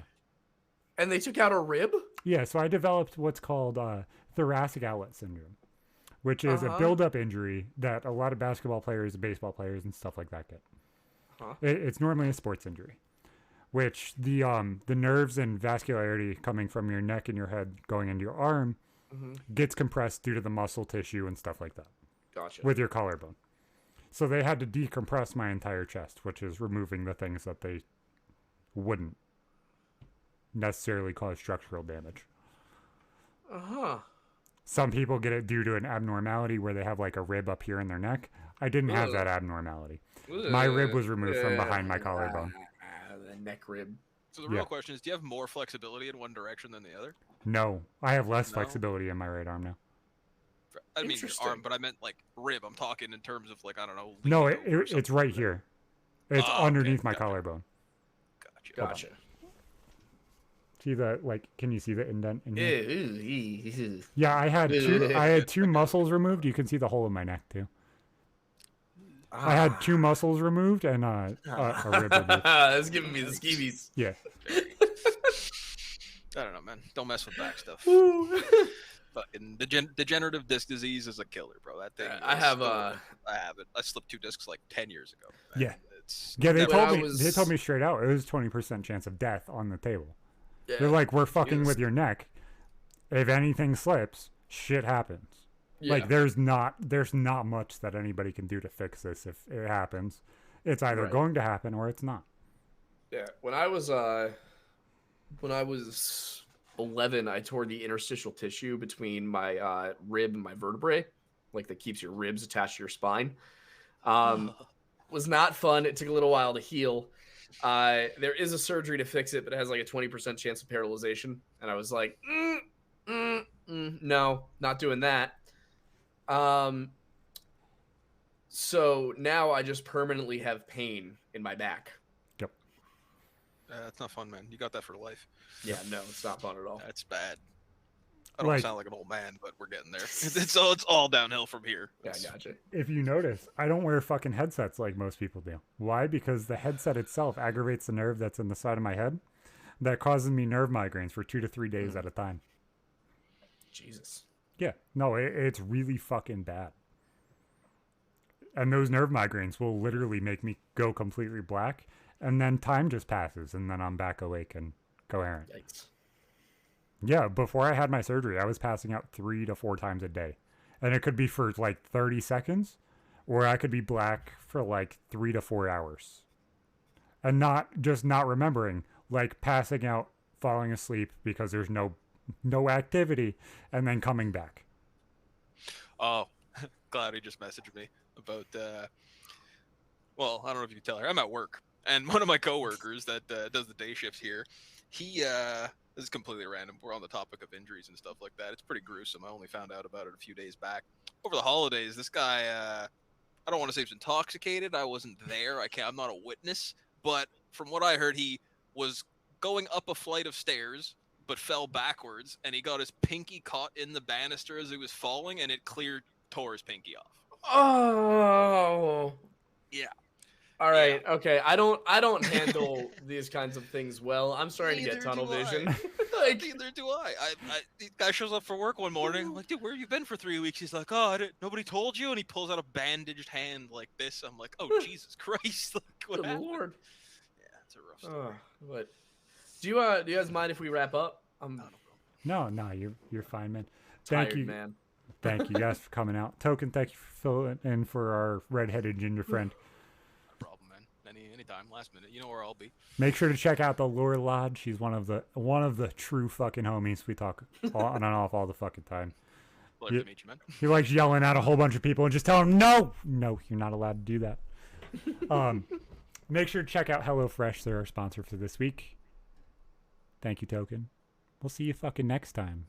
Speaker 5: And they took out a rib?
Speaker 1: Yeah, so I developed what's called thoracic outlet syndrome, which is a build-up injury that a lot of basketball players, baseball players, and stuff like that get. It's normally a sports injury, which the nerves and vascularity coming from your neck and your head going into your arm gets compressed due to the muscle tissue and stuff like that.
Speaker 5: Gotcha.
Speaker 1: With your collarbone. So they had to decompress my entire chest, which is removing the things that they wouldn't necessarily cause structural damage. Some people get it due to an abnormality where they have like a rib up here in their neck. I didn't have that abnormality. My rib was removed from behind my collarbone.
Speaker 5: The neck rib.
Speaker 4: So the real question is, do you have more flexibility in one direction than the other?
Speaker 1: No, I have less flexibility in my right arm now.
Speaker 4: I mean your arm, but I meant like rib. I'm talking in terms of like, I don't know.
Speaker 1: No,
Speaker 4: lean over or
Speaker 1: it's
Speaker 4: something
Speaker 1: right
Speaker 4: like that.
Speaker 1: here. It's
Speaker 4: Oh,
Speaker 1: underneath
Speaker 4: okay,
Speaker 1: my
Speaker 4: gotcha.
Speaker 1: collarbone.
Speaker 5: Gotcha.
Speaker 1: See the can you see the indent in here?
Speaker 5: Ew.
Speaker 1: Yeah, I had two muscles removed. You can see the hole in my neck too. I had 2 muscles removed and a rib removed.
Speaker 5: That's giving me the skeebies.
Speaker 1: Yeah.
Speaker 4: I don't know, man. Don't mess with back stuff. Fucking degenerative disc disease is a killer, bro. That thing.
Speaker 5: I have
Speaker 4: I have it. I slipped 2 discs like 10 years ago. Man.
Speaker 1: Yeah.
Speaker 4: It's
Speaker 1: Yeah, they
Speaker 5: When
Speaker 1: they told me straight out it was 20% chance of death on the table.
Speaker 5: Yeah.
Speaker 1: They're like, we're fucking
Speaker 5: Yes.
Speaker 1: with your neck. If anything slips, shit happens.
Speaker 5: Yeah.
Speaker 1: Like there's not much that anybody can do to fix this if it happens. It's either
Speaker 5: Right.
Speaker 1: going to happen or it's not.
Speaker 5: Yeah, when I was 11, I tore the interstitial tissue between my rib and my vertebrae, like that keeps your ribs attached to your spine. Was not fun. It took a little while to heal. There is a surgery to fix it, but it has like a 20% chance of paralyzation. And I was like, no, not doing that. So now I just permanently have pain in my back.
Speaker 4: that's not fun, man. You got that for life.
Speaker 5: Yeah, no, it's not fun at all.
Speaker 4: That's bad. I don't
Speaker 1: Like-
Speaker 4: sound like an old man, but we're getting there. It's all downhill from here.
Speaker 5: Yeah, I gotcha.
Speaker 1: If you notice, I don't wear fucking headsets like most people do. Why? Because the headset itself aggravates the nerve that's in the side of my head that causes me nerve migraines for 2 to 3 days at a time.
Speaker 5: Jesus.
Speaker 1: Yeah. No, it's really fucking bad. And those nerve migraines will literally make me go completely black. And then time just passes and then I'm back awake and coherent.
Speaker 5: Yikes.
Speaker 1: Yeah, before I had my surgery, I was passing out 3 to 4 times a day. And it could be for like 30 seconds, or I could be black for like 3 to 4 hours. And not remembering, like passing out, falling asleep because there's no activity, and then coming back.
Speaker 4: Oh, glad he just messaged me about, well, I don't know if you can tell her. I'm at work, and one of my coworkers that does the day shifts here, he, this is completely random. We're on the topic of injuries and stuff like that. It's pretty gruesome. I only found out about it a few days back. Over the holidays, this guy, I don't want to say he was intoxicated. I wasn't there. I'm not a witness. But from what I heard, he was going up a flight of stairs, but fell backwards, and he got his pinky caught in the banister as he was falling, and it tore his pinky off.
Speaker 5: Oh.
Speaker 4: Yeah.
Speaker 5: All right. Yeah. Okay. I don't handle these kinds of things well. I'm starting to get tunnel vision.
Speaker 4: Like, neither do I. The guy shows up for work one morning. I'm like, dude, where have you been for 3 weeks? He's like, oh, nobody told you? And he pulls out a bandaged hand like this. I'm like, oh, Jesus Christ. Like, what happened? Lord. Yeah, it's a rough story.
Speaker 5: What? Do you guys mind if we wrap up?
Speaker 1: No, you're fine, man.
Speaker 5: Thank you, man.
Speaker 1: Thank you guys for coming out. Token, thank you for filling in for our redheaded ginger friend.
Speaker 4: No problem, man. Anytime, last minute. You know where I'll be.
Speaker 1: Make sure to check out the Lore Lodge. She's one of the true fucking homies. We talk on and off all the fucking time.
Speaker 4: Love to meet you, man.
Speaker 1: He likes yelling at a whole bunch of people and just tell them, no, you're not allowed to do that. Make sure to check out HelloFresh. They're our sponsor for this week. Thank you, Token. We'll see you fucking next time.